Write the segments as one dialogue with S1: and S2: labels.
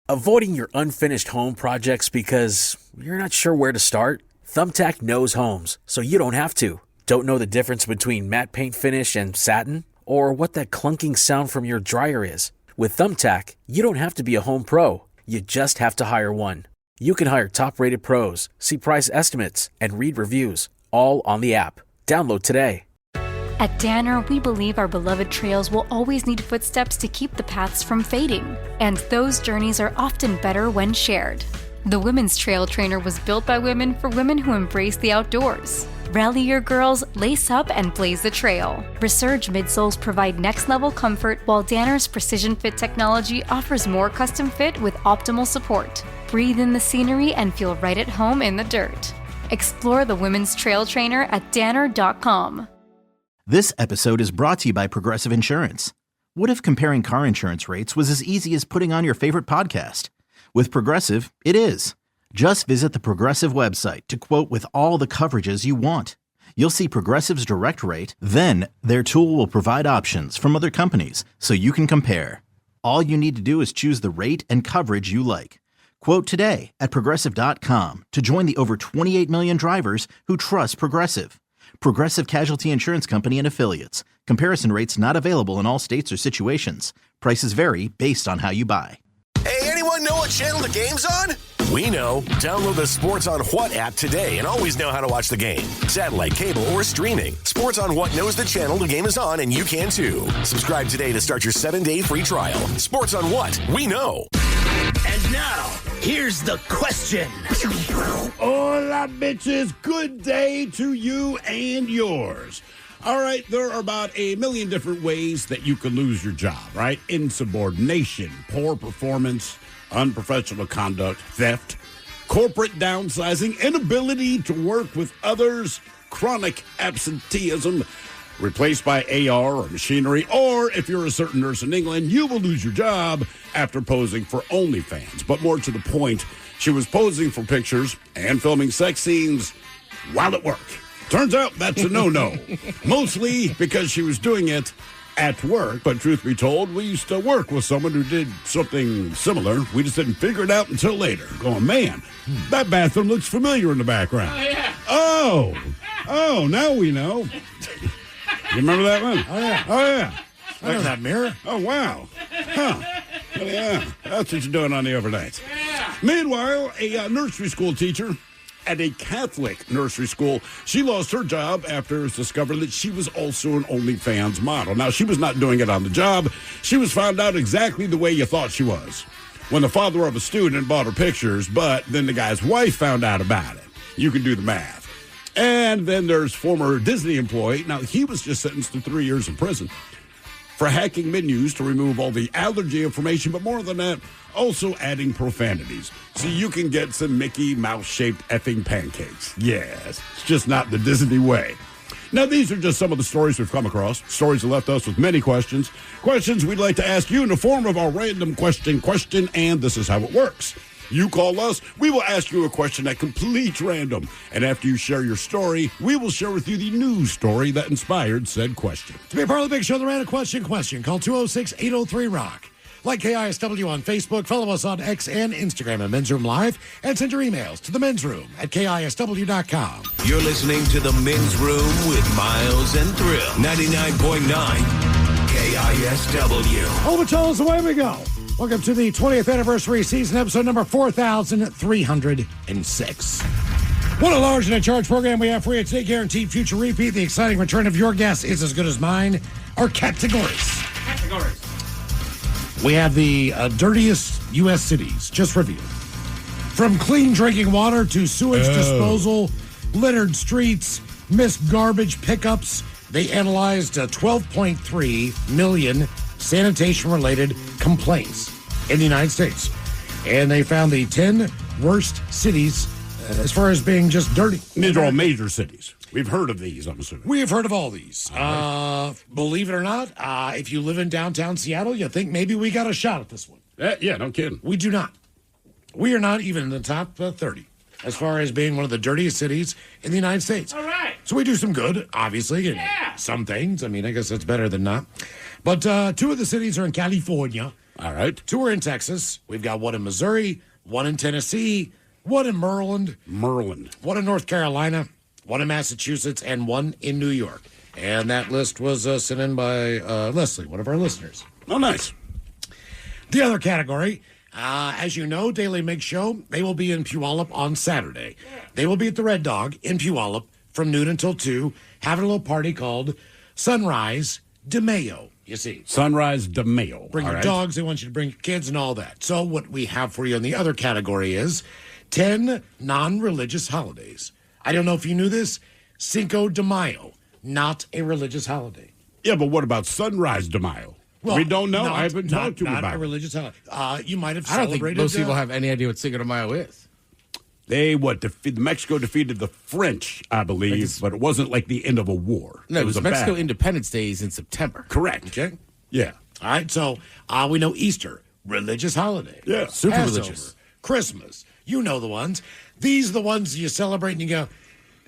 S1: Avoiding your unfinished home projects because you're not sure where to start? Thumbtack knows homes, so you don't have to. Don't know the difference between matte paint finish and satin? Or what that clunking sound from your dryer is? With Thumbtack, you don't have to be a home pro. You just have to hire one. You can hire top-rated pros, see price estimates, and read reviews, all on the app. Download today.
S2: At Danner, we believe our beloved trails will always need footsteps to keep the paths from fading, and those journeys are often better when shared. The Women's Trail Trainer was built by women for women who embrace the outdoors. Rally your girls, lace up, and blaze the trail. Resurge midsoles provide next-level comfort, while Danner's Precision Fit technology offers more custom fit with optimal support. Breathe in the scenery and feel right at home in the dirt. Explore the Women's Trail Trainer at danner.com.
S3: This episode is brought to you by Progressive Insurance. What if comparing car insurance rates was as easy as putting on your favorite podcast? With Progressive, it is. Just visit the Progressive website to quote with all the coverages you want. You'll see Progressive's direct rate, then their tool will provide options from other companies so you can compare. All you need to do is choose the rate and coverage you like. Quote today at Progressive.com to join the over 28 million drivers who trust Progressive. Progressive Casualty Insurance Company and Affiliates. Comparison rates not available in all states or situations. Prices vary based on how you buy.
S4: Hey, anyone know what channel the game's on? We know. Download the Sports on What app today and always know how to watch the game. Satellite, cable, or streaming. Sports on What knows the channel the game is on, and you can too. Subscribe today to start your 7-day free trial. Sports on What? We know.
S5: And now, here's the question.
S6: Hola, bitches. Good day to you and yours. All right, there are about a million different ways that you can lose your job, right? Insubordination, poor performance, unprofessional conduct, theft, corporate downsizing, inability to work with others, chronic absenteeism, replaced by AR or machinery, or if you're a certain nurse in England, you will lose your job after posing for OnlyFans. But more to the point, she was posing for pictures and filming sex scenes while at work. Turns out that's a no-no, mostly because she was doing it at work. But truth be told, we used to work with someone who did something similar. We just didn't figure it out until later. Going, man, that bathroom looks familiar in the background.
S7: Oh, yeah.
S6: Oh, now we know. You remember that one?
S7: Oh, yeah.
S6: Oh, yeah.
S7: I know that mirror.
S6: Oh, wow. Huh. Well, yeah, that's what you're doing on the overnight.
S7: Yeah.
S6: Meanwhile, a nursery school teacher at a Catholic nursery school, she lost her job after it was discovered that she was also an OnlyFans model. Now, she was not doing it on the job. She was found out exactly the way you thought she was. When the father of a student bought her pictures, but then the guy's wife found out about it. You can do the math. And then there's former Disney employee. Now, he was just sentenced to 3 years in prison for hacking menus to remove all the allergy information, but more than that, also adding profanities. So you can get some Mickey Mouse-shaped effing pancakes. Yes, it's just not the Disney way. Now, these are just some of the stories we've come across. Stories that left us with many questions. Questions we'd like to ask you in the form of our random question, and this is how it works. You call us, we will ask you a question at complete random. And after you share your story, we will share with you the news story that inspired said question.
S7: To be a part of the big show, the random question, call 206-803-ROCK. Like KISW on Facebook, follow us on X and Instagram at Men's Room Live, and send your emails to the Men's Room at KISW.com.
S5: You're listening to the Men's Room with Miles and Thrill. 99.9 KISW.
S7: Over to us, away we go. Welcome to the 20th anniversary season, episode number 4,306. What a large and a charge program we have for you today. Guaranteed future repeat. The exciting return of your guess is as good as mine. Our categories. We have the dirtiest U.S. cities, just reviewed. From clean drinking water to sewage disposal, littered streets, missed garbage pickups, they analyzed 12.3 million sanitation-related complaints in the United States. And they found the 10 worst cities as far as being just dirty.
S6: These are all major cities. We've heard of these, I'm assuming.
S7: We have heard of all these. Believe it or not, if you live in downtown Seattle, you think maybe we got a shot at this one.
S6: Yeah, no kidding.
S7: We do not. We are not even in the top 30 as far as being one of the dirtiest cities in the United States.
S8: All right.
S7: So we do some good, obviously, in some things. I mean, I guess that's better than not. But two of the cities are in California.
S6: All right.
S7: 2 are in Texas. We've got 1 in Missouri, 1 in Tennessee, 1 in Maryland, 1 in North Carolina, 1 in Massachusetts, and 1 in New York. And that list was sent in by Leslie, one of our listeners.
S6: Oh, nice.
S7: The other category, as you know, Daily Mix Show, they will be in Puyallup on Saturday. They will be at the Red Dog in Puyallup from noon until 2, having a little party called Sunrise de Mayo, you see.
S6: Sunrise de Mayo.
S7: Bring your dogs, they want you to bring your kids and all that. So what we have for you in the other category is 10 non-religious holidays. I don't know if you knew this, Cinco de Mayo, not a religious holiday.
S6: Yeah, but what about Sunrise de Mayo?
S7: Well,
S6: we don't know. I haven't talked to him about
S7: it. Not a
S6: it.
S7: religious holiday. You might have
S8: I don't think
S7: celebrated.
S8: most people have any idea what Cinco de Mayo is.
S6: They, Mexico defeated the French, I believe, but it wasn't like the end of a war.
S8: No, it was Mexico
S6: battle.
S8: Independence Day is in September.
S6: Correct.
S7: Okay.
S6: Yeah.
S7: All right, so we know Easter, religious holiday.
S6: Yeah.
S8: Super
S7: Passover,
S8: religious.
S7: Christmas, you know the ones. These are the ones you celebrate and you go,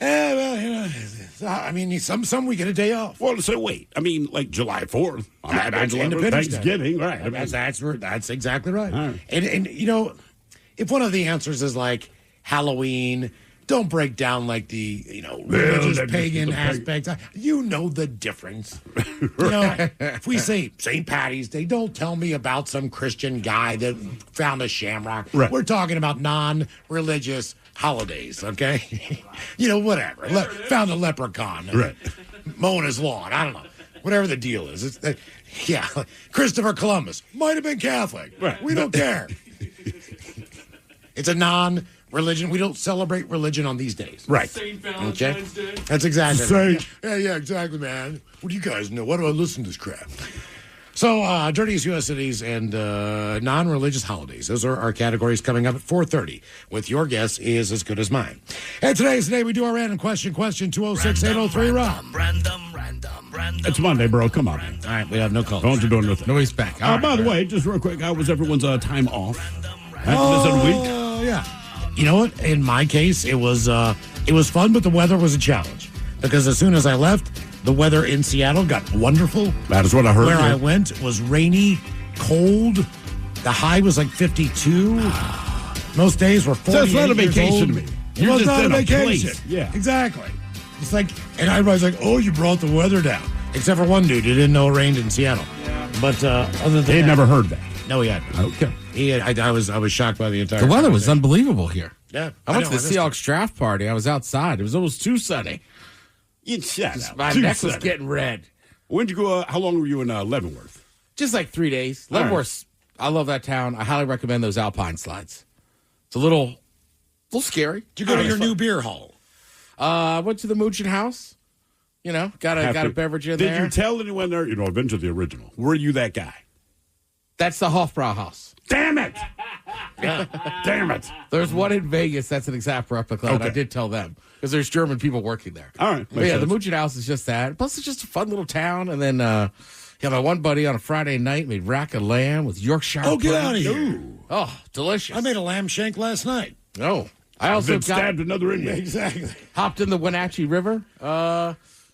S7: well, you know, I mean, some we get a day off.
S6: Well, so wait. I mean, like July 4th.
S7: That's Independence Day.
S6: Thanksgiving, right. I mean,
S7: That's exactly right.
S6: All right.
S7: And, you know, if one of the answers is like Halloween, don't break down like the, you know, religious pagan aspects. You know the difference. You know, if we say St. Patty's Day, don't tell me about some Christian guy that found a shamrock.
S6: Right.
S7: We're talking about non-religious holidays, okay? You know, whatever. Found a leprechaun.
S6: Right.
S7: Mowing his lawn. I don't know. Whatever the deal is. Yeah. Christopher Columbus might have been Catholic.
S6: Right.
S7: We don't care. It's a non-religion. We don't celebrate religion on these days.
S6: right.
S9: St. Valentine's Day.
S7: That's exactly
S6: Saint.
S7: Yeah, exactly, man. What do you guys know? Why do I listen to this crap? So, dirtiest U.S. cities and non-religious holidays. Those are our categories coming up at 4:30. With your guess is as good as mine. And today's the day we do our random question. Question 206-803-ROM.
S6: It's Monday, bro. Come on.
S7: All right, we have no calls.
S6: Don't you do nothing.
S8: Nobody's back.
S6: By the way, just real quick, how was everyone's time off? After this week?
S7: Oh, yeah. You know what? In my case, it was fun, but the weather was a challenge. Because as soon as I left, the weather in Seattle got wonderful.
S6: That is what I heard.
S7: Where I went was rainy, cold. The high was like 52. Most days were 48
S6: So it's not a vacation
S7: old.
S6: to me.
S7: It
S6: You're
S7: was
S6: just
S7: not
S6: in
S7: a
S6: a
S7: vacation.
S6: place. Yeah.
S7: Exactly. It's like, and everybody's like, oh, you brought the weather down. Except for one dude who didn't know it rained in Seattle. Yeah. But other than
S6: They had
S7: that,
S6: never heard that.
S7: No, he hadn't.
S6: Okay.
S7: I was shocked by the entire
S8: The weather was
S7: conversation.
S8: unbelievable here.
S7: Yeah.
S8: I went to the
S7: missed it.
S8: Seahawks draft party. I was outside. It was almost too sunny.
S6: You shut up.
S8: My
S6: Too
S8: neck was
S6: sunny.
S8: getting red.
S6: When'd you go? How long were you in Leavenworth?
S8: Just like 3 days.
S6: All right.
S8: Leavenworth, I love that town. I highly recommend those alpine slides. It's a little scary.
S7: Did you go to your new beer hall?
S8: I went to the Moochin House. You know, got a beverage in
S6: Did
S8: there.
S6: you tell anyone there? You know, I've been to the original. Were you that guy?
S8: That's the Hofbrau House.
S6: Damn it! Damn it!
S8: There's one in Vegas that's an exact replica, and I
S6: Okay.
S8: did tell them because there's German people working there.
S6: All right.
S8: But yeah, the Moochin House is just that. Plus, it's just a fun little town. And then, my one buddy on a Friday night made rack of lamb with Yorkshire.
S7: Oh, get
S8: pudding.
S7: out of here.
S8: Oh, delicious.
S7: I made a lamb shank last night.
S8: Oh, I
S6: I've
S8: also
S6: been stabbed another inmate.
S7: Exactly.
S8: hopped in the Wenatchee River.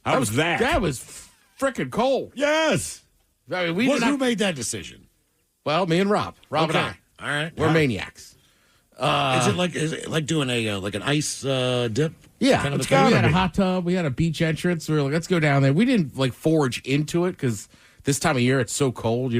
S6: How was that?
S8: That was freaking cold.
S6: Yes.
S8: I mean,
S7: Who made that decision?
S8: Well, me and Rob. Rob and I.
S7: All right.
S8: We're maniacs.
S7: Is it like doing a like an ice dip?
S8: Yeah,
S7: kind of a
S8: we
S7: thing?
S8: had a hot tub. We had a beach entrance. We were like, let's go down there. We didn't like forage into it because this time of year it's so cold.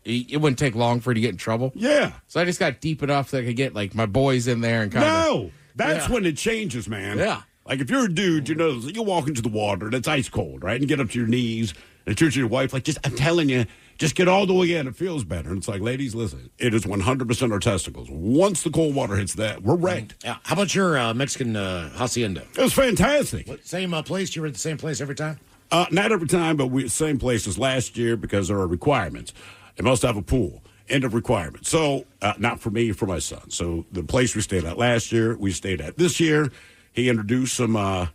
S8: It wouldn't take long for you to get in trouble.
S6: Yeah.
S8: So I just got deep enough that I could get like my boys in there and kind of.
S6: No, that's
S8: Yeah.
S6: when it changes, man.
S8: Yeah.
S6: Like if you're a dude, you know, you walk into the water and it's ice cold, right? And you get up to your knees and turn to your wife, like, I'm telling you, just get all the way in. It feels better. And it's like, ladies, listen, it is 100% our testicles. Once the cold water hits that, we're wrecked.
S7: Yeah. How about your Mexican hacienda?
S6: It was fantastic.
S7: Same place? You were at the same place every time?
S6: Not every time, but same place as last year because there are requirements. It must have a pool. End of requirement. So, not for me, for my son. So, the place we stayed at last year, we stayed at this year. He introduced some a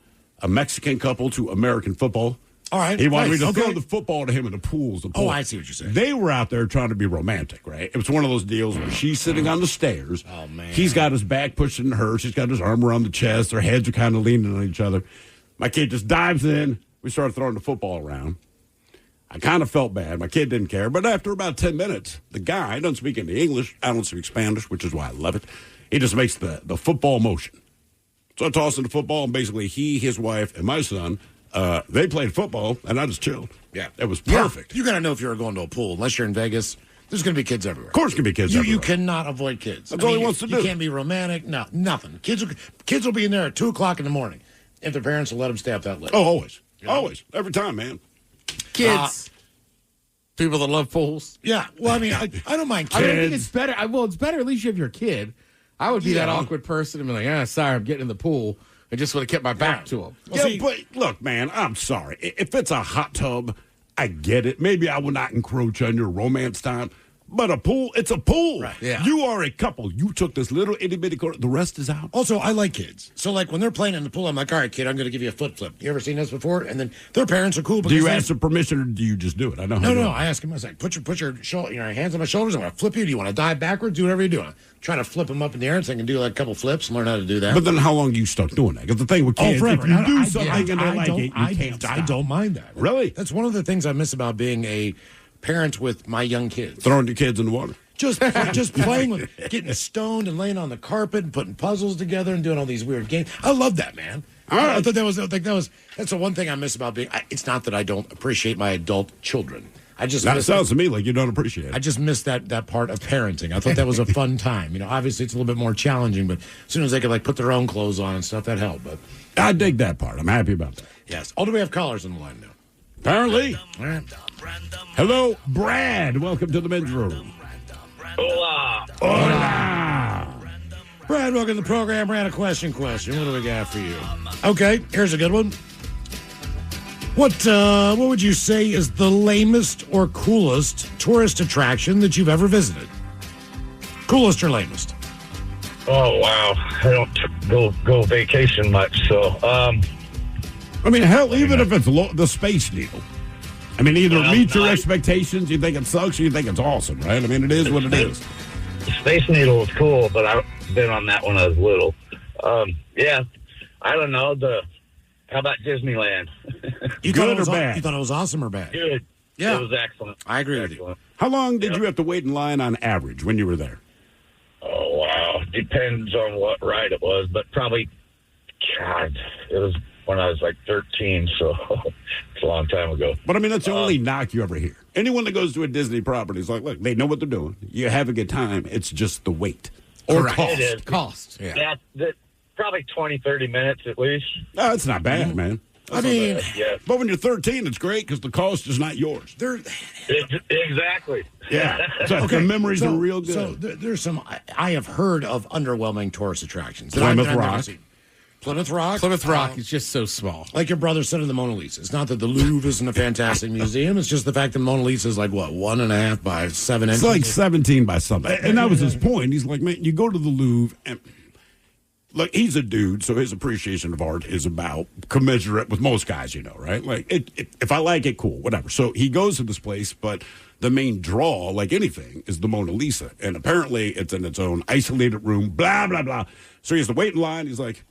S6: Mexican couple to American football.
S7: All right.
S6: He wanted me to
S7: Nice.
S6: throw
S7: Okay.
S6: the football to him in the pools. The
S7: Oh,
S6: pool.
S7: I see what you're saying.
S6: They were out there trying to be romantic, right? It was one of those deals where she's sitting on the stairs.
S7: Oh, man.
S6: He's got his back pushing her. She's got his arm around the chest. Their heads are kind of leaning on each other. My kid just dives in. We started throwing the football around. I kind of felt bad. My kid didn't care. But after about 10 minutes, the guy doesn't speak any English. I don't speak Spanish, which is why I love it. He just makes the football motion. So I tossed in the football, and basically he, his wife, and my son, they played football, and I just chilled.
S7: Yeah.
S6: It was perfect.
S7: You got to know if you're going to a pool. Unless you're in Vegas, there's going to be kids everywhere.
S6: Of course there's going to be kids everywhere.
S7: You cannot avoid kids.
S6: That's all he wants to do.
S7: You can't be romantic. No, nothing. Kids will be in there at 2 o'clock in the morning if their parents will let them stay up that late.
S6: Oh, always. You know? Always. Every time, man.
S8: Kids. People that love pools.
S7: Yeah. Well, I mean, I don't mind
S8: I
S7: kids.
S8: think it's better. It's better at least you have your kid. I would be that awkward person and be like, sorry, I'm getting in the pool. I just would have kept my back to him.
S6: Well, but look, man, I'm sorry. If it's a hot tub, I get it. Maybe I will not encroach on your romance time. But a pool, it's a pool.
S7: Right.
S8: Yeah.
S6: You are a couple. You took this little itty bitty corner. The rest is out.
S7: Also, I like kids. So, like, when they're playing in the pool, I'm like, all right, kid, I'm going to give you a foot flip. You ever seen this before? And then their parents are cool.
S6: Do you ask for permission or do you just do it? I know.
S7: No. I ask him, I was like, put your hands on my shoulders. I'm going to flip you. Do you want to dive backwards? Do whatever you do. I'm trying to flip them up in the air so I can do like a couple flips and learn how to do that.
S6: But then how long you stuck doing that? Because the thing with kids,
S7: forever.
S6: if you do
S7: I
S6: something and they like it, you can't stop.
S7: I don't mind that.
S6: Really?
S7: That's one of the things I miss about being a parent with my young kids.
S6: Throwing your kids in the water.
S7: Just playing with, getting stoned and laying on the carpet and putting puzzles together and doing all these weird games. I love that, man.
S6: All right.
S7: I thought that's the one thing I miss about being. It's not that I don't appreciate my adult children. I just
S6: That sounds to me like you don't appreciate it.
S7: I just miss that part of parenting. I thought that was a fun time. You know, obviously it's a little bit more challenging, but as soon as they could like put their own clothes on and stuff, that helped. But
S6: I dig that part. I'm happy about that.
S7: yes. Oh, do we have callers on the line now?
S6: Apparently.
S7: All right.
S6: Hello, Brad. Welcome to the men's room.
S9: Hola.
S6: Hola.
S7: Brad, welcome to the program. Brad, a question. What do we got for you? Okay, here's a good one. What would you say is the lamest or coolest tourist attraction that you've ever visited? Coolest or lamest?
S9: Oh, wow. I don't go vacation much, so.
S6: I mean, hell, even if it's the Space Needle. I mean, either meet your expectations, you think it sucks, or you think it's awesome, right? I mean, it is what it is.
S9: Space Needle was cool, but I've been on that when I was little. Yeah, I don't know. How about Disneyland?
S7: You
S6: Good or bad?
S7: You thought it was awesome or bad?
S9: Good.
S7: Yeah.
S9: It was excellent.
S7: I agree with you.
S6: How long did you have to wait in line on average when you were there?
S9: Oh, wow. Depends on what ride it was, but probably, God, it was when I was like 13, so it's a long time ago.
S6: But, I mean, that's the only knock you ever hear. Anyone that goes to a Disney property is like, look, they know what they're doing. You have a good time. It's just the wait.
S8: Or
S6: Correct.
S8: cost.
S9: It is.
S8: Cost. Yeah.
S9: That probably 20, 30 minutes at least.
S6: No, it's not bad, man.
S7: I mean,
S9: Yeah,
S6: But when you're 13, it's great because the cost is not yours.
S9: exactly.
S6: Yeah. So the memories are real good.
S7: So there's some I have heard of underwhelming tourist attractions. that
S6: Plymouth
S7: I've never
S6: Rock.
S7: seen. Plymouth Rock.
S8: Plymouth Rock is just so small.
S7: Like your brother said in the Mona Lisa. It's not that the Louvre isn't a fantastic museum. It's just the fact that Mona Lisa is like, what, 1.5 by 7 inches?
S6: It's like 17 by something. And that was his point. He's like, man, you go to the Louvre and look, he's a dude, so his appreciation of art is about commensurate with most guys, you know, right? Like, if I like it, cool, whatever. So he goes to this place, but the main draw, like anything, is the Mona Lisa. And apparently it's in its own isolated room, blah, blah, blah. So he has to wait in line. He's like,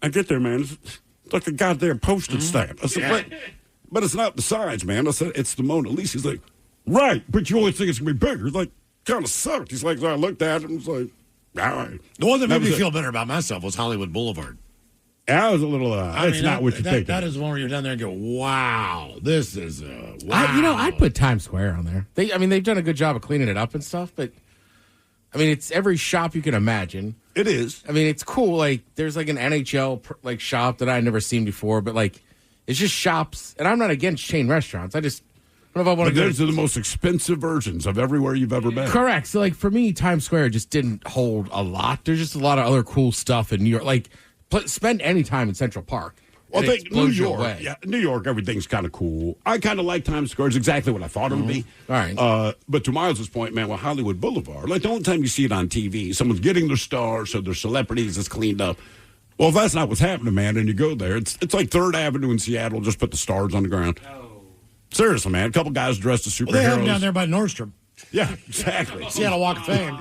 S6: I get there, man. It's like a goddamn postage stamp. I said, but it's not the size, man. I said, it's the Mona Lisa. He's like, right, but you always think it's going to be bigger. It's like, kind of sucked. He's like, so I looked at it and was like, all right.
S7: The one that made me
S6: was
S7: feel better about myself was Hollywood Boulevard.
S6: I was a little, it's not what you think.
S7: That is the one where you're down there and go, wow, this is, wow.
S8: I'd put Times Square on there. They've done a good job of cleaning it up and stuff, but I mean, it's every shop you can imagine.
S6: It is.
S8: I mean, it's cool. Like, there's like an NHL like shop that I'd never seen before, but like, it's just shops. And I'm not against chain restaurants. I don't know if I want to go.
S6: Those are the most expensive versions of everywhere you've ever been.
S8: Correct. So, like, for me, Times Square just didn't hold a lot. There's just a lot of other cool stuff in New York. Like, spend any time in Central Park.
S6: Well, I think New
S8: blows you
S6: York,
S8: away.
S6: New York, everything's kind of cool. I kind of like Times Square. It's exactly what I thought it would be.
S8: All right.
S6: But to Miles' point, man, with Hollywood Boulevard, like the only time you see it on TV, someone's getting their star, so their celebrities is cleaned up. Well, if that's not what's happening, man, and you go there, it's like 3rd Avenue in Seattle, just put the stars on the ground. Seriously, man, a couple guys dressed as superheroes.
S7: Well, they have them down there by Nordstrom.
S6: Yeah, exactly.
S7: Seattle Walk of Fame.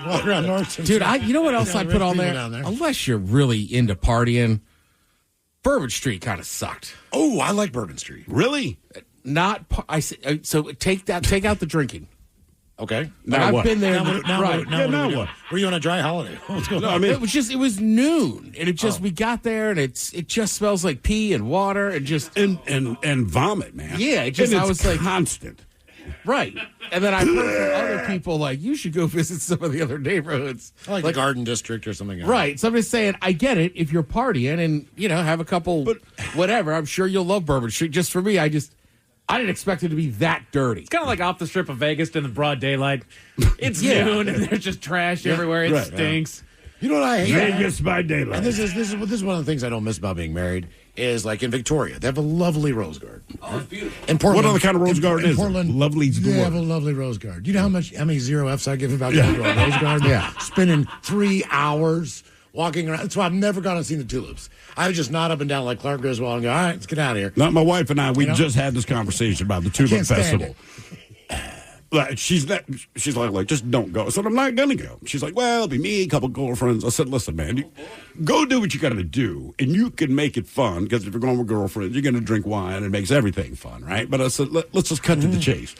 S7: Walk around Nordstrom.
S8: Dude, you know what else I put on there? Unless you're really into partying, Bourbon Street kind of sucked.
S7: Oh, I like Bourbon Street.
S6: Really?
S8: So take out the drinking.
S7: Okay.
S8: Like, I've been there.
S6: Now what?
S7: Were you on a dry holiday? What's going on?
S6: I mean,
S8: It was noon, and we got there, and it just smells like pee and water and just
S6: and vomit, man.
S8: Yeah,
S6: I
S8: was like
S6: constant.
S8: Right. And then I heard from other people, like, you should go visit some of the other neighborhoods.
S7: Like the Garden District or something.
S8: Right. So I'm just saying, I get it if you're partying and, have a couple, whatever. I'm sure you'll love Bourbon Street. Just for me, I didn't expect it to be that dirty.
S10: It's kind of like off the strip of Vegas in the broad daylight. It's noon and there's just trash everywhere. It stinks.
S7: You know what I hate?
S6: Vegas by daylight.
S7: And this is one of the things I don't miss about being married is like in Victoria, they have a lovely rose garden.
S10: Oh, it's beautiful.
S7: In Portland,
S6: what other kind of rose garden is
S7: Portland,
S6: it? Lovely's the
S7: They have
S6: word.
S7: a lovely rose garden. You know how many zero Fs I give about going to a rose garden?
S6: Yeah.
S7: Spending 3 hours walking around. That's why I've never gone and seen the tulips. I would just nod up and down like Clark Griswold and go, all right, let's get out of here.
S6: Not my wife and I. We just had this conversation about the Tulip
S7: can't stand
S6: Festival. Like she's like, just don't go. I said, I'm not gonna go. She's like, well, it'll be me, a couple girlfriends. I said, listen, man, go do what you got to do, and you can make it fun. Because if you're going with girlfriends, you're gonna drink wine, and it makes everything fun, right? But I said, let's just cut to the chase.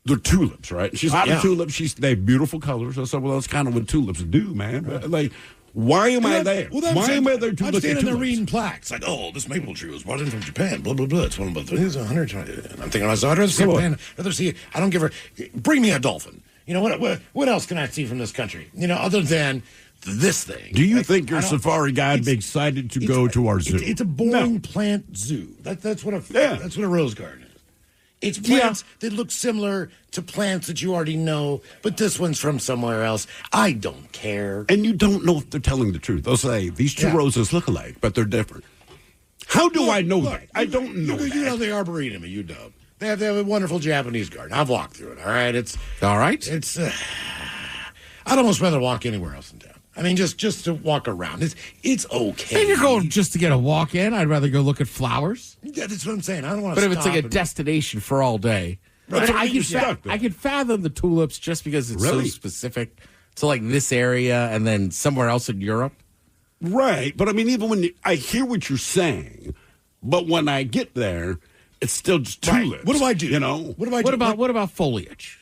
S6: They're tulips, right? She's out of tulips. They have beautiful colors. I said, well, that's kind of what tulips do, man. Like, why am I there? Why am I there to
S7: I'm
S6: look at
S7: standing there
S6: tulips?
S7: reading plaques. Like, oh, this maple tree was brought in from Japan. Blah, blah, blah. It's one of the things, 120. And I'm thinking, I'd rather see a panda. I'd rather see, I don't give her, bring me a dolphin. What else can I see from this country? Other than this thing.
S6: Do you think your safari guide be excited to go to our zoo?
S7: It's a boring plant zoo. That's what a rose garden is. It's plants that look similar to plants that you already know, but this one's from somewhere else. I don't care.
S6: And you don't know if they're telling the truth. They'll say, these two roses look alike, but they're different. How do I know that? I don't know that.
S7: You know the Arboretum at UW. They have a wonderful Japanese garden. I've walked through it, all right? It's
S8: all right.
S7: It's I'd almost rather walk anywhere else in town. I mean, just to walk around. It's okay.
S8: If you're going just to get a walk in, I'd rather go look at flowers.
S7: Yeah, that's what I'm saying. I don't want to
S8: But if it's like a destination for all day, I can fathom the tulips just because it's so specific to like this area and then somewhere else in Europe.
S6: Right. But I mean, even when I hear what you're saying, but when I get there, it's still just tulips.
S7: What do I do?
S8: What about foliage?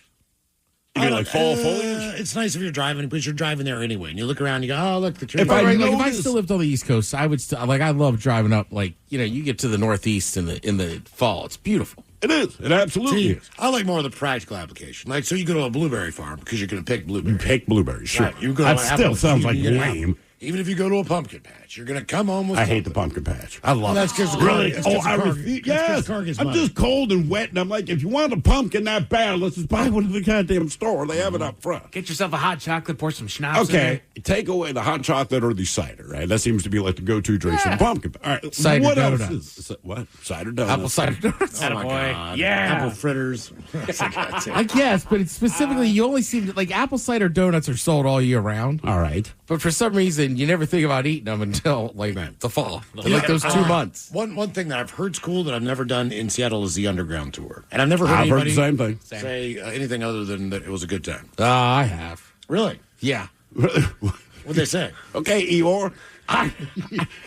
S6: You mean like fall foliage?
S7: It's nice if you're driving, because you're driving there anyway, and you look around, and you go, "Oh, look, the tree."
S8: If I still lived on the East Coast, I would still I love driving up. Like you get to the Northeast in the fall, it's beautiful.
S6: It is. It absolutely is.
S7: I like more of the practical application. Like, so you go to a blueberry farm because you're going to pick blueberries.
S6: You pick blueberries, sure.
S7: Right. You go
S6: that
S7: to
S6: still sounds like lame.
S7: Even if you go to a pumpkin patch, you're going to come home with
S6: I hate the pumpkin patch.
S8: I love it.
S7: That's because
S6: really? I refuse. Yes. I'm just cold and wet, and I'm like, if you want a pumpkin that bad, let's just buy one at the goddamn store. They have it up front.
S10: Get yourself a hot chocolate, pour some schnapps in
S6: Okay, take away the hot chocolate or the cider, right? That seems to be like the go-to drinks for the pumpkin. All right,
S8: cider
S6: what
S8: donuts.
S6: else is what? Cider donuts.
S8: Apple cider donuts.
S7: Oh, my God.
S10: Yeah.
S7: Apple fritters.
S8: I guess, but it's specifically, you only see, like, apple cider donuts are sold all year round.
S6: All right.
S8: But for some reason, you never think about eating them until, like, the fall. Like those 2 months.
S7: One thing that I've heard's cool that I've never done in Seattle is the underground tour. And I've never heard
S6: I've heard
S7: anybody
S6: the same thing.
S7: say anything other than that it was a good time.
S8: I have.
S7: Really?
S8: Yeah.
S7: What'd they say?
S6: Okay, Eeyore. I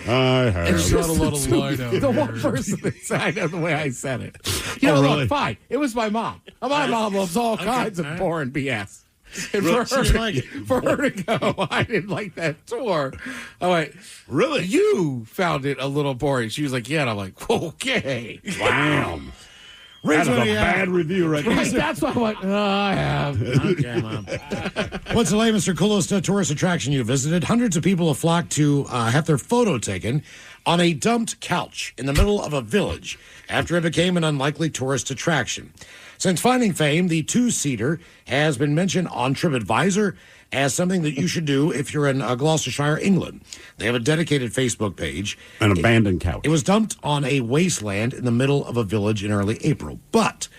S6: have.
S8: It's just a little line out the one person that said it the way I said it.
S6: Really?
S8: Look, fine. It was my mom. My mom loves all kinds of boring BS. And for her to go, I didn't like that tour. I'm like,
S6: Really?
S8: you found it a little boring. She was like, yeah. And I'm like, okay.
S6: Wow. That is a bad review right there.
S8: Right, that's why I went, I have.
S7: Okay, Mom. What's the latest or coolest tourist attraction you visited? Hundreds of people have flocked to have their photo taken on a dumped couch in the middle of a village after it became an unlikely tourist attraction. Since finding fame, the two-seater has been mentioned on TripAdvisor as something that you should do if you're in Gloucestershire, England. They have a dedicated Facebook page.
S6: An abandoned couch.
S7: It was dumped on a wasteland in the middle of a village in early April. But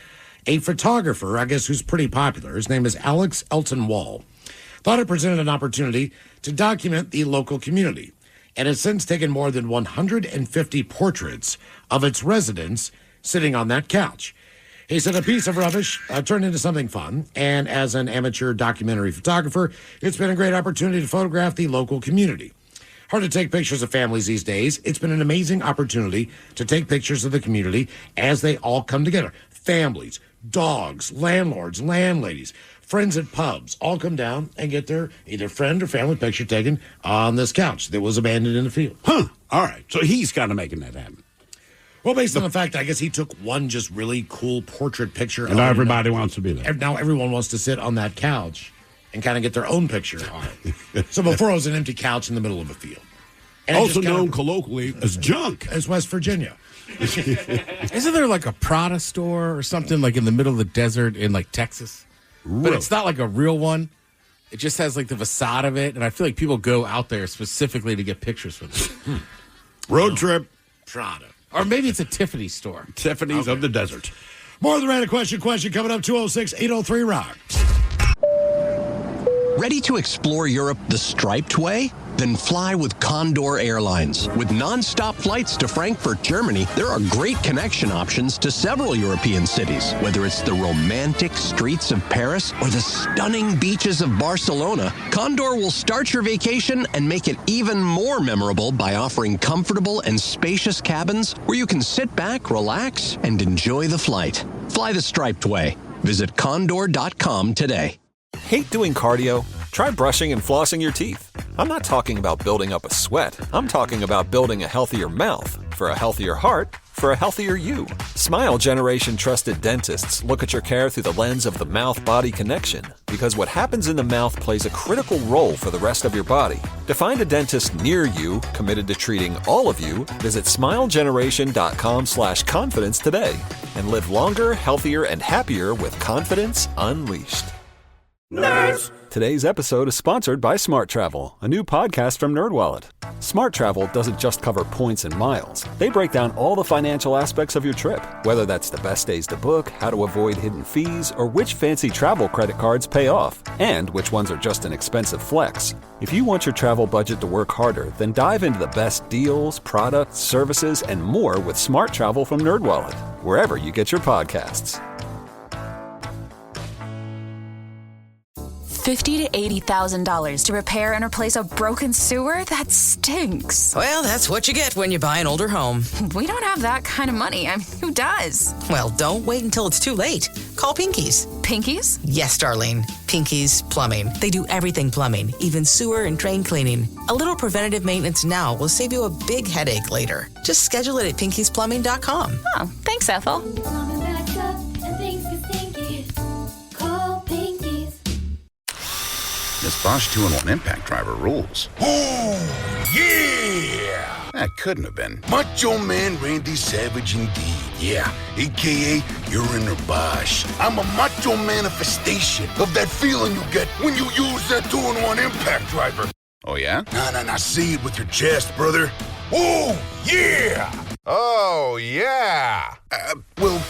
S7: a photographer, I guess, who's pretty popular, his name is Alex Elton Wall, thought it presented an opportunity to document the local community, and has since taken more than 150 portraits of its residents sitting on that couch. He said a piece of rubbish turned into something fun, and as an amateur documentary photographer, it's been a great opportunity to photograph the local community. hard to take pictures of families these days. It's been an amazing opportunity to take pictures of the community as they all come together. Families, dogs, landlords, landladies, friends at pubs all come down and get their either friend or family picture taken on this couch that was abandoned in the field.
S6: Huh. All right. So he's kind of making that happen.
S7: Well, based on the fact, I guess he took one just really cool portrait picture.
S6: And now everybody wants to be there.
S7: Now everyone wants to sit on that couch and kind of get their own picture on it. So before it was an empty couch in the middle of a field. And
S6: also known colloquially as junk.
S7: As West Virginia.
S8: Isn't there like a Prada store or something like in the middle of the desert in like Texas? But it's not like a real one. It just has like the facade of it. And I feel like people go out there specifically to get pictures with it.
S6: Road trip.
S7: Prada.
S8: Or maybe it's a Tiffany store.
S6: Tiffany's of the desert.
S7: More of the random question coming up 206-803-ROCK.
S11: Ready to explore Europe the striped way? Then fly with Condor Airlines. With nonstop flights to Frankfurt, Germany, there are great connection options to several European cities. Whether it's the romantic streets of Paris or the stunning beaches of Barcelona, Condor will start your vacation and make it even more memorable by offering comfortable and spacious cabins where you can sit back, relax, and enjoy the flight. Fly the striped way. Visit condor.com today.
S12: Hate doing cardio? Try brushing and flossing your teeth. I'm not talking about building up a sweat. I'm talking about building a healthier mouth. For a healthier heart, for a healthier you. Smile Generation trusted dentists look at your care through the lens of the mouth-body connection, because what happens in the mouth plays a critical role for the rest of your body. To find a dentist near you committed to treating all of you, visit smilegeneration.com/confidence today and live longer, healthier, and happier with confidence unleashed. Nerds! Today's episode is sponsored by Smart Travel, a new podcast from NerdWallet. Smart Travel doesn't just cover points and miles. They break down all the financial aspects of your trip, whether that's the best days to book, how to avoid hidden fees, or which fancy travel credit cards pay off, and which ones are just an expensive flex. If you want your travel budget to work harder, then dive into the best deals, products, services, and more with Smart Travel from NerdWallet, wherever you get your podcasts.
S13: $50,000 to $80,000 to repair and replace a broken sewer? That stinks.
S14: Well, that's what you get when you buy an older home.
S13: We don't have that kind of money. I mean, who does?
S14: Well, don't wait until it's too late. Call Pinky's.
S13: Pinky's?
S14: Yes, Darlene. Pinky's Plumbing. They do everything plumbing, even sewer and drain cleaning. A little preventative maintenance now will save you a big headache later. Just schedule it at pinkysplumbing.com.
S13: Oh, thanks, Ethel.
S15: This Bosch 2-in-1 impact driver rules.
S16: Oh, yeah!
S15: That couldn't have been.
S16: Macho Man Randy Savage indeed, yeah. A.K.A. You're in a Bosch. I'm a macho manifestation of that feeling you get when you use that 2-in-1 impact driver.
S15: Oh, yeah?
S16: Nah, say it with your chest, brother. Oh, yeah!
S15: Oh, yeah!
S16: We'll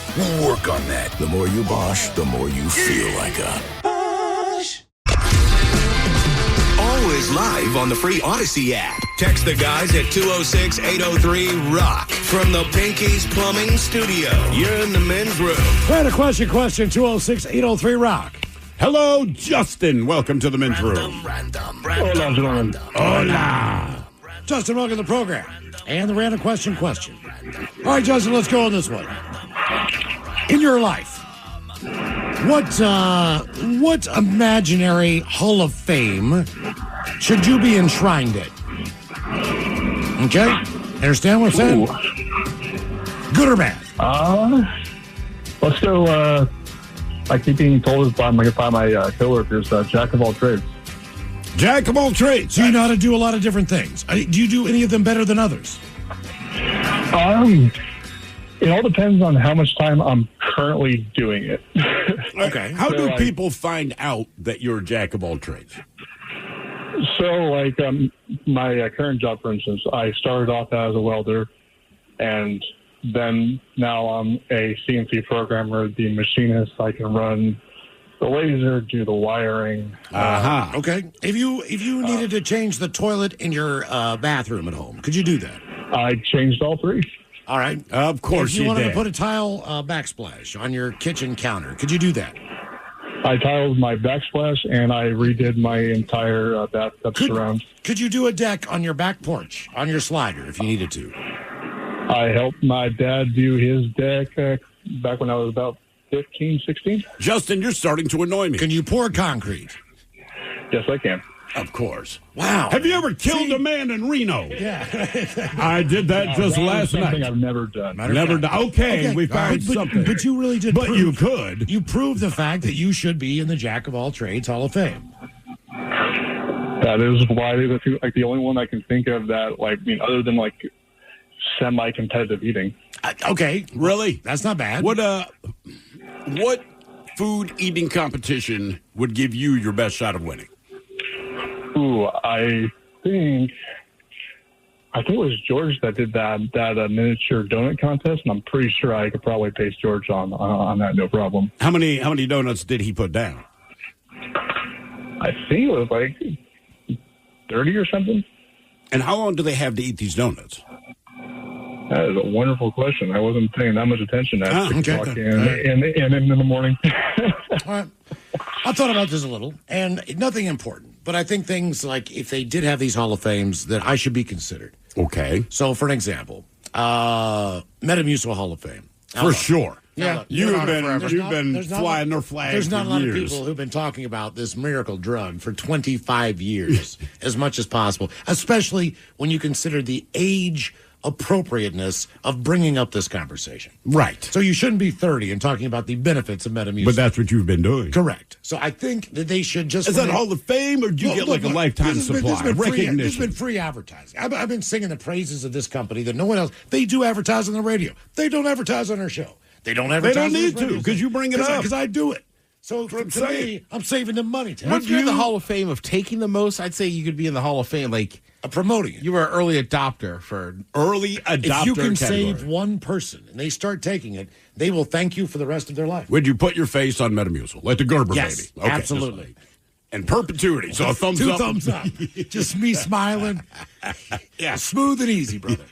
S16: work on that.
S17: The more you Bosch, the more you feel like a Bosch.
S5: Always live on the free Odyssey app. Text the guys at 206-803-ROCK from the Pinky's Plumbing Studio. You're in the men's room.
S7: Random question 206-803-ROCK.
S6: Hello, Justin. Welcome to the men's room.
S18: Hola, gentlemen.
S6: Hola.
S7: Justin, welcome to the program. And the random question. All right, Justin, let's go on this one. In your life, what imaginary Hall of Fame should you be enshrined in? Okay? Understand what I'm saying?
S18: Ooh.
S7: Good or bad?
S18: Let's go, I keep being told by my coworkers, jack of all trades.
S6: Jack of all trades.
S7: So you know how to do a lot of different things. Do you do any of them better than others?
S18: It all depends on how much time I'm currently doing it.
S6: Okay. How do people find out that you're a jack of all trades?
S18: So, like, my current job, for instance, I started off as a welder, and then now I'm a CNC programmer, the machinist. I can run the laser, do the wiring.
S7: Okay. If you needed to change the toilet in your bathroom at home, could you do that?
S18: I changed all three.
S7: All right.
S6: Of course you did.
S7: If you wanted to put a tile backsplash on your kitchen counter, could you do that?
S18: I tiled my backsplash, and I redid my entire bathtub surround.
S7: Could you do a deck on your back porch, on your slider, if you needed to?
S18: I helped my dad do his deck back when I was about 15, 16.
S6: Justin, you're starting to annoy me.
S7: Can you pour concrete?
S18: Yes, I can.
S6: Of course.
S7: Wow.
S6: Have you ever killed a man in Reno?
S7: Yeah.
S6: I did that just last night.
S18: Something I've never done.
S6: Never done. Okay, we found something.
S7: But you really did.
S6: But you could.
S7: You proved the fact that you should be in the Jack of all trades Hall of Fame.
S18: That is why like the only one I can think of that other than semi-competitive eating.
S7: Okay,
S6: really?
S7: That's not bad.
S6: What food eating competition would give you your best shot of winning?
S18: Ooh, I think it was George that did that miniature donut contest, and I'm pretty sure I could probably pace George on that, no problem.
S6: How many donuts did he put down?
S18: I think it was like 30 or something.
S6: And how long do they have to eat these donuts?
S18: That is a wonderful question. I wasn't paying that much attention at 6 o'clock and in the morning.
S7: All right. I thought about this a little, and nothing important, but I think things like if they did have these Hall of Fames, that I should be considered.
S6: Okay.
S7: So, for an example, Metamucil Hall of Fame.
S6: For sure.
S7: Yeah,
S6: you've been flying their flag.
S7: There's not a lot
S6: years.
S7: of people who've been talking about this miracle drug for 25 years, as much as possible, especially when you consider the age appropriateness of bringing up this conversation.
S6: Right.
S7: So you shouldn't be 30 and talking about the benefits of Metamucil.
S6: But that's what you've been doing.
S7: Correct. So I think that they should just...
S6: Is that Hall of Fame, or do you get a lifetime supply? Recognition.
S7: This has been free advertising. I've been singing the praises of this company that no one else... They do advertise on the radio. They don't advertise on our show. They don't advertise.
S6: They don't need to, because you bring it up.
S7: Because I do it. So to me, I'm saving them money.
S8: Once you're in the Hall of Fame of taking the most, I'd say you could be in the Hall of Fame
S7: promoting it.
S8: You were an early adopter for
S6: early adopter.
S7: If you can
S6: category.
S7: save one person and they start taking it, they will thank you for the rest of their life.
S6: Would you put your face on Metamucil, like the Gerber baby? Okay,
S7: absolutely.
S6: And perpetuity. So a thumbs
S7: Two
S6: up.
S7: thumbs up. Just me smiling.
S6: Yeah,
S7: smooth and easy, brother.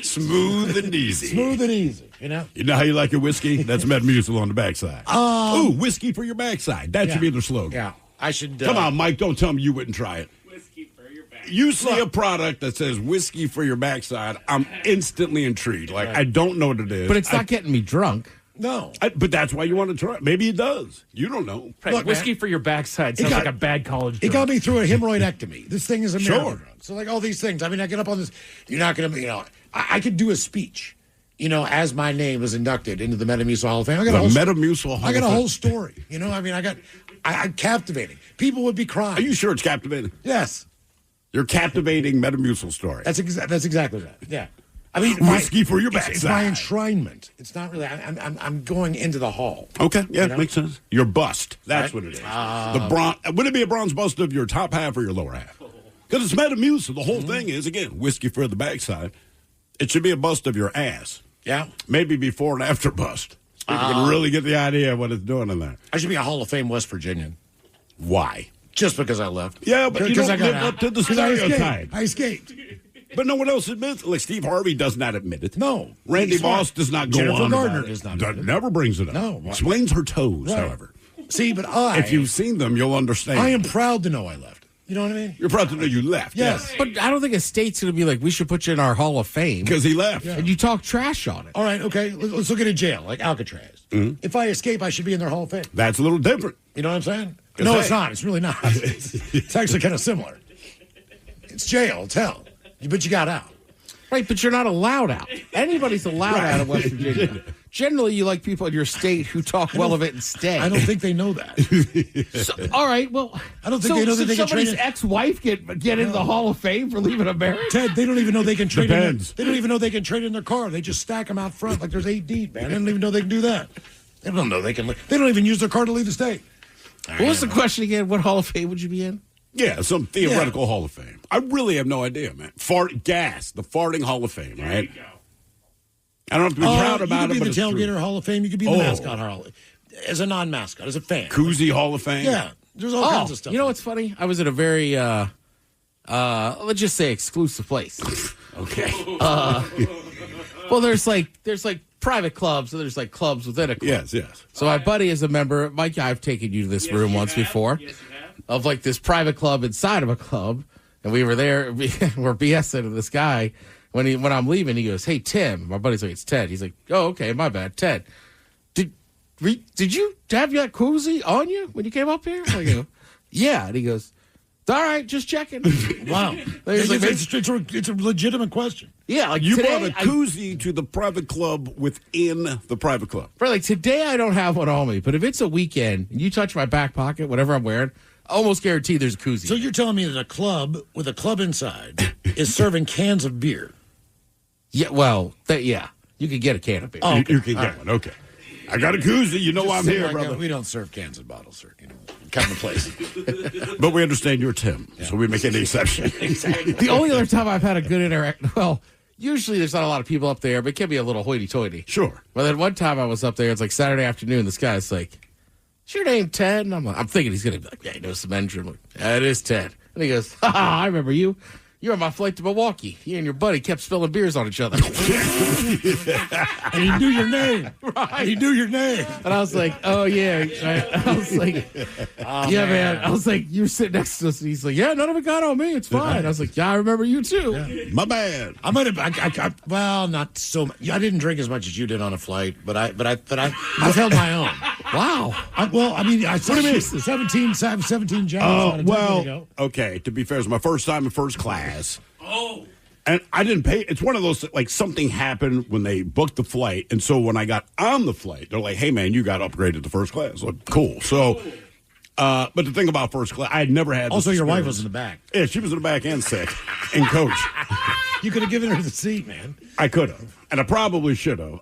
S6: Smooth and easy.
S7: Smooth and easy. You know
S6: how you like your whiskey? That's Metamucil on the backside. Ooh, whiskey for your backside. That should be the slogan.
S7: Yeah, I should.
S6: Come on, Mike. Don't tell me you wouldn't try it. You see a product that says whiskey for your backside, I'm instantly intrigued. I don't know what it is.
S8: But it's not getting me drunk.
S7: No.
S6: But that's why you want to try it. Maybe it does. You don't know.
S10: Look, whiskey for your backside sounds like a bad college drug.
S7: It got me through a hemorrhoidectomy. This thing is a miracle.
S6: Sure.
S7: So, all these things. I mean, I get up on this. You're not going to, I could do a speech, as my name was inducted into the Metamucil Hall of Fame. I got a whole story. I'm captivating. People would be crying.
S6: Are you sure it's captivating?
S7: Yes.
S6: Your captivating Metamucil story.
S7: That's exactly that. Yeah. I mean,
S6: whiskey for your backside.
S7: It's my enshrinement. It's not really. I'm going into the hall.
S6: Okay, yeah, makes sense. Your bust. That's what it is. The bronze. Would it be a bronze bust of your top half or your lower half? Because it's Metamucil. The whole thing is, again, whiskey for the backside. It should be a bust of your ass.
S7: Yeah.
S6: Maybe before and after bust. People can really get the idea of what it's doing in there.
S7: I should be a Hall of Fame West Virginian.
S6: Why?
S7: Just because I left.
S6: Yeah, but you don't live up to the stereotype.
S7: I escaped.
S6: But no one else admits it. Like Steve Harvey does not admit it.
S7: No.
S6: Randy Moss does not go
S7: Jennifer
S6: on
S7: Gardner
S6: about
S7: does not
S6: it. Never brings it up.
S7: No.
S6: Explains her toes, however.
S7: See, but
S6: if you've seen them, you'll understand.
S7: I am proud to know I left. You know what I mean?
S6: You're proud to know you left.
S7: Yes.
S8: But I don't think a state's going to be like, we should put you in our Hall of Fame.
S6: Because he left.
S8: Yeah. And you talk trash on it.
S7: All right, okay. Let's look at a jail like Alcatraz. Mm-hmm. If I escape, I should be in their Hall of Fame.
S6: That's a little different.
S7: You know what I'm saying? No, it's not. It's really not. It's actually kind of similar. It's jail. It's hell. But you got out.
S8: Right, but you're not allowed out. Anybody's allowed out of West Virginia. Generally, you like people in your state who talk well of it and stay.
S7: I don't think they know that.
S8: All right, well,
S7: I don't think they know that they can
S8: somebody's
S7: trade
S8: ex-wife get into the Hall of Fame for leaving America?
S7: Ted, they don't even know they can trade. They don't even know they can trade in their car. They just stack them out front like there's 8 deep, man. They don't even know they can do that. They don't know they can. They don't even use their car to leave the state.
S8: What was the question again? What Hall of Fame would you be in?
S6: Yeah, some theoretical Hall of Fame. I really have no idea, man. The farting Hall of Fame, right? I don't have to be proud about it.
S7: You
S6: but
S7: could be the Tailgater Hall of Fame. You could be in the Mascot Hall as a non-mascot, as a fan.
S6: Koozie Hall of Fame.
S7: Yeah, there's all kinds of stuff.
S8: You know what's funny? I was at a very, let's just say exclusive place.
S6: Okay.
S8: Well, there's like private clubs, so there's like clubs within a club.
S6: Yes.
S8: So my buddy is a member. Mike, I've taken you to this room once before. Yes, you have. Of like this private club inside of a club. And we were there, we're BSing to this guy. When I'm leaving, he goes, "Hey, Tim." My buddy's like, "It's Ted." He's like, "Oh, okay, my bad, Ted. Did you have that koozie on you when you came up here?" I go, "Yeah." And he goes, "All right, just checking."
S7: Wow. It's a legitimate question.
S8: Yeah, like
S6: you
S8: today,
S6: brought a koozie to the private club within the private club.
S8: Right, like today I don't have one on me, but if it's a weekend and you touch my back pocket, whatever I'm wearing, almost guaranteed there's a koozie.
S7: So you're telling me that a club with a club inside is serving cans of beer?
S8: Yeah, well, yeah. You can get a can of beer.
S7: Oh, okay.
S6: You can get one, okay. I got a koozie. You know I'm here, brother.
S7: We don't serve cans and bottles, sir. Kind of place.
S6: But we understand you're Tim, so we make any exception.
S8: Exactly. The only other time I've had a good interaction, well, usually there's not a lot of people up there, but it can be a little hoity-toity.
S6: Sure.
S8: Well, then one time I was up there, it's like Saturday afternoon, this guy's like, "Is your name Ted?" And I'm thinking he's going to be like, "Yeah, he knows some engine." I'm like, "Yeah, it is Ted." And he goes, "Ha, I remember you. You were on my flight to Milwaukee. You and your buddy kept spilling beers on each other."
S7: And he knew your name.
S8: Right.
S7: He knew your name.
S8: And I was like, "Oh, yeah." I was like, "Yeah, man." I was like, "You were sitting next to us." And he's like, "Yeah, none of it got on me. It's fine." I was like, "Yeah, I remember you too."
S6: Yeah. My bad.
S7: Well, not so much. I didn't drink as much as you did on a flight, but I've held my own.
S8: Wow.
S7: I 17 jobs.
S6: Okay. To be fair, it's my first time in first class. Oh. And I didn't pay. It's one of those, like, something happened when they booked the flight. And so when I got on the flight, they're like, "Hey, man, you got upgraded to first class." Like, cool. So, but the thing about first class, I had never had this
S7: Also, your wife
S6: experience.
S7: was in the back.
S6: Yeah, she was in the back and sick. And coach.
S7: You could have given her the seat, man.
S6: I could have. And I probably should have.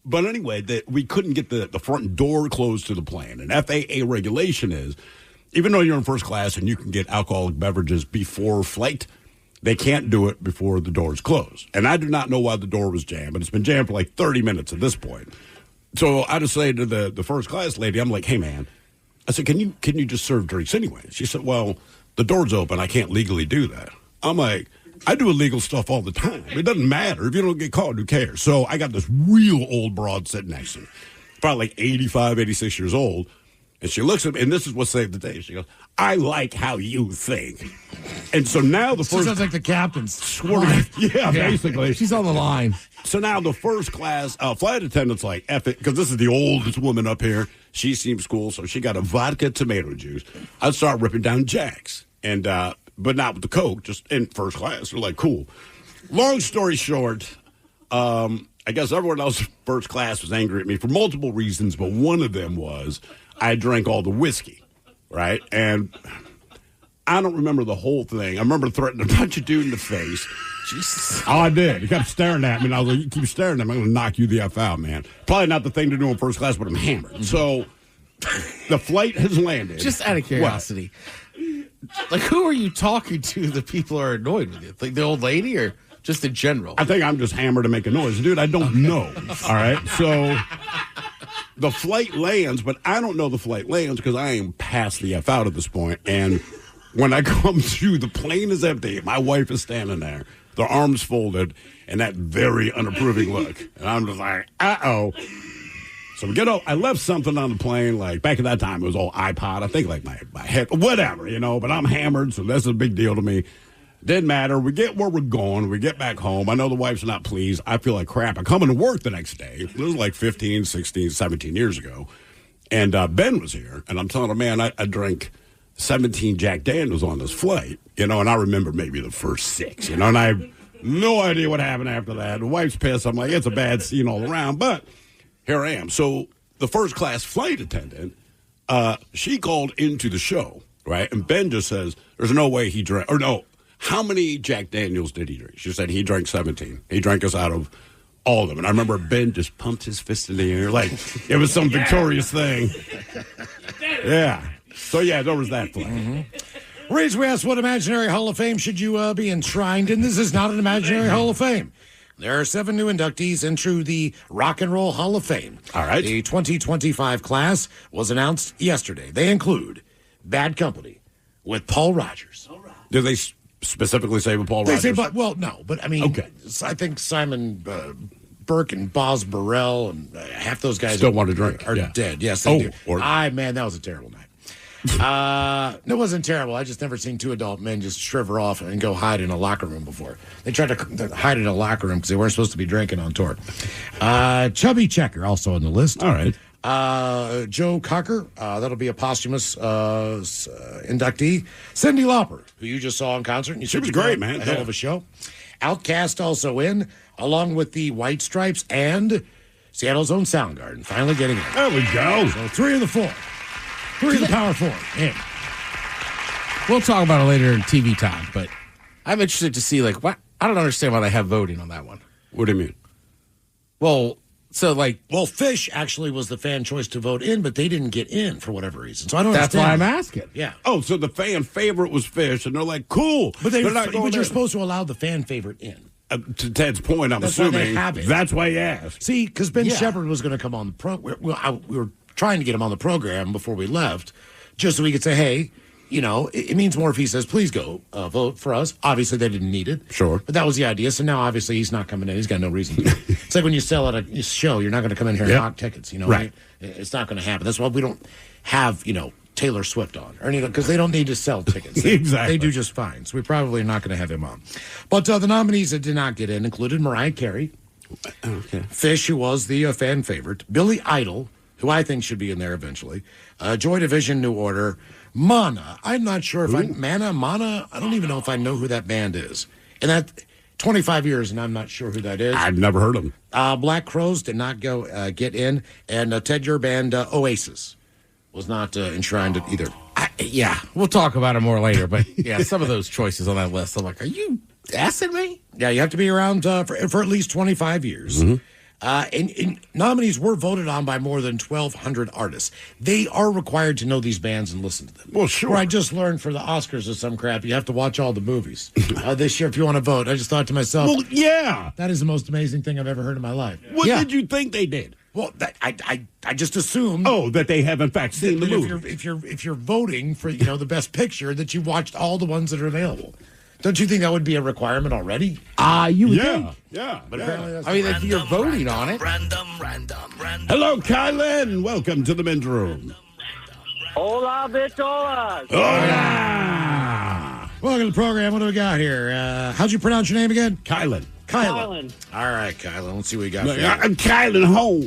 S6: But anyway, we couldn't get the front door closed to the plane. And FAA regulation is, even though you're in first class and you can get alcoholic beverages before flight, they can't do it before the doors close. And I do not know why the door was jammed, but it's been jammed for like 30 minutes at this point. So I just say to the first class lady, I'm like, "Hey, man," I said, can you just serve drinks anyway? She said, "Well, the door's open. I can't legally do that." I'm like, "I do illegal stuff all the time. It doesn't matter. If you don't get caught, who cares?" So I got this real old broad sitting next to me, probably like 85, 86 years old. And she looks at me, and this is what saved the day. She goes, "I like how you think." And so now the first...
S7: sounds like the captain's.
S6: Yeah, basically.
S8: She's on the line.
S6: So now the first class flight attendant's like, "F it," because this is the oldest woman up here. She seems cool, so she got a vodka tomato juice. I start ripping down Jacks, and but not with the Coke, just in first class. They're like, "Cool." Long story short, I guess everyone else first class was angry at me for multiple reasons, but one of them was I drank all the whiskey, right? And I don't remember the whole thing. I remember threatening a bunch of dude in the face. Jesus. Oh, I did. He kept staring at me, and I was like, "You keep staring at me, I'm going to knock you the F out, man." Probably not the thing to do in first class, but I'm hammered. Mm-hmm. So the flight has landed.
S8: Just out of curiosity, like, who are you talking to that people are annoyed with you? Like the old lady or just in general?
S6: I think I'm just hammered to make a noise. Dude, I don't know. All right? So the flight lands, but I don't know the flight lands because I am past the F out at this point. And when I come to, the plane is empty. My wife is standing there, their arms folded, and that very unapproving look. And I'm just like, uh-oh. So we get up. I left something on the plane. Like, back at that time, it was all iPod. I think, like, my head, whatever, but I'm hammered, so that's a big deal to me. Didn't matter. We get where we're going. We get back home. I know the wife's not pleased. I feel like crap. I'm coming to work the next day. It was like 15, 16, 17 years ago. And Ben was here. And I'm telling him, "Man, I drank 17 Jack Daniels on this flight." And I remember maybe the first 6, and I have no idea what happened after that. The wife's pissed. I'm like, it's a bad scene all around. But here I am. So the first class flight attendant, she called into the show, right? And Ben just says, "There's no way he drank," or no. "How many Jack Daniels did he drink?" She said he drank 17. He drank us out of all of them. And I remember Ben just pumped his fist in the air like it was some victorious thing. Yeah. So, yeah, there was that flight.
S7: Mm-hmm. Reese, we asked, what imaginary Hall of Fame should you be enshrined in? This is not an imaginary Hall of Fame. There are 7 new inductees into the Rock and Roll Hall of Fame.
S6: All right.
S7: The 2025 class was announced yesterday. They include Bad Company with Paul Rogers.
S6: Did they specifically say with Paul Rogers?
S7: They say, no, but I mean,
S6: okay.
S7: I think Simon Burke and Boz Burrell and half those guys
S6: still want to drink.
S7: Are
S6: Yeah.
S7: dead. Yes, they do.
S6: Or,
S7: man, that was a terrible night. No, it wasn't terrible. I just never seen two adult men just shrivel off and go hide in a locker room before. They tried to hide in a locker room because they weren't supposed to be drinking on tour. Chubby Checker also on the list.
S6: All right.
S7: Joe Cocker, that'll be a posthumous inductee. Cyndi Lauper, who you just saw in concert. And
S6: She was great, man.
S7: A hell of a show. Outcast also in, along with the White Stripes and Seattle's own Soundgarden, finally getting in.
S6: There we go.
S7: So 3 of the 4. 3 of the Power 4. In.
S8: We'll talk about it later in TV time, but I'm interested to see, like, what? I don't understand why they have voting on that one.
S6: What do you mean?
S8: Well, so, like...
S7: Well, Fish actually was the fan choice to vote in, but they didn't get in for whatever reason. So I don't
S8: That's
S7: understand.
S8: why I'm asking.
S7: Yeah.
S6: Oh, so the fan favorite was Fish, and they're like, cool.
S7: But,
S6: not going
S7: you're supposed to allow the fan favorite in.
S6: To Ted's point, I'm
S7: That's why
S6: assuming
S7: they have it.
S6: that's why you asked.
S7: See, because Ben Shepherd was going to come on the program. We were trying to get him on the program before we left, just so we could say, hey, you know, it means more if he says, please go vote for us. Obviously, they didn't need it.
S6: Sure.
S7: But that was the idea. So now, obviously, he's not coming in. He's got no reason to. It's like when you sell at a show, you're not going to come in here and knock tickets. You know,
S6: right?
S7: It's not going to happen. That's why we don't have, you know, Taylor Swift on or anything, because they don't need to sell tickets.
S6: Exactly.
S7: They do just fine. So we're probably not going to have him on. But the nominees that did not get in included Mariah Carey, Fish, who was the fan favorite, Billy Idol, who I think should be in there eventually, Joy Division, New Order, Mana. I'm not sure if Mana. I don't even know if I know who that band is. And that 25 years, and I'm not sure who that is.
S6: I've never heard of them.
S7: Black Crowes did not go get in, and Ted, your band Oasis was not enshrined either.
S8: Yeah, we'll talk about it more later, but yeah, some of those choices on that list, I'm like, are you asking me?
S7: Yeah, you have to be around for at least 25 years.
S6: Mm-hmm.
S7: And nominees were voted on by more than 1,200 artists. They are required to know these bands and listen to them.
S6: Well, sure.
S7: Where I just learned for the Oscars or some crap, you have to watch all the movies this year if you want to vote. I just thought to myself,
S6: Well, yeah.
S7: that is the most amazing thing I've ever heard in my life.
S6: What did you think they did?
S7: Well, I just assumed.
S6: Oh, that they have in fact seen the
S7: that
S6: movie.
S7: if you're voting for the best picture, that you watched all the ones that are available. Don't you think that would be a requirement already?
S8: You would think.
S6: Yeah.
S7: But apparently that's
S8: I mean, if you're voting on it.
S6: Hello, Kylan. Welcome to the men's room.
S19: Hola, bicholas.
S6: Hola.
S7: Welcome to the program. What do we got here? How'd you pronounce your name again?
S6: Kylan.
S19: Kylan.
S7: All right, Kylan. Let's see what we got.
S6: I'm Kylan home.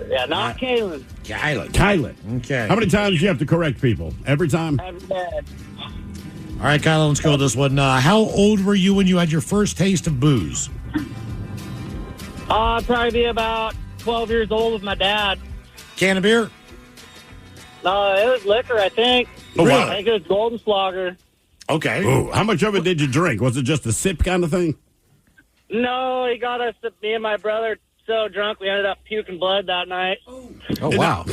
S19: Yeah, not Kaylin.
S6: Kylan.
S7: Okay.
S6: How many times do you have to correct people? Every time?
S19: Every day.
S7: All right, Kylan, let's go with this one. How old were you when you had your first taste of booze?
S19: I'd probably be about 12 years old with my dad.
S7: Can of beer?
S19: No, it was liquor, I think.
S6: Oh, wow.
S19: I think it was Golden Slogger.
S7: Okay.
S6: Ooh, how much of it did you drink? Was it just a sip kind of thing?
S19: No, he got us, me and my brother, so drunk we ended up puking blood that night.
S8: Oh, wow.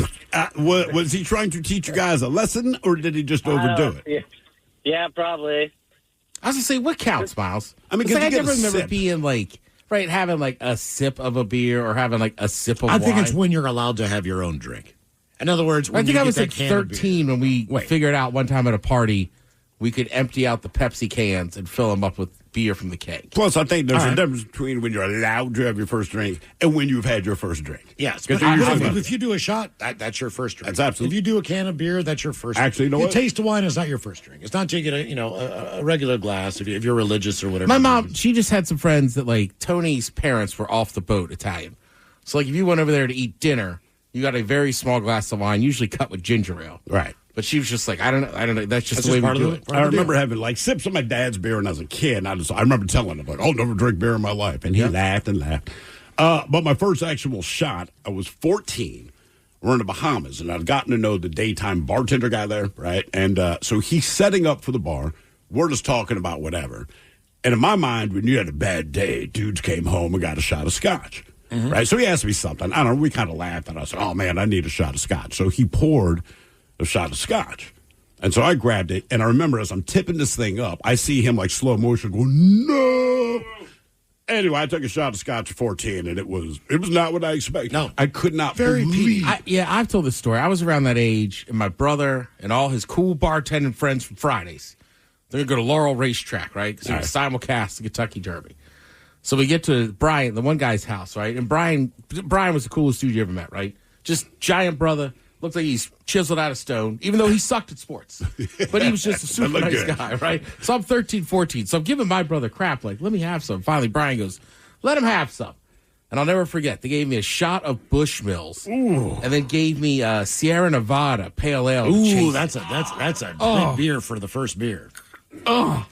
S6: Was he trying to teach you guys a lesson, or did he just overdo it?
S19: Yeah, probably.
S8: I was going to say, what counts, Miles?
S6: I mean,
S8: It's like, I
S6: you get
S8: never
S6: a
S8: remember
S6: sip.
S8: being like, right, having like a sip of a beer or having like a sip of
S7: I
S8: wine.
S7: think it's when you're allowed to have your own drink. In other words, when
S8: I think
S7: you
S8: I
S7: get
S8: was
S7: that
S8: like
S7: can of beer.
S8: 13 when we figured out one time at a party we could empty out the Pepsi cans and fill them up with beer from the keg.
S6: Plus, I think there's
S7: All
S6: a
S7: right.
S6: difference between when you're allowed to have your first drink and when you've had your first drink.
S7: Yes,
S6: Because
S7: but
S6: they're usually
S7: if you do a shot, that's your first drink.
S6: That's absolutely-
S7: If you do a can of beer, that's your first.
S6: Actually, you know
S7: If
S6: what?
S7: taste of wine is not your first drink. It's not until you get a regular glass if you're religious or whatever.
S8: My mom, she just had some friends that like Tony's parents were off the boat Italian. So like if you went over there to eat dinner, you got a very small glass of wine, usually cut with ginger ale.
S6: Right.
S8: But she was just like, I don't know. That's just
S7: That's
S8: the way
S7: just part
S8: we
S7: of
S8: do
S7: it.
S8: it.
S6: I remember having like sips of my dad's beer when I was a kid. And I remember telling him, like, I'll never drink beer in my life. And he laughed and laughed. But my first actual shot, I was 14. We're in the Bahamas, and I'd gotten to know the daytime bartender guy there, right? And so he's setting up for the bar. We're just talking about whatever. And in my mind, when you had a bad day, dudes came home and got a shot of scotch. Right? So he asked me something. I don't know. We kind of laughed, and I said, oh, man, I need a shot of scotch. So he poured a shot of scotch. And so I grabbed it, and I remember as I'm tipping this thing up, I see him like slow motion go, no. Anyway, I took a shot of scotch at 14, and it was not what I expected.
S7: No.
S6: I could not
S7: Very
S6: believe.
S8: I've told this story. I was around that age, and my brother and all his cool bartending friends from Fridays, they're going to go to Laurel Racetrack, right? Because they're going to simulcast the Kentucky Derby. So we get to Brian, the one guy's house, right? And Brian was the coolest dude you ever met, right? Just giant brother. Looked like he's chiseled out of stone, even though he sucked at sports. But he was just a super nice guy, right? So I'm 13, 14. So I'm giving my brother crap, like, let me have some. Finally, Brian goes, let him have some. And I'll never forget, they gave me a shot of Bushmills. Ooh. And then gave me Sierra Nevada Pale Ale.
S7: Ooh, that's a good beer for the first beer.
S8: Oh.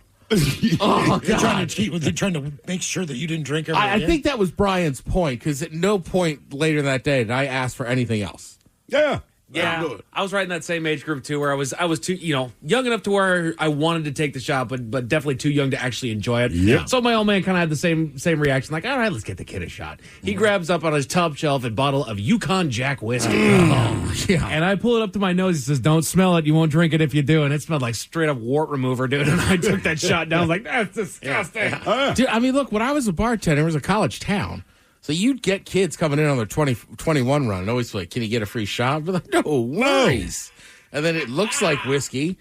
S7: Oh, you're trying to cheat. They're trying to make sure that you didn't drink everything.
S8: I think that was Brian's point, because at no point later that day did I ask for anything else.
S6: Yeah.
S10: Yeah, I was right in that same age group too, where I was too, young enough to where I wanted to take the shot, but definitely too young to actually enjoy it.
S6: Yeah.
S10: So my old man kind of had the same reaction, like, all right, let's get the kid a shot. He grabs up on his top shelf a bottle of Yukon Jack whiskey.
S8: Yeah.
S10: And I pull it up to my nose. He says, "Don't smell it. You won't drink it if you do." And it smelled like straight up wart remover, dude. And I took that shot down. I was like, that's disgusting.
S8: Dude, I mean, look, when I was a bartender, it was a college town. So you'd get kids coming in on their 21 run and always feel like, can you get a free shot? But like, no worries. And then it looks like whiskey.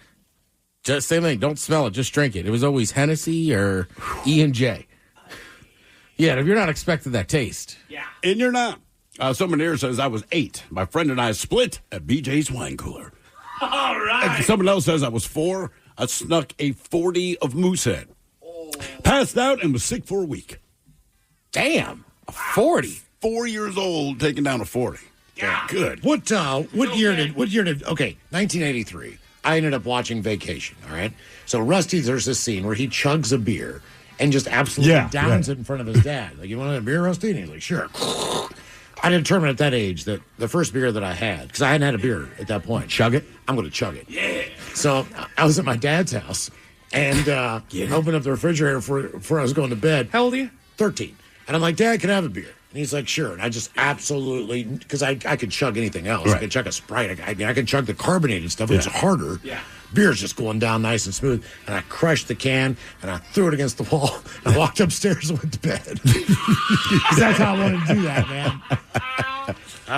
S8: Just same thing. Don't smell it. Just drink it. It was always Hennessy or E&J. Yeah, if you're not expecting that taste.
S10: Yeah.
S6: And you're not. Someone here says I was 8. My friend and I split at BJ's wine cooler.
S10: All right.
S6: And someone else says I was 4. I snuck a 40 of Moosehead. Passed out and was sick for a week.
S8: Damn. 40.
S6: 4 years old, taking down a 40.
S10: Yeah.
S6: Good.
S7: What year did 1983. I ended up watching Vacation, all right? So Rusty, there's this scene where he chugs a beer and just absolutely downs it in front of his dad. Like, you want a beer, Rusty? And he's like, sure. I determined at that age that the first beer that I had, because I hadn't had a beer at that point.
S8: Chug it?
S7: I'm going to chug it.
S10: Yeah.
S7: So I was at my dad's house and opened up the refrigerator before I was going to bed.
S10: How old are you?
S7: 13. And I'm like, Dad, can I have a beer? And he's like, sure. And I just absolutely, because I could chug anything else.
S6: Right.
S7: I could chug a Sprite. I could chug the carbonated stuff. It's harder.
S10: Yeah.
S7: Beer's just going down nice and smooth. And I crushed the can, and I threw it against the wall. And I walked upstairs and went to bed. Because that's how I wanted to do that, man.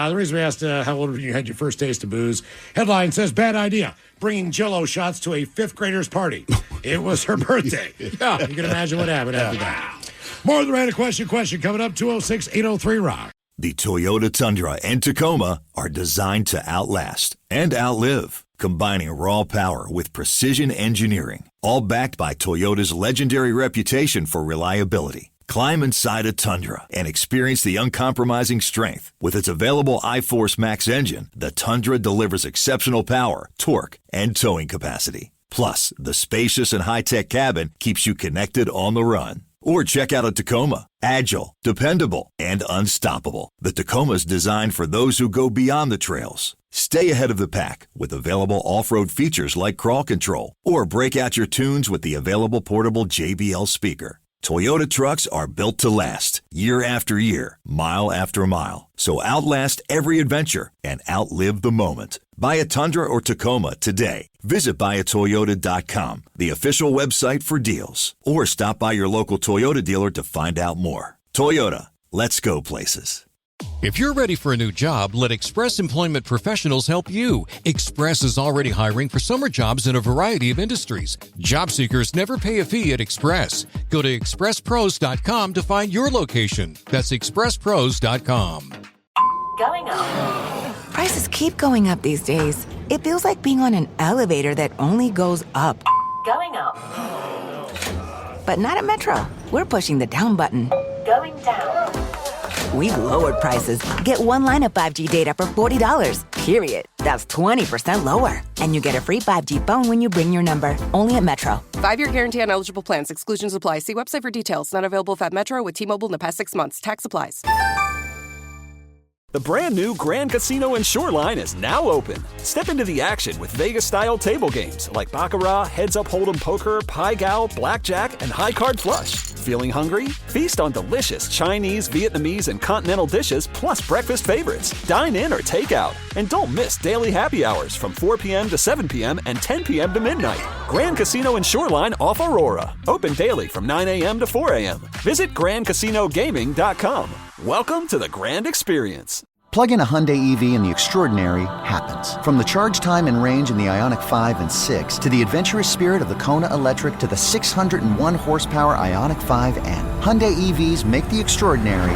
S7: The reason we asked how old were you had your first taste of booze, headline says, bad idea, bringing Jell-O shots to a 5th grader's party. It was her birthday. Yeah, you can imagine what happened after that. More of the random question coming up, 206-803-ROCK.
S17: The Toyota Tundra and Tacoma are designed to outlast and outlive, combining raw power with precision engineering, all backed by Toyota's legendary reputation for reliability. Climb inside a Tundra and experience the uncompromising strength. With its available iForce Max engine, the Tundra delivers exceptional power, torque, and towing capacity. Plus, the spacious and high-tech cabin keeps you connected on the run. Or check out a Tacoma. Agile, dependable, and unstoppable. The Tacoma's designed for those who go beyond the trails. Stay ahead of the pack with available off-road features like crawl control. Or break out your tunes with the available portable JBL speaker. Toyota trucks are built to last, year after year, mile after mile. So outlast every adventure and outlive the moment. Buy a Tundra or Tacoma today. Visit buyatoyota.com, the official website for deals. Or stop by your local Toyota dealer to find out more. Toyota, let's go places.
S20: If you're ready for a new job, let Express Employment Professionals help you. Express is already hiring for summer jobs in a variety of industries. Job seekers never pay a fee at Express. Go to expresspros.com to find your location. That's expresspros.com.
S21: Going up. Prices keep going up these days. It feels like being on an elevator that only goes up. Going up. But not at Metro. We're pushing the down button. Going down. We've lowered prices. Get one line of 5G data for $40, period. That's 20% lower. And you get a free 5G phone when you bring your number. Only at Metro.
S22: 5-year guarantee on eligible plans. Exclusions apply. See website for details. Not available at Metro with T-Mobile in the past 6 months. Tax applies.
S12: The brand new Grand Casino and Shoreline is now open. Step into the action with Vegas-style table games like Baccarat, Heads Up Hold'em Poker, Pai Gow, Blackjack, and High Card Flush. Feeling hungry? Feast on delicious Chinese, Vietnamese, and continental dishes, plus breakfast favorites. Dine in or take out. And don't miss daily happy hours from 4 p.m. to 7 p.m. and 10 p.m. to midnight. Grand Casino and Shoreline off Aurora. Open daily from 9 a.m. to 4 a.m. Visit GrandCasinoGaming.com. Welcome to the Grand Experience.
S1: Plug in a Hyundai EV and the extraordinary happens. From the charge time and range in the Ioniq 5 and 6 to the adventurous spirit of the Kona Electric to the 601 horsepower Ioniq 5N. Hyundai EVs make the extraordinary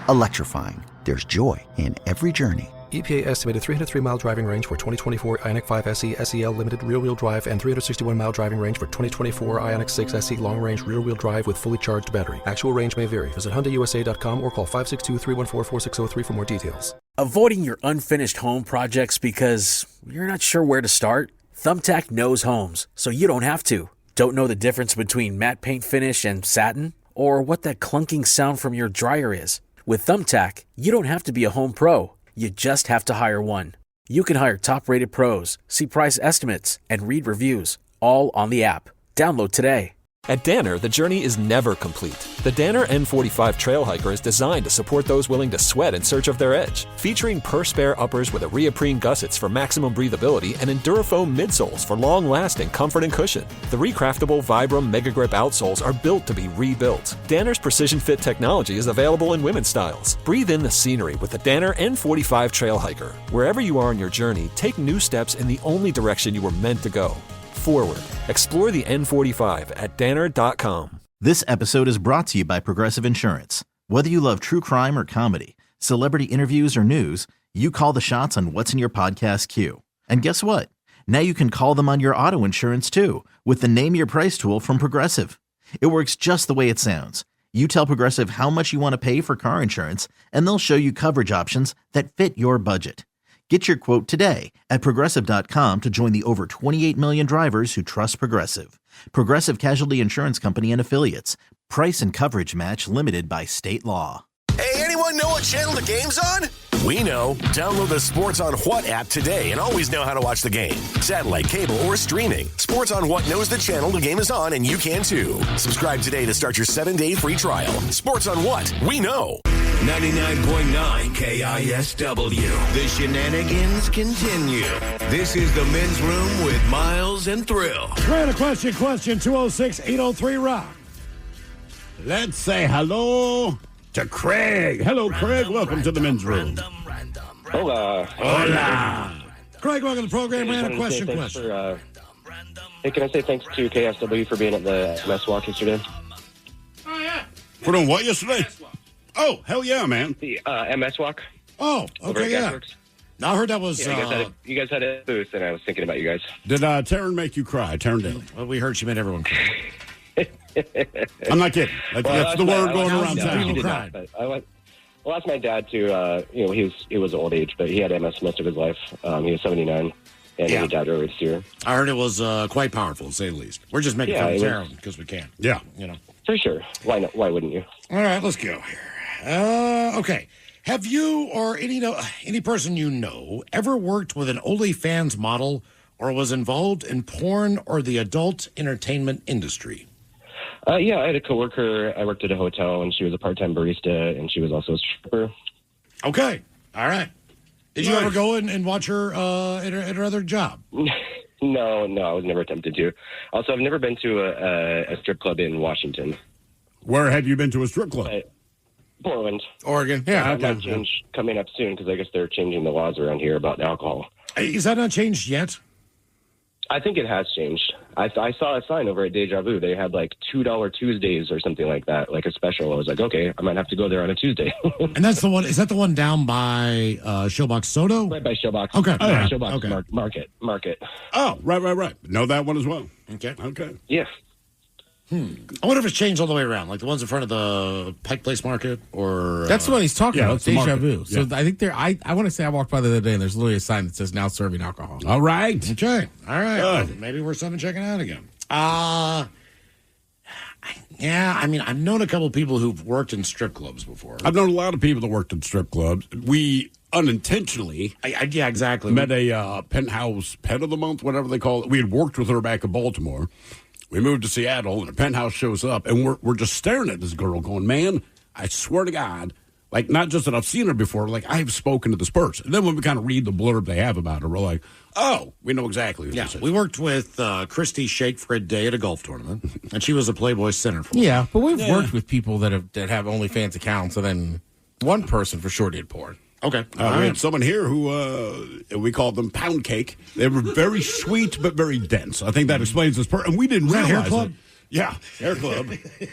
S1: electrifying. There's joy in every journey.
S2: EPA estimated 303-mile driving range for 2024 Ioniq 5 SE SEL limited rear-wheel drive and 361-mile driving range for 2024 Ioniq 6 SE long-range rear-wheel drive with fully charged battery. Actual range may vary. Visit HyundaiUSA.com or call 562-314-4603 for more details.
S23: Avoiding your unfinished home projects because you're not sure where to start? Thumbtack knows homes, so you don't have to. Don't know the difference between matte paint finish and satin? Or what that clunking sound from your dryer is? With Thumbtack, you don't have to be a home pro. You just have to hire one. You can hire top-rated pros, see price estimates, and read reviews, all on the app. Download today.
S12: At Danner, the journey is never complete. The Danner N45 Trail Hiker is designed to support those willing to sweat in search of their edge. Featuring per-spare uppers with a Reaprene gussets for maximum breathability and Endurafoam midsoles for long-lasting comfort and cushion. The recraftable Vibram Mega Grip outsoles are built to be rebuilt. Danner's precision fit technology is available in women's styles. Breathe in the scenery with the Danner N45 Trail Hiker. Wherever you are on your journey, take new steps in the only direction you were meant to go. Forward. Explore the N45 at Danner.com.
S3: This episode is brought to you by Progressive Insurance. Whether you love true crime or comedy, celebrity interviews or news, you call the shots on what's in your podcast queue. And guess what? Now you can call them on your auto insurance too with the Name Your Price tool from Progressive. It works just the way it sounds. You tell Progressive how much you want to pay for car insurance, and they'll show you coverage options that fit your budget. Get your quote today at Progressive.com to join the over 28 million drivers who trust Progressive. Progressive Casualty Insurance Company and Affiliates. Price and coverage match limited by state law.
S4: Hey, anyone know what channel the game's on? We know. Download the Sports on What app today and always know how to watch the game. Satellite, cable, or streaming. Sports on What knows the channel the game is on, and you can too. Subscribe today to start your 7-day free trial. Sports on What? We know.
S5: 99.9 KISW. The shenanigans continue. This is the men's room with Miles and Thrill.
S7: Random question 206-803-ROCK.
S6: Let's say hello to Craig. Hello, Craig. Welcome to the men's room.
S24: Hola.
S7: Hola. Craig, welcome to the program. Random question.
S24: Hey, can I say thanks to KSW for being at the MS Walk yesterday?
S6: Oh, yeah. For doing what yesterday? Oh, hell yeah, man.
S24: The MS Walk.
S7: Oh, okay, yeah. Now, I heard that was...
S24: Yeah, you guys had a booth, and I was thinking about you guys.
S6: Did Taryn make you cry? Taryn did.
S7: Well, we heard she made everyone cry.
S6: I'm not kidding. That's the word going around town.
S24: I asked my dad to, he was old age, but he had MS most of his life. He was 79, and he died earlier this year.
S7: I heard it was quite powerful, to say the least. We're just making fun of Taryn because we can.
S6: Yeah.
S7: You know.
S24: For sure. Why not? Why wouldn't you?
S7: All right, let's go here. Okay. Have you or any person you know ever worked with an OnlyFans model or was involved in porn or the adult entertainment industry?
S24: Yeah, I had a coworker. I worked at a hotel, and she was a part-time barista, and she was also a stripper.
S7: Okay. All right. Did you ever go and watch her at her other job?
S24: No, I was never tempted to. Also, I've never been to a strip club in Washington.
S6: Where have you been to a strip club?
S24: Portland.
S7: Oregon. Yeah.
S24: That change coming up soon because I guess they're changing the laws around here about alcohol.
S7: Is that not changed yet?
S24: I think it has changed. I saw a sign over at Deja Vu. They had like $2 Tuesdays or something like that, like a special. I was like, okay, I might have to go there on a Tuesday.
S7: And that's the one. Is that the one down by Showbox Soto?
S24: Right by Showbox.
S7: Okay.
S24: Showbox
S7: Okay.
S24: Market.
S6: Oh, right. Know that one as well.
S7: Okay.
S24: Yeah.
S7: I wonder if it's changed all the way around, like the ones in front of the Pike Place Market, or
S8: that's what he's talking about. Deja Vu.
S6: Yeah.
S8: So I think I want to say I walked by the other day and there's literally a sign that says now serving alcohol.
S6: All right.
S7: Okay. All right.
S6: Good.
S7: Well, maybe we're something checking out again. Yeah. I mean, I've known a couple of people who've worked in strip clubs before.
S6: I've known a lot of people that worked in strip clubs. We unintentionally,
S7: yeah, exactly,
S6: met a penthouse pet of the month, whatever they call it. We had worked with her back in Baltimore. We moved to Seattle, and a penthouse shows up, and we're just staring at this girl going, man, I swear to God, like, not just that I've seen her before, like, I've spoken to this person. And then when we kind of read the blurb they have about her, we're like, oh, we know exactly who this is.
S7: We worked with Christy Shake for a day at a golf tournament, and she was a Playboy center for
S8: Yeah, but we've worked with people that have OnlyFans accounts, and then one person for sure did porn.
S7: Okay.
S6: We had someone here who we called them pound cake. They were very sweet but very dense. I think that explains this. And we didn't realize
S7: Hair Club?
S6: it. Yeah, Hair Club.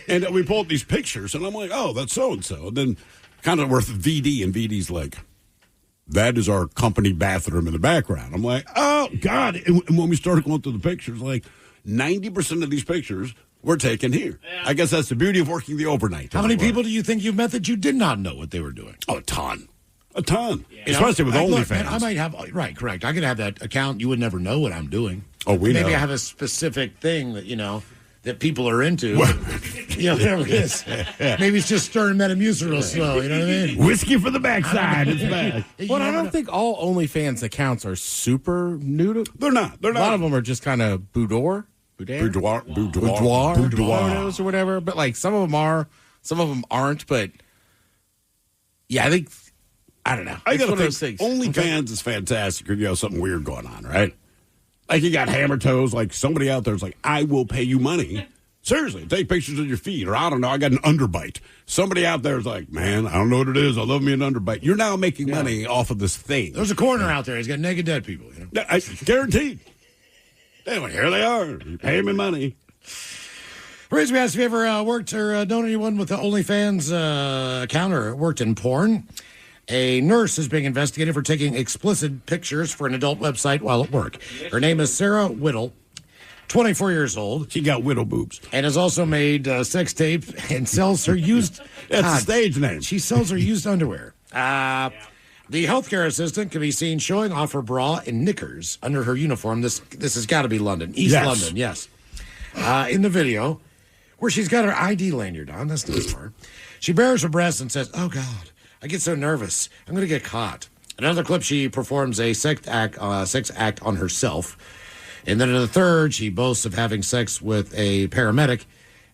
S6: And we pulled these pictures, and I'm like, oh, that's so-and-so. And then kind of worth VD, and VD's like, that is our company bathroom in the background. I'm like, oh, God. And when we started going through the pictures, like 90% of these pictures were taken here. Yeah. I guess that's the beauty of working the overnight.
S7: How many people do you think you've met that you did not know what they were doing?
S6: Oh, a ton. A ton. Yeah. Especially with OnlyFans.
S7: I might have, right, correct. I could have that account. You would never know what I'm doing.
S6: Oh, we know.
S7: Maybe I have a specific thing that, that people are into. Whatever it is. Maybe it's just stirring Metamucil real slow. You know what I mean?
S6: Whiskey for the backside. It's bad.
S8: Well, I don't think all OnlyFans accounts are super nude.
S6: They're not.
S8: A lot of them are just kind of boudoir photos or whatever. But like some of them are, some of them aren't. But yeah, I don't know.
S6: I got to think OnlyFans is fantastic if you have something weird going on, right? Like you got hammer toes, like somebody out there's like, I will pay you money. Seriously, take pictures of your feet, or I don't know, I got an underbite. Somebody out there is like, man, I don't know what it is. I love me an underbite. You're now making money off of this thing.
S7: There's a corner out there. He's got naked dead people.
S6: I guaranteed. Anyway, here they are. You pay me money.
S7: Reason we asked if you ever worked or known anyone with the OnlyFans account or worked in porn. A nurse is being investigated for taking explicit pictures for an adult website while at work. Her name is Sarah Whittle, 24 years old.
S6: She got Whittle boobs.
S7: And has also made sex tape and sells her used...
S6: That's a stage name.
S7: She sells her used underwear. The healthcare assistant can be seen showing off her bra and knickers under her uniform. This has got to be London. East London, yes. In the video, where she's got her ID lanyard on. That's not smart. She bares her breasts and says, oh, God. I get so nervous. I'm going to get caught. Another clip, she performs a sex act on herself. And then in the third, she boasts of having sex with a paramedic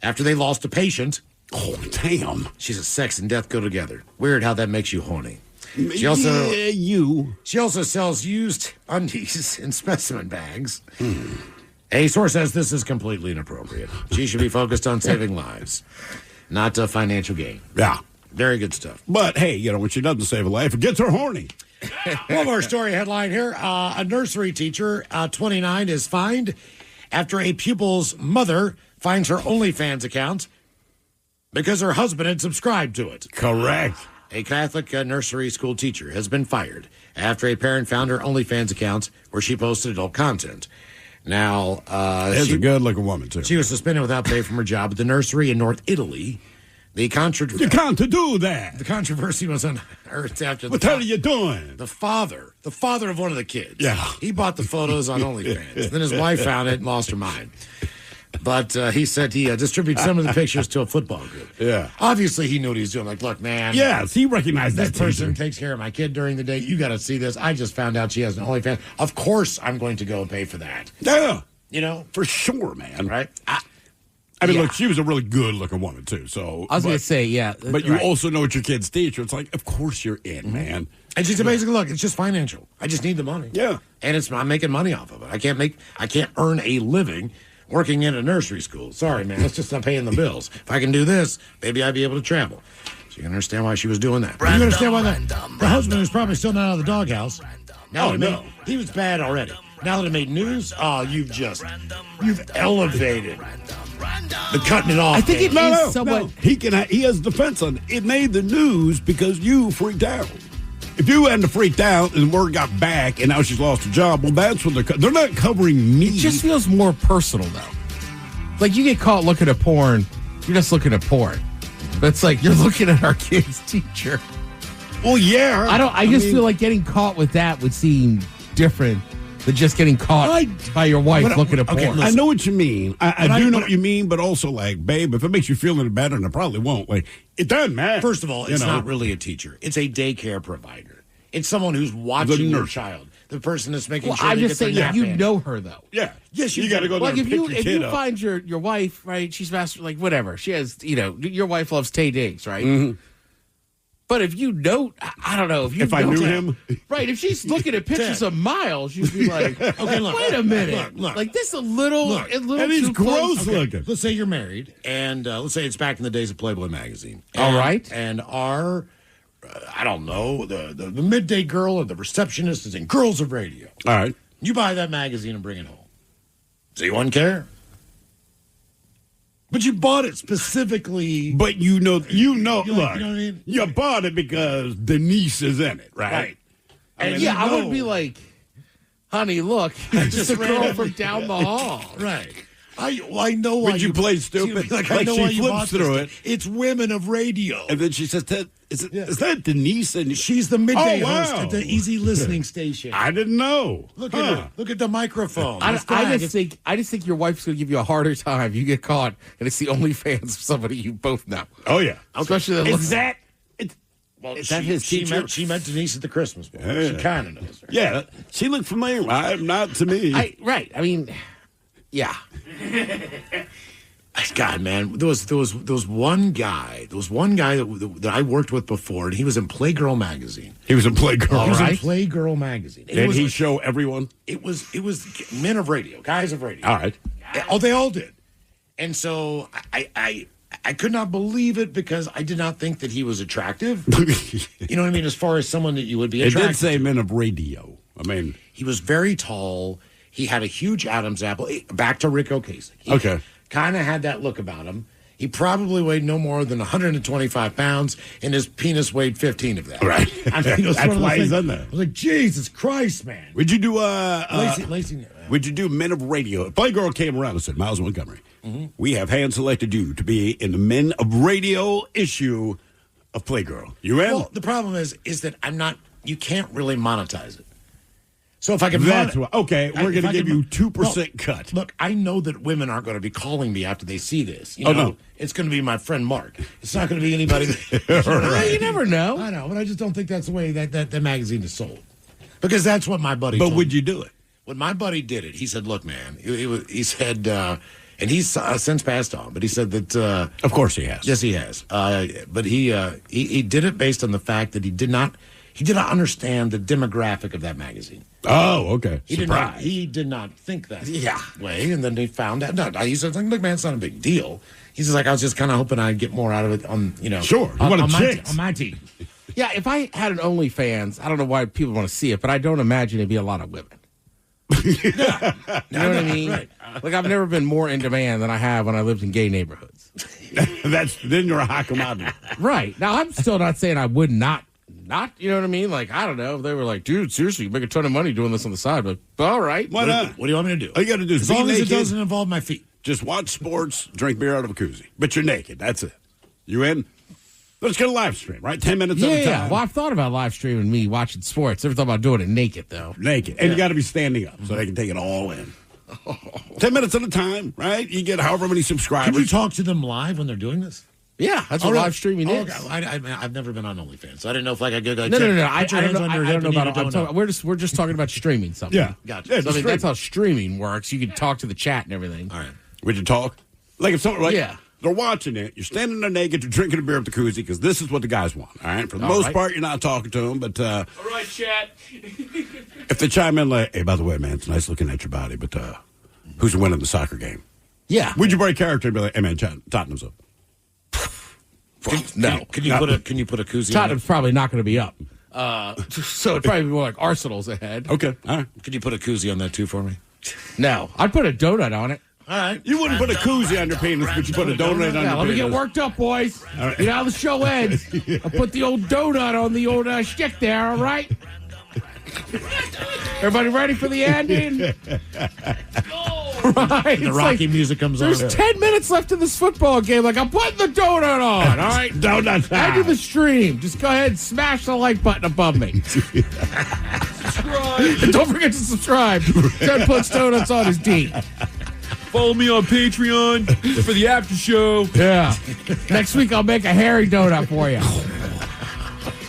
S7: after they lost a patient.
S6: Oh, damn.
S7: She says sex and death go together. Weird how that makes you horny. She also sells used undies in specimen bags. A source says this is completely inappropriate. She should be focused on saving lives, not financial gain.
S6: Yeah.
S7: Very good stuff.
S6: But, hey, when she doesn't save a life, it gets her horny.
S7: One more story headline here. A nursery teacher, 29, is fined after a pupil's mother finds her OnlyFans account because her husband had subscribed to it.
S6: Correct.
S7: A Catholic nursery school teacher has been fired after a parent found her OnlyFans account where she posted adult content. Now,
S6: she's a good-looking woman, too.
S7: She was suspended without pay from her job at the nursery in North Italy. You can't
S6: do that.
S7: The controversy was unearthed after
S6: what the hell are you doing?
S7: The father of one of the kids.
S6: Yeah.
S7: He bought the photos on OnlyFans. Then his wife found it and lost her mind. But he said he distributed some of the pictures to a football group.
S6: Yeah.
S7: Obviously, he knew what he was doing. Like, look, man.
S6: Yes, he recognized
S7: this person takes care of my kid during the day. You got to see this. I just found out she has an OnlyFans. Of course, I'm going to go and pay for that.
S6: Yeah.
S7: For
S6: sure, man.
S7: Right?
S6: I mean, look, she was a really good-looking woman, too. So
S8: I was going to say, yeah.
S6: But you also know what your kid's teacher. It's like, of course you're in, man.
S7: And she's basically, look, it's just financial. I just need the money.
S6: Yeah.
S7: And I'm making money off of it. I can't earn a living working in a nursery school. Sorry, man. That's just not paying the bills. If I can do this, maybe I'd be able to travel. So you can understand why she was doing that. You understand why the husband is probably still not out of the doghouse. He was bad already. Now that it made news, you've elevated the cutting it off.
S8: I think it is somewhat.
S6: He has defense on it. It made the news because you freaked out. If you hadn't freaked out and word got back and now she's lost her job, well, that's what they're not covering me.
S8: It just feels more personal, though. Like, you get caught looking at porn, you're just looking at porn. But it's like, you're looking at our kid's teacher.
S6: Well, yeah.
S8: I just feel like getting caught with that would seem different than just getting caught by your wife looking at porn.
S6: Okay, I know what you mean. I do know what you mean, but also, like, babe, if it makes you feel any better, and it probably won't, like, it doesn't matter.
S7: First of all, it's not really a teacher. It's a daycare provider. It's someone who's watching your child. The person that's making sure
S8: I'm
S7: they
S8: just
S7: get
S8: saying, you know her, though.
S6: Yeah.
S7: Yes,
S6: you got to go there and pick your kid up.
S8: If you find your wife, right, she's master, like, whatever. She has, your wife loves Tay Diggs, right?
S6: Mm-hmm.
S8: But if you know, I don't know.
S6: If I knew him.
S8: Right, if she's looking at pictures of Miles, you'd be like, okay, look, wait a minute.
S7: Look.
S8: Like, this a little
S6: and he's
S8: too
S6: gross
S8: close.
S6: looking.
S7: Let's say you're married, and let's say it's back in the days of Playboy magazine.
S8: All right.
S7: And our I don't know, the midday girl or the receptionist is in Girls of Radio.
S6: All right.
S7: You buy that magazine and bring it home. Does anyone care? But you bought it specifically.
S6: But look,
S7: you know what I mean?
S6: You bought it because Denise is in it, right?
S8: And I would be like, honey, look, it's just a girl from down the hall.
S7: Right. I know why
S6: Would you play stupid?
S7: Like I know why
S6: she
S7: you
S6: flips
S7: bought
S6: through
S7: this.
S6: it.
S7: It's women of radio.
S6: And then she says, is that Denise? And
S7: she's the midday
S6: wow.
S7: host at the Easy Listening Station.
S6: I didn't know.
S7: Look at her. Look at the microphone.
S8: I just think your wife's going to give you a harder time. You get caught, and it's the OnlyFans of somebody you both know.
S6: Oh, yeah.
S8: Especially that.
S6: Is that his
S7: she
S6: teacher?
S7: met Denise at the Christmas party.
S6: Yeah.
S7: She kind of knows her.
S6: Yeah, she looked familiar. Not to me.
S8: Right. I mean, yeah.
S7: God, man, there was one guy that I worked with before, and he was in Playgirl magazine.
S6: He was in Playgirl.
S7: He was in Playgirl magazine.
S6: Did he show everyone?
S7: It was men of radio, guys of radio.
S6: All right.
S7: Oh, they all did. And so I could not believe it because I did not think that he was attractive. You know what I mean? As far as someone that you would be attracted
S6: It did say men of radio. I mean,
S7: he was very tall. He had a huge Adam's apple. Back to Rick Ocasek.
S6: Okay.
S7: Kind of had that look about him. He probably weighed no more than 125 pounds, and his penis weighed 15 of that.
S6: Right.
S7: I mean, it was
S6: That's
S7: one of those
S6: why he's
S7: things-
S6: in there.
S7: I was like, Jesus Christ, man.
S6: Would you do
S7: Lacey,
S6: would you do Men of Radio? If Playgirl came around and said, Miles Montgomery, we have hand selected you to be in the Men of Radio issue of Playgirl. You in?
S7: Well, the problem is that I'm not. You can't really monetize it. So if I can,
S6: okay, we're going to give you 2% cut.
S7: Look, I know that women aren't going to be calling me after they see this. You
S6: Oh,
S7: know,
S6: no.
S7: It's going to be my friend Mark. It's not going to be anybody.
S8: Well, you never know.
S7: I know, but I just don't think that's the way that magazine is sold. Because that's what my buddy.
S6: But
S7: told
S6: would
S7: me.
S6: you do it?
S7: When my buddy did it, he said, "Look, man," he said, and he's since passed on, but he said that.
S6: Of course, he has.
S7: Yes, he has. But he did it based on the fact that he did not understand the demographic of that magazine.
S6: Oh, okay.
S7: He did not think that way, and then they found out. No, he said, "Look, man, it's not a big deal." He says, "I was just kind of hoping I'd get more out of it on,
S6: Sure, you want
S7: on
S6: chicks.
S7: my team."
S8: Yeah, if I had an OnlyFans, I don't know why people want to see it, but I don't imagine it'd be a lot of women. You know what I mean?
S7: Right.
S8: Like, I've never been more in demand than I have when I lived in gay neighborhoods.
S6: Then you're a hackamada.
S8: Right. Now, I'm still not saying I would not, you know what I mean? Like, I don't know. If they were like, dude, seriously, you make a ton of money doing this on the side. But all right.
S6: Why not?
S7: What do you want me to do?
S6: All you got to do is
S7: As
S6: be
S7: long as it
S6: naked.
S7: doesn't involve my feet.
S6: Just watch sports, drink beer out of a koozie. But you're naked. That's it. You in? Let's get a live stream, right? 10 minutes at a time.
S8: Yeah. Well, I've thought about live streaming me watching sports. Never thought about doing it naked, though.
S6: Naked. And you got to be standing up so they can take it all in. 10 minutes at a time, right? You get however many subscribers.
S7: Can you talk to them live when they're doing this?
S8: Yeah, that's what live streaming is.
S7: Okay. I've never been on OnlyFans, so I didn't know if I could go.
S8: No. I don't know about. I'm talking, we're just talking about streaming something.
S6: Yeah.
S7: Gotcha.
S6: Yeah,
S8: So, I mean, that's how streaming works. You can talk to the chat and everything.
S7: All right.
S6: Would you talk? Like if someone,
S8: Yeah.
S6: they're watching it, you're standing there naked, you're drinking a beer at the koozie, because this is what the guys want, all right? For the
S8: All
S6: most
S8: right.
S6: part, you're not talking to them, but
S10: All right, chat.
S6: if they chime in like, hey, by the way, man, it's nice looking at your body, but who's winning the soccer game?
S8: Yeah.
S6: Would you break character and be like, hey, man, Tottenham's up?
S8: No.
S7: Can you put a koozie?
S8: Tottenham's probably not going to be up. So it'd probably be more like Arsenal's ahead.
S6: Okay, all right.
S7: Could you put a koozie on that too for me?
S8: No. I'd put a donut on it.
S7: All right.
S6: You wouldn't put a koozie on your penis, but you put a donut on your
S8: Yeah, let me
S6: penis.
S8: get worked up, boys.
S6: All right.
S8: You know how the show ends. I put the old donut on the old stick there, all right? Everybody ready for the ending? Right.
S7: The Rocky music comes on.
S8: There's 10 minutes left in this football game. Like, I'm putting the donut on, all right?
S6: Donut time.
S8: End of the stream. Just go ahead and smash the like button above me. And don't forget to subscribe. Ted puts donuts on his D.
S10: Follow me on Patreon for the after show.
S8: Yeah. Next week, I'll make a hairy donut for you.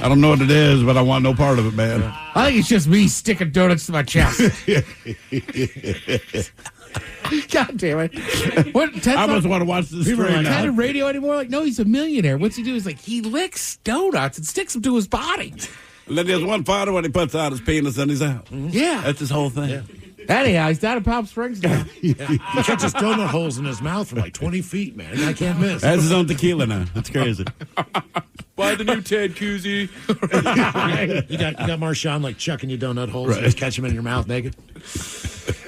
S6: I don't know what it is, but I want no part of it, man.
S8: I think it's just me sticking donuts to my chest. God damn it. What, Ted's
S6: I
S8: not-
S6: must want to watch this
S8: People are
S6: stream
S8: like,
S6: now.
S8: Ted in radio anymore? Like, no, he's a millionaire. What's he do? He's like, he licks donuts and sticks them to his body.
S6: And then there's one photo when he puts out his penis and he's out.
S8: Yeah.
S6: That's his whole thing.
S8: Anyhow, he's down in Palm Springs now.
S7: He catches donut holes in his mouth from like 20 feet, man. I can't miss.
S6: That's his own tequila now. That's crazy.
S10: By Buy the new Ted koozie.
S7: you got Marshawn like chucking you donut holes and just catch him in your mouth naked.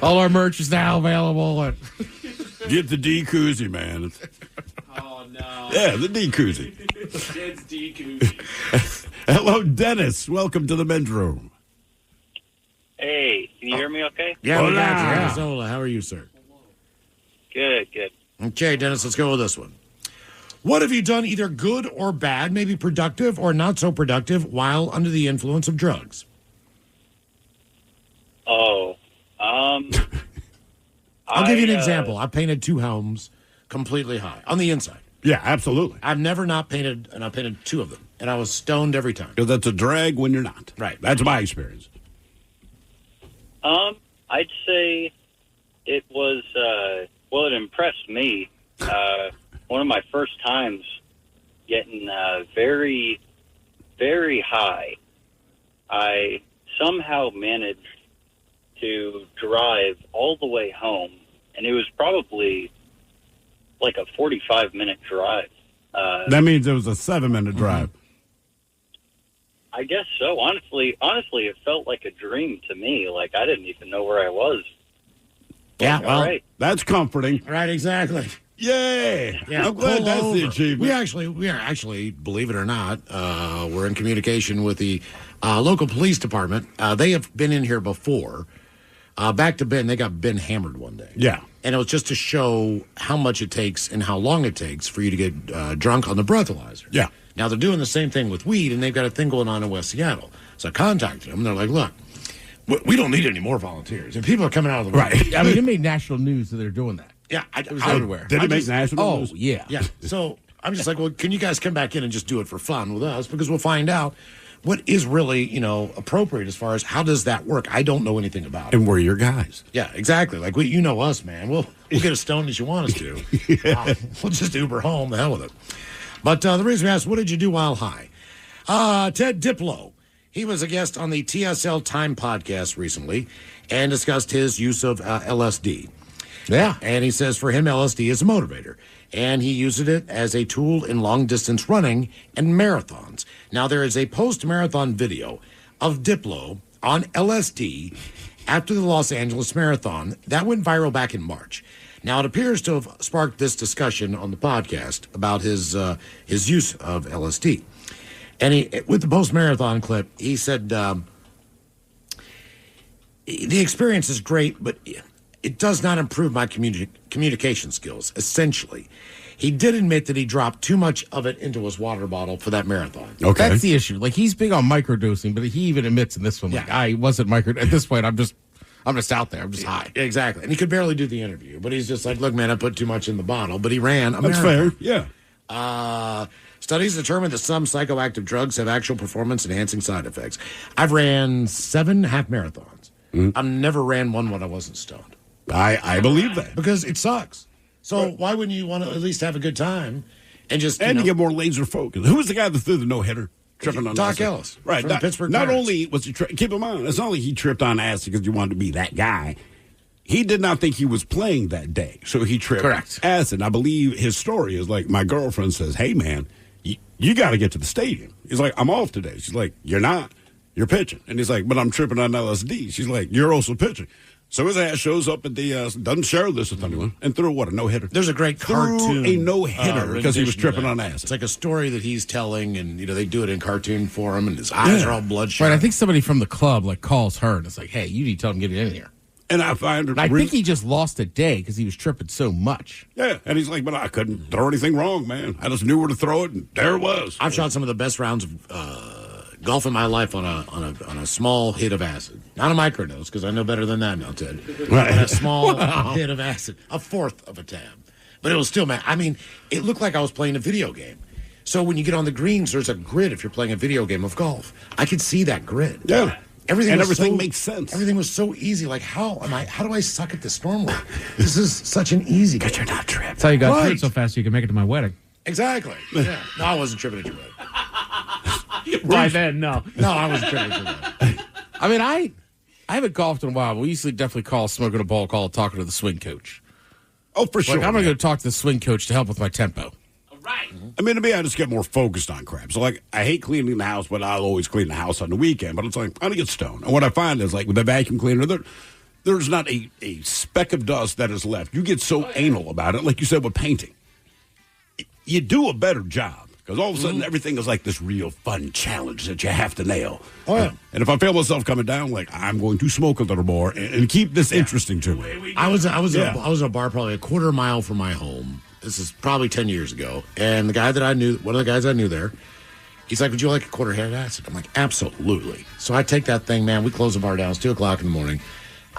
S7: All our merch is now available.
S6: Get the D koozie, man.
S10: Oh, no.
S6: Yeah, the D koozie.
S10: Ted's D koozie.
S6: Hello, Dennis. Welcome to the men's room.
S9: Hey, can you hear me okay?
S7: Yeah, we got you. Dennis Ola, how are you, sir?
S9: Good.
S7: Okay, Dennis, let's go with this one. What have you done either good or bad, maybe productive or not so productive, while under the influence of drugs?
S9: Oh,
S7: I'll give you an example. I painted 2 homes completely high on the inside.
S6: Yeah, absolutely.
S7: I've never not painted, and I painted 2 of them, and I was stoned every time.
S6: Because that's a drag when you're not.
S7: Right.
S6: That's my experience.
S9: I'd say it was, it impressed me. One of my first times getting very, very high. I somehow managed to drive all the way home, and it was probably like a 45-minute drive.
S6: That means it was a 7-minute drive.
S9: I guess so. Honestly, it felt like a dream to me. Like I didn't even know where I was.
S7: Yeah, well,
S9: right.
S6: That's comforting.
S7: Right, exactly.
S6: Yay!
S7: Yeah,
S6: I'm glad
S7: pull
S6: that's
S7: over.
S6: the achievement.
S7: We are actually, believe it or not, we're in communication with the local police department. They have been in here before. Back to Ben, they got Ben hammered one day.
S6: Yeah.
S7: And it was just to show how much it takes and how long it takes for you to get drunk on the breathalyzer.
S6: Yeah.
S7: Now, they're doing the same thing with weed, and they've got a thing going on in West Seattle. So I contacted them, and they're like, look, we don't need any more volunteers. And people are coming out of the
S8: Right. I mean, it made national news that they're doing that.
S7: Yeah.
S8: It was everywhere.
S6: Did it make national news?
S8: Oh, yeah.
S7: Yeah. So I'm just like, well, can you guys come back in and just do it for fun with us? Because we'll find out what is really, appropriate as far as how does that work. I don't know anything about it.
S6: And we're your guys.
S7: Yeah, exactly. Like, you know us, man. We'll get as stoned as you want us to. We'll just Uber home. The hell with it. But the reason we asked, what did you do while high? Ted Diplo. He was a guest on the TSL Time podcast recently and discussed his use of LSD.
S8: Yeah.
S7: And he says for him, LSD is a motivator. And he uses it as a tool in long-distance running and marathons. Now, there is a post-marathon video of Diplo on LSD after the Los Angeles Marathon. That went viral back in March. Now, it appears to have sparked this discussion on the podcast about his use of LSD. And with the post-marathon clip, he said, the experience is great, but it does not improve my communication skills, essentially. He did admit that he dropped too much of it into his water bottle for that marathon.
S6: Okay.
S8: That's the issue. Like, he's big on microdosing, but he even admits in this one, like, I wasn't at this point, I'm just out there. I'm just high.
S7: Exactly. And he could barely do the interview, but he's just like, look, man, I put too much in the bottle. But he ran a
S6: That's
S7: marathon.
S6: fair. Yeah.
S7: Studies determined that some psychoactive drugs have actual performance-enhancing side effects. I've ran 7 half marathons. I've never ran one when I wasn't stoned.
S6: I believe that.
S7: Because it sucks. So why wouldn't you want to at least have a good time and just,
S6: to get more laser focus? Who was the guy that threw the no-hitter? Tripping on
S7: Doc
S6: acid?
S7: Ellis.
S6: Right.
S7: From the Pittsburgh
S6: Not
S7: Pirates.
S6: only was he keep in mind, it's not like he tripped on acid because you wanted to be that guy. He did not think he was playing that day, so he tripped acid. I believe his story is like, my girlfriend says, hey, man, you got to get to the stadium. He's like, I'm off today. She's like, you're not. You're pitching. And he's like, but I'm tripping on LSD. She's like, you're also pitching. So his ass shows up at the, doesn't share this with anyone, and threw a no-hitter.
S7: There's a great cartoon.
S6: A no-hitter because he was tripping on acid.
S7: It's like a story that he's telling, and, they do it in cartoon form, and his eyes are all bloodshot.
S8: Right, I think somebody from the club, calls her, and it's like, hey, you need to tell him to get it in here.
S6: And I find it.
S8: And I think he just lost a day because he was tripping so much.
S6: Yeah, and he's like, but I couldn't throw anything wrong, man. I just knew where to throw it, and there it was.
S7: I've shot some of the best rounds of golf in my life on a small hit of acid. Not a microdose, because I know better than that now, Ted.
S6: Right.
S7: But a small hit of acid, a fourth of a tab. But it was still, man, I mean, it looked like I was playing a video game. So when you get on the greens, there's a grid if you're playing a video game of golf. I could see that grid.
S6: Yeah.
S7: Everything
S6: makes sense.
S7: Everything was so easy. Like, how do I suck at this normally? This is such an easy game.
S6: Because you're not tripping.
S11: That's how you got through it so fast you could make it to my wedding.
S7: Exactly. Yeah. No, I wasn't tripping at your wedding.
S10: Right then, no.
S7: No, I wasn't tripping at your wedding.
S8: I mean, I haven't golfed in a while, but we usually definitely call smoking a ball, talking to the swing coach.
S6: Oh, for sure.
S8: I'm going to go talk to the swing coach to help with my tempo.
S10: Right.
S6: I mean, to me, I just get more focused on crap. So, like, I hate cleaning the house, but I'll always clean the house on the weekend. But it's like, I'm going to get stoned. And what I find is, like, with the vacuum cleaner, there's not a speck of dust that is left. You get so anal about it, like you said with painting. You do a better job. Because all of a sudden, everything is like this real fun challenge that you have to nail.
S7: Oh, yeah.
S6: And if I feel myself coming down, like, I'm going to smoke a little more and keep this interesting to me.
S7: I was in a bar probably a quarter mile from my home. This is probably 10 years ago. And the guy that I knew, one of the guys I knew there, he's like, would you like a quarter head acid? I'm like, absolutely. So I take that thing, man. We close the bar down. It's 2 o'clock in the morning.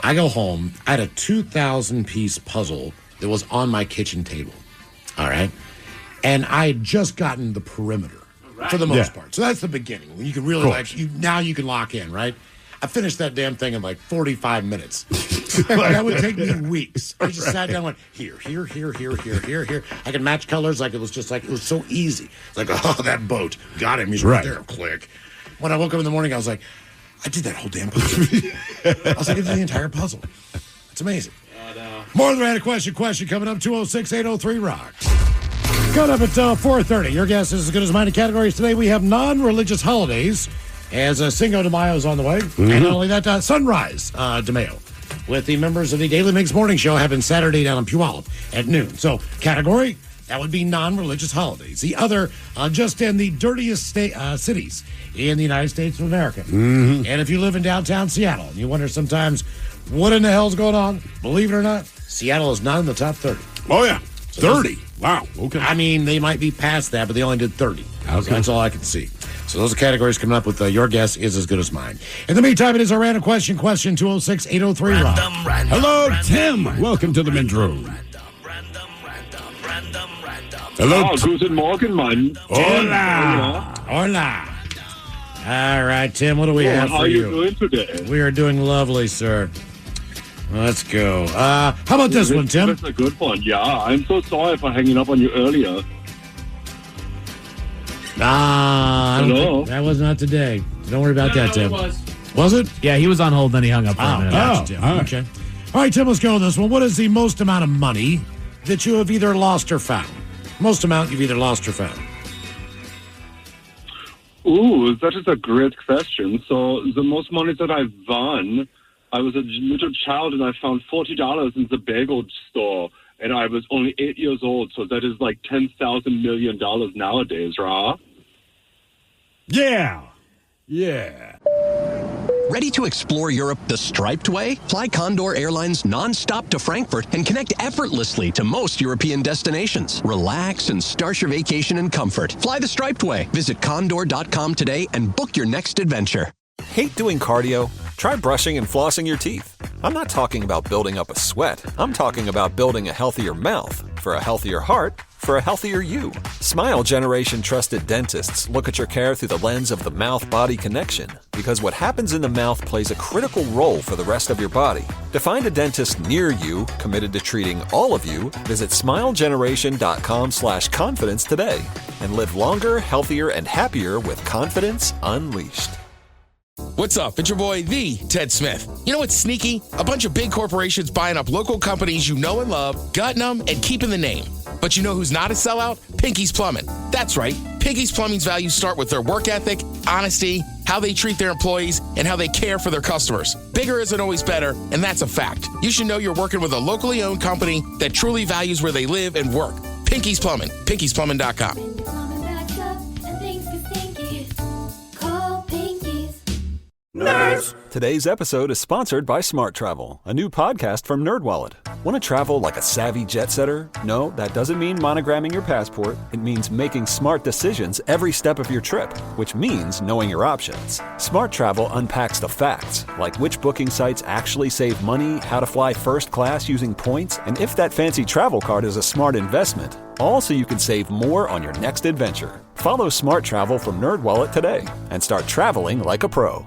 S7: I go home. I had a 2,000-piece puzzle that was on my kitchen table. All right? And I had just gotten the perimeter for the most part. So that's the beginning. When you can really now you can lock in, right? I finished that damn thing in like 45 minutes. That would take me weeks. I just sat down and went, here. I could match colors like it was so easy. Like, oh, that boat. Got him. He's right there. Click. When I woke up in the morning, I was like, I did that whole damn puzzle. I was like, I did the entire puzzle. It's amazing. More than random question coming up, 206-803-ROCK. Coming up at 4:30. Your guess is as good as mine. In categories today, we have non-religious holidays, as Cinco de Mayo is on the way. And not only that, Sunrise de Mayo, with the members of the Daily Mix Morning Show having Saturday down in Puyallup at noon. So, category, that would be non-religious holidays. The other, just in the dirtiest cities in the United States of America. And if you live in downtown Seattle, and you wonder sometimes, what in the hell's going on? Believe it or not, Seattle is not in the top 30.
S6: Oh, yeah. 30. Wow. Okay.
S7: I mean, they might be past that, but they only did 30. Okay. That's all I can see. So those are categories coming up with your guess is as good as mine. In the meantime, it is our random question 206-803-ROCK.
S6: Hello, Tim. Welcome to the Intro. Hello.
S13: Guten Morgen, Mann.
S7: Hola. All right, Tim, what do we have for you?
S13: How are you doing today?
S7: We are doing lovely, sir. Let's go. How about this one, Tim?
S13: That's a good one. Yeah, I'm so sorry for hanging up on you earlier.
S7: That was not today. Don't worry about that, Tim. Was it?
S11: Yeah, he was on hold, then he hung up for a minute.
S7: Okay. All right, Tim, let's go with this one. What is the most amount of money that you have either lost or found? Most amount you've either lost or found.
S13: Ooh, that is a great question. So the most money that I've won, I was a little child and I found $40 in the bagel store, and I was only 8 years old. So that is like $10,000 million nowadays, right?
S6: Yeah.
S14: Ready to explore Europe the striped way? Fly Condor Airlines nonstop to Frankfurt and connect effortlessly to most European destinations. Relax and start your vacation in comfort. Fly the striped way. Visit condor.com today and book your next adventure.
S12: Hate doing cardio? Try brushing and flossing your teeth. I'm not talking about building up a sweat. I'm talking about building a healthier mouth. For a healthier heart, for a healthier you. Smile Generation trusted dentists look at your care through the lens of the mouth-body connection, because what happens in the mouth plays a critical role for the rest of your body. To find a dentist near you committed to treating all of you, visit smilegeneration.com/confidence today and live longer, healthier, and happier with confidence unleashed.
S15: What's up? It's your boy, the Ted Smith. You know what's sneaky? A bunch of big corporations buying up local companies you know and love, gutting them, and keeping the name. But you know who's not a sellout? Pinky's Plumbing. That's right. Pinky's Plumbing's values start with their work ethic, honesty, how they treat their employees, and how they care for their customers. Bigger isn't always better, and that's a fact. You should know you're working with a locally owned company that truly values where they live and work. Pinky's Plumbing. Pinky'sPlumbing.com.
S12: Nerds! Today's episode is sponsored by Smart Travel, a new podcast from NerdWallet. Want to travel like a savvy jet setter? No, that doesn't mean monogramming your passport. It means making smart decisions every step of your trip, which means knowing your options. Smart Travel unpacks the facts, like which booking sites actually save money, how to fly first class using points, and if that fancy travel card is a smart investment. All so you can save more on your next adventure. Follow Smart Travel from NerdWallet today and start traveling like a pro.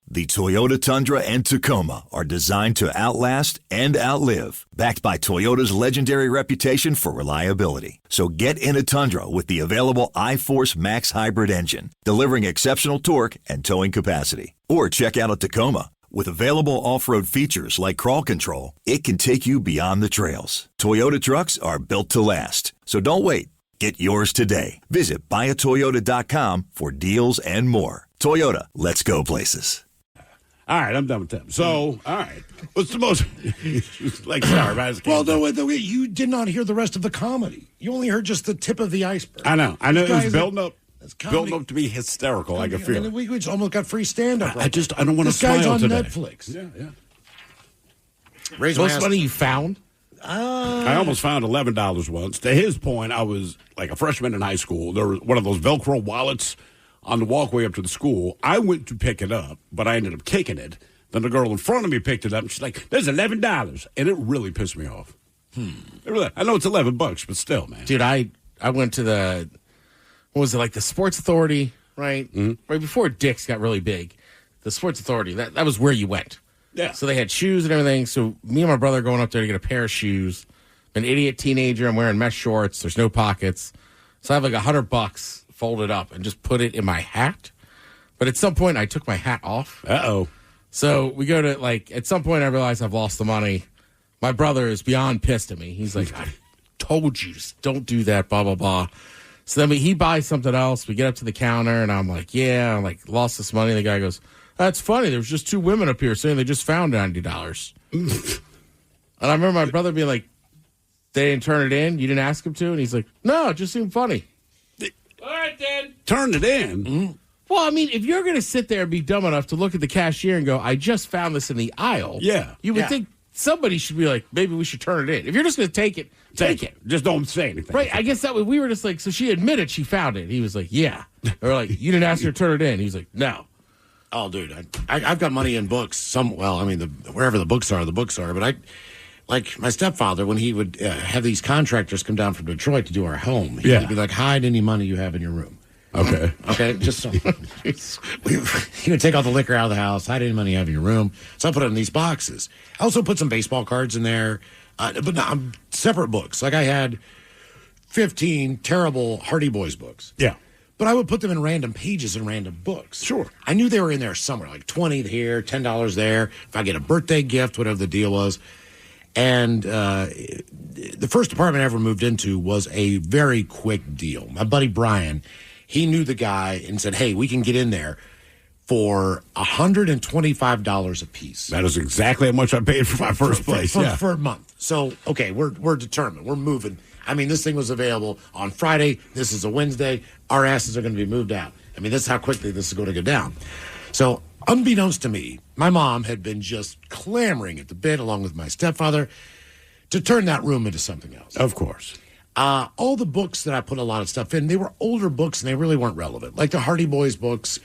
S17: The Toyota Tundra and Tacoma are designed to outlast and outlive, backed by Toyota's legendary reputation for reliability. So get in a Tundra with the available iForce Max hybrid engine, delivering exceptional torque and towing capacity. Or check out a Tacoma. With available off-road features like crawl control, it can take you beyond the trails. Toyota trucks are built to last. So don't wait. Get yours today. Visit buyatoyota.com for deals and more. Toyota, let's go places.
S6: All right, I'm done with them. So, all right. What's the most... like, sorry, but
S7: Well, no, you did not hear the rest of the comedy. You only heard just the tip of the iceberg.
S6: I know. It was building
S7: comedy.
S6: up to be hysterical. I can feel it.
S7: We almost got free stand-up.
S6: I don't want to smile
S7: This guy's on
S6: today.
S7: Netflix.
S6: Yeah.
S8: Raise most money you found?
S6: I almost found $11 once. To his point, I was like a freshman in high school. There was one of those Velcro wallets on the walkway up to the school. I went to pick it up, but I ended up kicking it. Then the girl in front of me picked it up, and she's like, "There's $11," and it really pissed me off. I know it's $11, but still, man.
S8: Dude, I went to the, what was it, like the Sports Authority, right? Mm-hmm. Right before Dick's got really big. The Sports Authority, that was where you went.
S6: Yeah.
S8: So they had shoes and everything. So me and my brother going up there to get a pair of shoes. I'm an idiot teenager. I'm wearing mesh shorts. There's no pockets. So I have like $100 folded up and just put it in my hat. But at some point, I took my hat off.
S6: Uh-oh.
S8: So we go to, like, at some point, I realize I've lost the money. My brother is beyond pissed at me. He's like, "I told you, don't do that, blah, blah, blah." So then he buys something else. We get up to the counter, and I'm like, yeah, I lost this money. The guy goes, "That's funny. There was just two women up here saying they just found $90. And I remember my brother being like, "They didn't turn it in? You didn't ask him to?" And he's like, "No, it just seemed funny." All right, then.
S6: Turn it in?
S8: Mm-hmm. Well, I mean, if you're going to sit there and be dumb enough to look at the cashier and go, "I just found this in the aisle," you would think somebody should be like, maybe we should turn it in. If you're just going to take it, take it.
S6: Just don't say anything.
S8: Right. I guess that was, we were just like, so she admitted she found it. He was like, yeah. Or like, "You didn't ask her to turn it in." He was like, "No."
S7: Oh, dude, I've got money in books. Wherever the books are, But like my stepfather, when he would have these contractors come down from Detroit to do our home, he'd be like, "Hide any money you have in your room." Okay, just so. He would take all the liquor out of the house, hide any money you have in your room. So I put it in these boxes. I also put some baseball cards in there, but separate books. Like I had 15 terrible Hardy Boys books.
S6: Yeah.
S7: But I would put them in random pages in random books.
S6: Sure.
S7: I knew they were in there somewhere, like 20 here, $10 there. If I get a birthday gift, whatever the deal was. And the first apartment I ever moved into was a very quick deal. My buddy Brian, he knew the guy and said, "Hey, we can get in there for $125 a piece."
S6: That is exactly how much I paid for my first place.
S7: For a month. So, okay, we're determined. We're moving. I mean, this thing was available on Friday. This is a Wednesday. Our asses are going to be moved out. I mean, this is how quickly this is going to go down. So, unbeknownst to me, my mom had been just clamoring at the bit, along with my stepfather, to turn that room into something else.
S6: Of course.
S7: All the books that I put a lot of stuff in, they were older books and they really weren't relevant. Like the Hardy Boys books,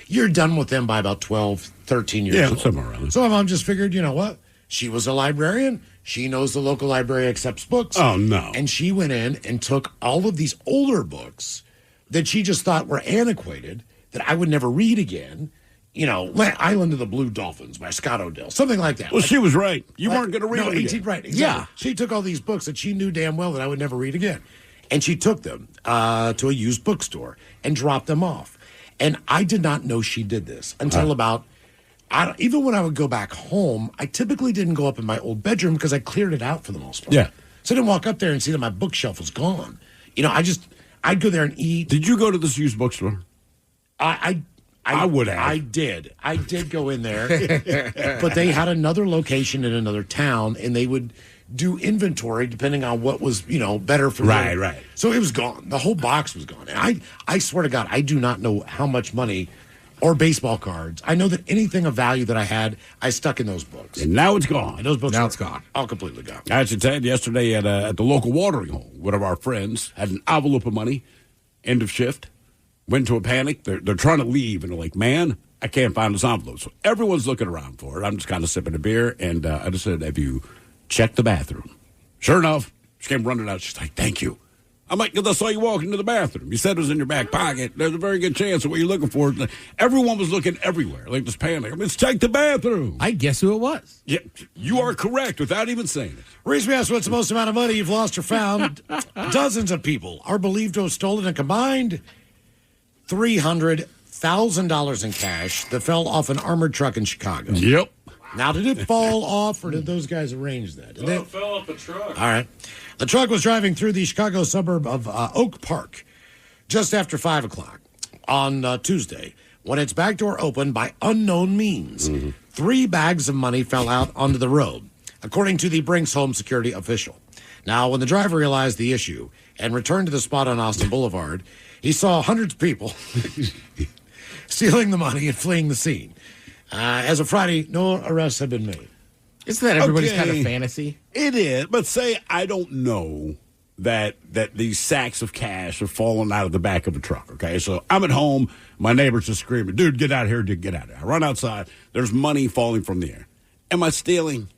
S7: you're done with them by about 12, 13 years old.
S6: Yeah, somewhere around there.
S7: So my mom just figured, you know what? She was a librarian. She knows the local library accepts books.
S6: Oh, no.
S7: And she went in and took all of these older books that she just thought were antiquated, that I would never read again. You know, Island of the Blue Dolphins by Scott Odell, something like that.
S6: Well,
S7: like,
S6: she was right. You weren't going to read them again.
S7: Right, exactly.
S8: Yeah.
S7: She took all these books that she knew damn well that I would never read again. And she took them to a used bookstore and dropped them off. And I did not know she did this until about, even when I would go back home, I typically didn't go up in my old bedroom because I cleared it out for the most part.
S6: Yeah.
S7: So I didn't walk up there and see that my bookshelf was gone. You know, I'd go there and eat.
S6: Did you go to this used bookstore?
S7: I
S6: would have.
S7: I did go in there, but they had another location in another town, and they would do inventory depending on what was, better for me.
S6: Right.
S7: So it was gone. The whole box was gone. And I swear to God, I do not know how much money or baseball cards. I know that anything of value that I had, I stuck in those books.
S6: And now it's gone.
S7: And those books
S8: now it's gone.
S7: All completely gone.
S6: I should tell you, yesterday at the local watering hole, one of our friends had an envelope of money, end of shift. Went into a panic. They're trying to leave, and they're like, "Man, I can't find this envelope." So everyone's looking around for it. I'm just kind of sipping a beer, and I just said, "Have you checked the bathroom?" Sure enough, she came running out. She's like, "Thank you." I'm like, "'Cause I saw you walking to the bathroom. You said it was in your back pocket. There's a very good chance of what you're looking for." Everyone was looking everywhere, like this panic. Let's check the bathroom.
S8: I guess who it was.
S6: Yeah, you are correct without even saying it.
S7: Reese, we asked what's the most amount of money you've lost or found. Dozens of people are believed to have stolen a combined $300,000 in cash that fell off an armored truck in Chicago.
S6: Yep.
S7: Now, did it fall off, or did those guys arrange that?
S10: It fell off a truck.
S7: All right. The truck was driving through the Chicago suburb of Oak Park just after 5 o'clock on Tuesday when its back door opened by unknown means. 3 bags of money fell out onto the road, according to the Brinks home security official. Now, when the driver realized the issue and returned to the spot on Austin Boulevard, he saw hundreds of people stealing the money and fleeing the scene. As of Friday, no arrests have been made.
S8: Isn't that everybody's kind of fantasy?
S6: It is, but say I don't know that these sacks of cash are falling out of the back of a truck, okay? So I'm at home, my neighbors are screaming, dude, get out of here, dude, get out of here. I run outside, there's money falling from the air. Am I stealing?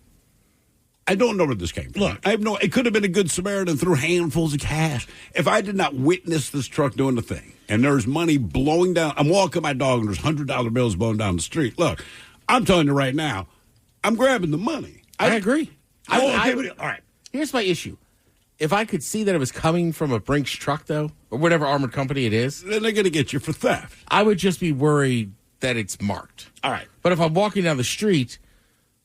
S6: I don't know where this came from. Look, it could have been a good Samaritan threw handfuls of cash. If I did not witness this truck doing the thing, and there's money blowing down, I'm walking my dog and there's $100 bills blowing down the street. Look, I'm telling you right now, I'm grabbing the money.
S8: I agree.
S6: All
S8: right. Here's my issue. If I could see that it was coming from a Brinks truck, though, or whatever armored company it is,
S6: then they're going to get you for theft.
S8: I would just be worried that it's marked.
S6: All right.
S8: But if I'm walking down the street,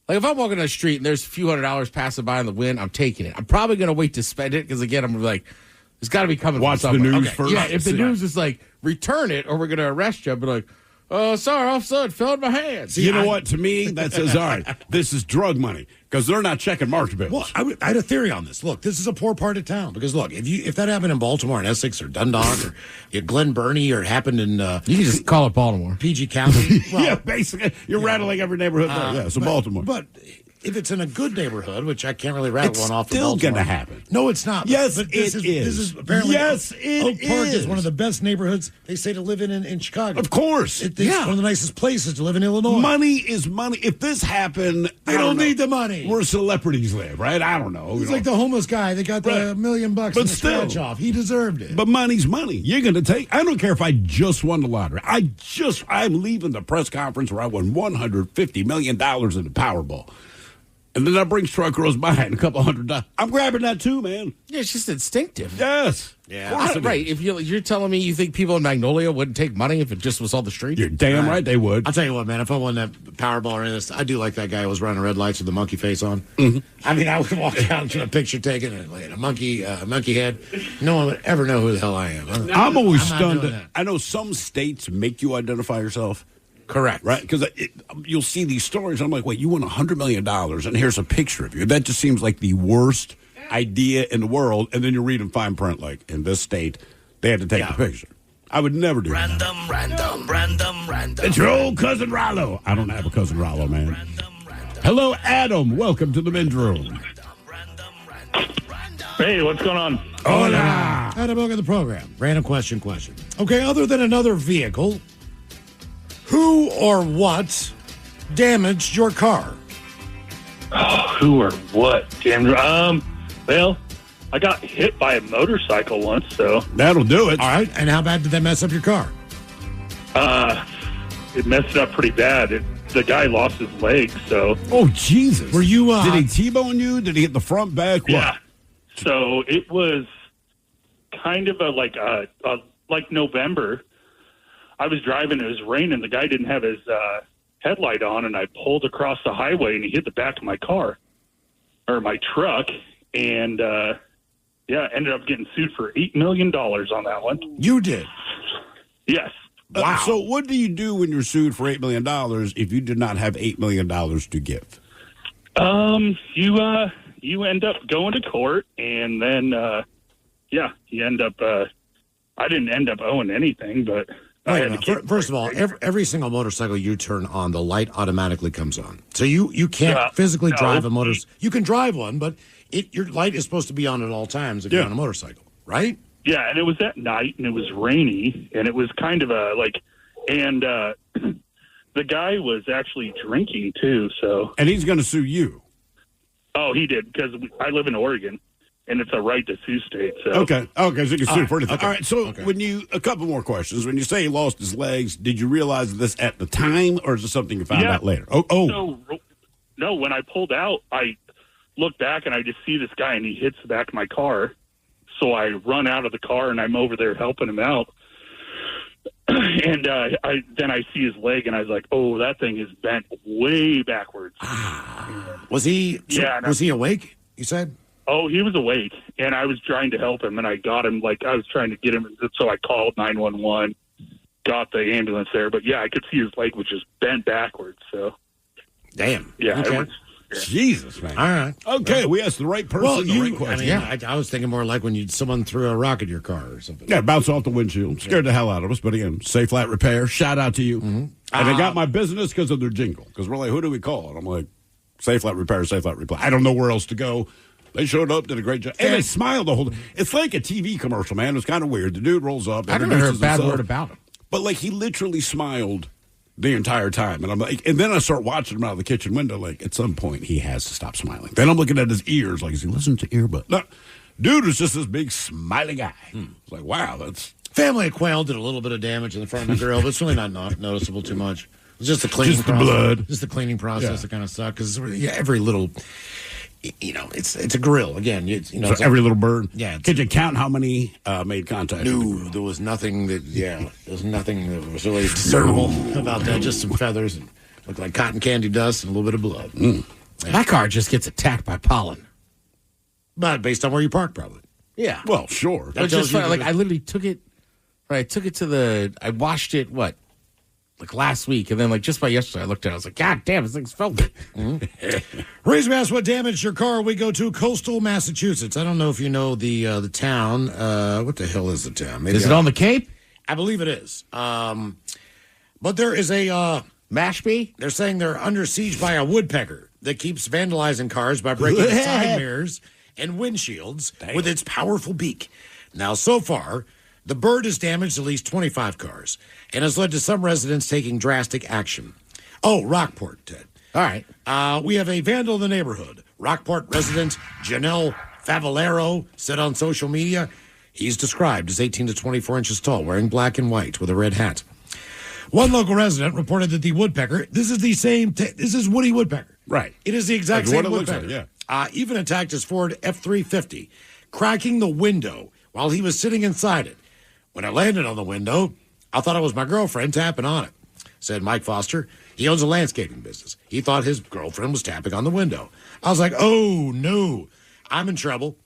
S8: like if I'm walking down the street and there's a few $100s passing by in the wind, I'm taking it. I'm probably going to wait to spend it because, again, I'm like, it's got to be coming
S6: Watch
S8: from somewhere.
S6: the news first.
S8: Yeah, if the news is like, return it or we're going to arrest you, I'd be like, oh, sorry, officer, it fell in my hands.
S6: You know what? To me, that says, all right, this is drug money because they're not checking marked bills.
S7: Well, I had a theory on this. Look, this is a poor part of town because, look, if that happened in Baltimore and Essex or Dundalk or Glen Burnie or it happened in...
S8: you can just call it Baltimore.
S7: PG County. Well,
S6: yeah, basically. You're rattling every neighborhood there. Yeah, so Baltimore.
S7: But if it's in a good neighborhood, which I can't really rattle one off.
S6: It's still going to happen.
S7: No, it's not.
S6: Yes,
S7: but
S6: this
S7: is apparently.
S6: Yes, it
S7: Oak Park
S6: is.
S7: is one of the best neighborhoods they say to live in Chicago.
S6: Of course.
S7: It's one of the nicest places to live in Illinois.
S6: Money is money. If this happened,
S7: they don't need the money.
S6: Where celebrities live, right? I don't know.
S7: He's like the homeless guy that got the $1 million
S6: but
S7: in the
S6: still,
S7: scratch off. He deserved it.
S6: But money's money. You're going to take. I don't care if I just won the lottery. I'm leaving the press conference where I won $150 million in the Powerball. And then that Brinks truck rolls by and a couple $100. I'm grabbing that too, man.
S8: Yeah, it's just instinctive.
S6: Yes.
S8: Yeah. Right. If you're telling me you think people in Magnolia wouldn't take money if it just was on the street?
S6: You're damn right they would.
S7: I'll tell you what, man. If I won that Powerball or anything, I do like that guy who was running red lights with the monkey face on. Mm-hmm. I mean, I would walk down to a picture taken and a monkey head. No one would ever know who the hell I am.
S6: I'm always stunned. I know some states make you identify yourself.
S8: Correct.
S6: Right? Because you'll see these stories. I'm like, wait, you won $100 million, and here's a picture of you. That just seems like the worst idea in the world. And then you read in fine print, like, in this state, they had to take the picture. I would never do that. Random. It's your old cousin Rollo. I don't have a cousin Rollo, man. Hello, Adam. Welcome to the men's room.
S16: Hey, what's going on?
S7: Hola. Adam, welcome to the program. Random question. Okay, other than another vehicle, who or what damaged your car?
S16: Oh, who or what? Well, I got hit by a motorcycle once, so
S6: that'll do it.
S7: All right, and how bad did that mess up your car?
S16: It messed it up pretty bad. The guy lost his leg, so.
S6: Oh, Jesus!
S7: Were you?
S6: Did he T-bone you? Did he hit the front, back? What?
S16: Yeah. So it was kind of like November. I was driving, it was raining, the guy didn't have his headlight on, and I pulled across the highway, and he hit the back of my car, or my truck, and, ended up getting sued for $8 million on that one.
S7: You did?
S16: Yes.
S6: Wow. So what do you do when you're sued for $8 million if you did not have $8 million to give?
S16: You end up going to court, and then, you end up, I didn't end up owing anything, but...
S7: First of all, every single motorcycle you turn on, the light automatically comes on. So you can't physically drive a motorcycle. You can drive one, but your light is supposed to be on at all times if you're on a motorcycle, right?
S16: Yeah, and it was at night, and it was rainy, and it was kind of the guy was actually drinking too, so...
S6: And he's going to sue you.
S16: Oh, he did, because I live in Oregon. And it's a right to sue state. So.
S6: Okay, so you can sue for anything.
S16: Okay.
S6: All right, so a couple more questions. When you say he lost his legs, did you realize this at the time, or is it something you found out later?
S16: No, when I pulled out, I looked back, and I just see this guy, and he hits the back of my car. So I run out of the car, and I'm over there helping him out. And then I see his leg, and I was like, oh, that thing is bent way backwards.
S7: Was he awake, you said?
S16: Oh, he was awake, and I was trying to help him, and I got him. Like, I was trying to get him, so I called 911, got the ambulance there. But, yeah, I could see his leg was just bent backwards. So,
S7: damn.
S16: Yeah.
S7: Okay.
S6: Jesus, man.
S7: All right.
S6: Okay, we asked the right person the right question.
S7: I was thinking more like when someone threw a rock at your car or something.
S6: Yeah, bounce off the windshield. Scared the hell out of us. But again, Safe Flat Repair, shout out to you. And they got my business because of their jingle. Because we're like, who do we call? And I'm like, Safe Flat Repair, Safe Flat Repair. I don't know where else to go. They showed up, did a great job. And they smiled the whole time. It's like a TV commercial, man. It was kind of weird. The dude rolls up.
S7: I never heard a bad word about him.
S6: But, like, he literally smiled the entire time. And I'm like, and then I start watching him out of the kitchen window. Like, at some point, he has to stop smiling. Then I'm looking at his ears. Like, is he listening to earbuds? No. Dude was just this big smiley guy. It's like, wow, that's...
S7: Family of quail did a little bit of damage in the front of the grill, but it's really not noticeable too much. It's just the cleaning process.
S6: Blood.
S7: Just the cleaning process that kind of sucked because every little, it's a grill again.
S6: So every little bird.
S7: Yeah.
S6: Could you count how many made contact?
S7: No, there was nothing that. Yeah, there was nothing that was really discernible about that. Just some feathers and looked like cotton candy dust and a little bit of blood.
S8: Yeah. My car just gets attacked by pollen.
S7: But based on where you park, probably.
S8: Yeah.
S6: Well, sure.
S8: That was just funny. Like I literally took it. Right, I took it to I washed it. Like last week, and then like just by yesterday, I looked at it. I was like, God damn, this thing's filthy.
S7: Reason we asked what damaged your car, we go to coastal Massachusetts. I don't know if you know the town. What the hell is the town?
S8: Is it on the Cape?
S7: I believe it is. But there is a
S8: Mashpee.
S7: They're saying they're under siege by a woodpecker that keeps vandalizing cars by breaking side mirrors and windshields with its powerful beak. Now, so far, the bird has damaged at least 25 cars and has led to some residents taking drastic action. Oh, Rockport, Ted.
S8: All right.
S7: We have a vandal in the neighborhood. Rockport resident Janelle Favalero said on social media he's described as 18 to 24 inches tall, wearing black and white with a red hat. One local resident reported that the woodpecker, this is Woody Woodpecker.
S6: Right.
S7: It is the exact
S6: Like
S7: same
S6: what it looks
S7: woodpecker.
S6: like,
S7: Even attacked his Ford F-350, cracking the window while he was sitting inside it. When it landed on the window, I thought it was my girlfriend tapping on it, said Mike Foster. He owns a landscaping business. He thought his girlfriend was tapping on the window. I was like, oh, no, I'm in trouble.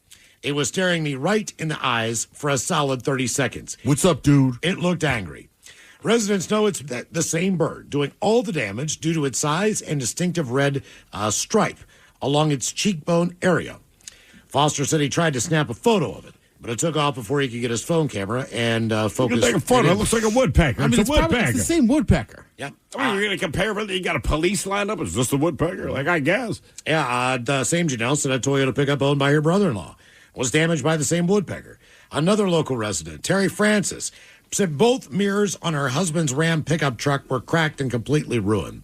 S7: It was staring me right in the eyes for a solid 30 seconds.
S6: What's up, dude?
S7: It looked angry. Residents know it's the same bird, doing all the damage due to its size and distinctive red stripe along its cheekbone area. Foster said he tried to snap a photo of it, but it took off before he could get his phone camera and focus.
S6: You can take a photo. It looks like a woodpecker.
S8: I mean,
S6: it's a woodpecker.
S8: It's the same woodpecker.
S7: Yeah.
S6: I mean, you're going to compare whether you got a police lined up? Is this the woodpecker? Like, I guess.
S7: Yeah, the same Janelle said a Toyota pickup owned by her brother-in-law was damaged by the same woodpecker. Another local resident, Terry Francis, said both mirrors on her husband's Ram pickup truck were cracked and completely ruined.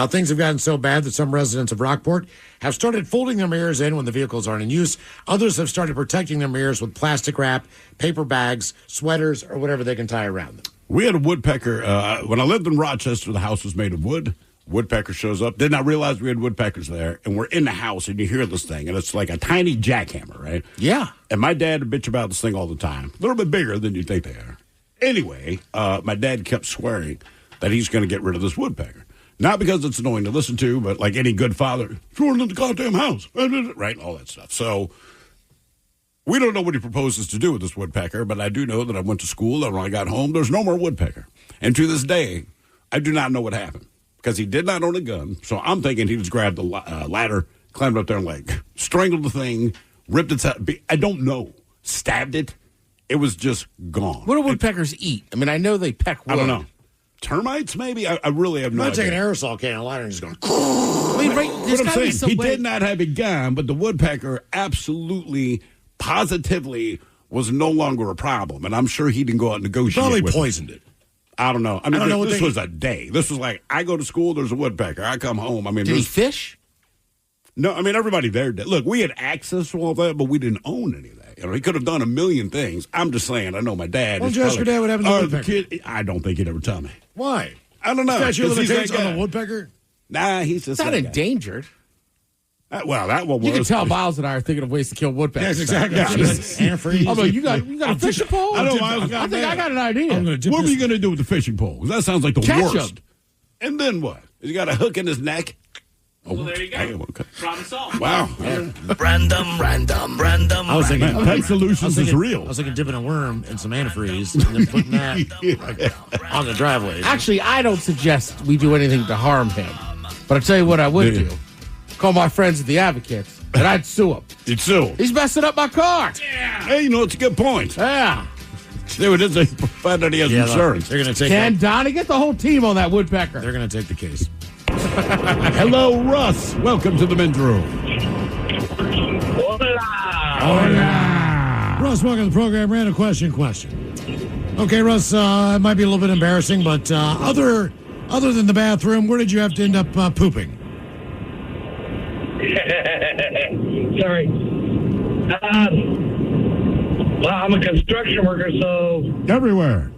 S7: Things have gotten so bad that some residents of Rockport have started folding their mirrors in when the vehicles aren't in use. Others have started protecting their mirrors with plastic wrap, paper bags, sweaters, or whatever they can tie around them.
S6: We had a woodpecker. When I lived in Rochester, the house was made of wood. Woodpecker shows up. Did not realize we had woodpeckers there. And we're in the house, and you hear this thing, and it's like a tiny jackhammer, right?
S8: Yeah.
S6: And my dad would bitch about this thing all the time. A little bit bigger than you think they are. Anyway, my dad kept swearing that he's going to get rid of this woodpecker. Not because it's annoying to listen to, but like any good father, throw it in the goddamn house, right? All that stuff. So we don't know what he proposes to do with this woodpecker, but I do know that I went to school, and when I got home, there's no more woodpecker. And to this day, I do not know what happened because he did not own a gun. So I'm thinking he just grabbed the ladder, climbed up there, and like strangled the thing, ripped its head. I don't know. Stabbed it. It was just gone.
S8: What do woodpeckers eat? I mean, I know they peck wood.
S6: I don't know. Termites, maybe? I really have no idea.
S7: Take an aerosol can, a lighter, and just going.
S8: I mean, right?
S6: What I'm saying, he did not have a gun, but the woodpecker absolutely, positively was no longer a problem. And I'm sure he didn't go out and negotiate.
S7: Probably
S6: with
S7: poisoned it.
S6: I don't know. I mean,
S7: don't know
S6: this was a day. This was like, I go to school, there's a woodpecker. I come home. I mean,
S8: did he fish?
S6: No, I mean, everybody there did. Look, we had access to all that, but we didn't own any of that. You know, he could have done a million things. I'm just saying, I know my dad.
S7: Well, just your dad would have the woodpecker.
S6: Kid, I don't think he'd ever tell me.
S7: Why?
S6: I don't know.
S7: Statute of
S6: He's
S7: limitations
S6: that
S7: on
S6: guy.
S7: the woodpecker?
S6: Nah, he's just
S8: It's not
S6: that guy.
S8: endangered.
S6: Well, that one was.
S8: You can tell Miles and I are thinking of ways to kill woodpeckers.
S7: Yes, exactly. Antifreeze.
S8: Oh, you got a fishing pole?
S6: I know.
S8: I think I got an idea.
S6: What were you going to do with the fishing pole? 'Cause that sounds like the
S8: Catch
S6: worst.
S8: him.
S6: And then what? Has he got a hook in his neck?
S10: Well, there you go. Problem solved.
S6: Wow.
S18: Random.
S7: I was thinking,
S6: Pet Solutions is real.
S7: I was thinking dipping a worm in some antifreeze and then putting that on the driveway.
S8: Actually, I don't suggest we do anything to harm him. But I'll tell you what I would do. Call my friends at the Advocates, and I'd sue him.
S6: You'd sue him?
S8: He's messing up my car.
S6: Hey, it's a good point.
S8: Yeah.
S6: See what it is. They find out he has insurance.
S7: They're going to take
S8: Ken, Donnie, get the whole team on that woodpecker.
S7: They're going to take the case.
S6: Hello, Russ. Welcome to the men's room.
S7: Hola. Russ, welcome to the program. Random question. Okay, Russ, it might be a little bit embarrassing, but other than the bathroom, where did you have to end up pooping?
S18: Sorry. Well, I'm a construction worker, so...
S7: Everywhere.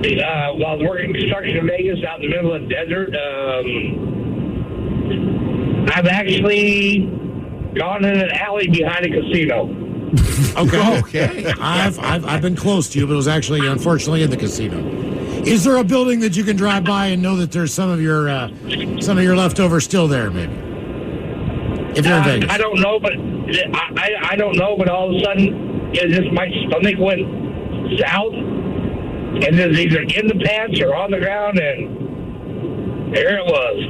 S18: While I was working construction in Vegas out in the middle of the desert, I've actually gone in an alley behind a casino.
S7: Okay. I've been close to you, but it was actually, unfortunately, in the casino. Is there a building that you can drive by and know that there's some of your leftovers still there, maybe? If you're in Vegas.
S18: I don't know, but I don't know, but all of a sudden, my stomach went south, and it's either in the pants or on the ground, and there it was.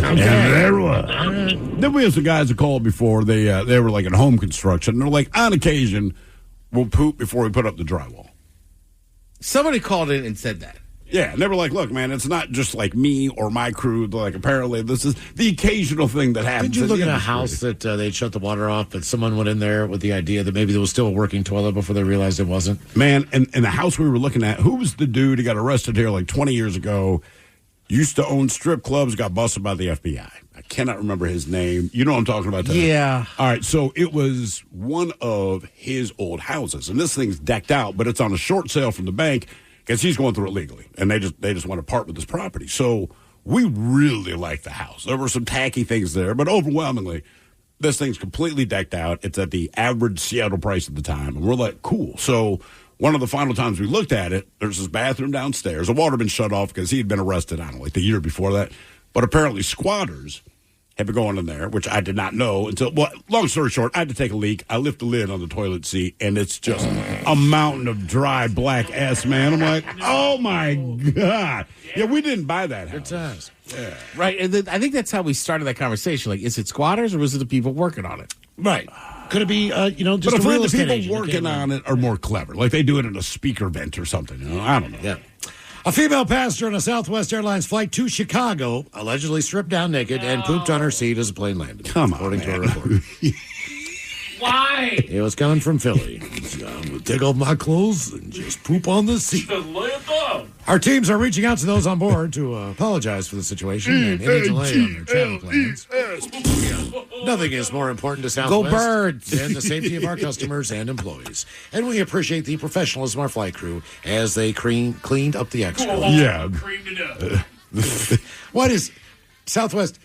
S6: And there it was. Then we had some guys that called before. They were like in home construction. They're like, on occasion, we'll poop before we put up the drywall.
S8: Somebody called in and said that.
S6: Yeah, and they were like, look, man, it's not just like me or my crew. Like, apparently, this is the occasional thing that happens.
S7: Did you look at a house that they'd shut the water off, but someone went in there with the idea that maybe there was still a working toilet before they realized it wasn't?
S6: Man, and the house we were looking at, who was the dude who got arrested here like 20 years ago, used to own strip clubs, got busted by the FBI. I cannot remember his name. You know what I'm talking about?
S8: Yeah.
S6: All right, so it was one of his old houses, and this thing's decked out, but it's on a short sale from the bank, because he's going through it legally, and they just want to part with his property. So we really like the house. There were some tacky things there, but overwhelmingly, this thing's completely decked out. It's at the average Seattle price at the time, and we're like, cool. So one of the final times we looked at it, there's this bathroom downstairs. The water had been shut off because he had been arrested, I don't know, like the year before that. But apparently squatters had been going in there, which I did not know until, well, long story short, I had to take a leak. I lift the lid on the toilet seat, and it's just a mountain of dry black ass, man. I'm like, oh, my God. Yeah, we didn't buy that house.
S7: Good times.
S6: Yeah.
S8: Right, and I think that's how we started that conversation. Like, is it squatters or was it the people working on it?
S7: Right. Could it be, just
S6: but
S7: a
S6: I feel
S7: real
S6: like the
S7: estate
S6: people
S7: agent?
S6: working on it are more clever. Like, they do it in a speaker vent or something. I don't know.
S7: Yeah. A female passenger on a Southwest Airlines flight to Chicago allegedly stripped down naked and pooped on her seat as the plane landed.
S6: Come on,
S7: according to a report.
S10: Why?
S7: It was coming from Philly. I'm going to take off my clothes and just poop on the seat. Our teams are reaching out to those on board to apologize for the situation and any delay on their travel plans. Nothing is more important to Southwest
S8: Go Birds!
S7: than the safety of our customers and employees. And we appreciate the professionalism of our flight crew as they cleaned up the extra.
S6: Yeah.
S10: Creamed it up.
S7: What is Southwest?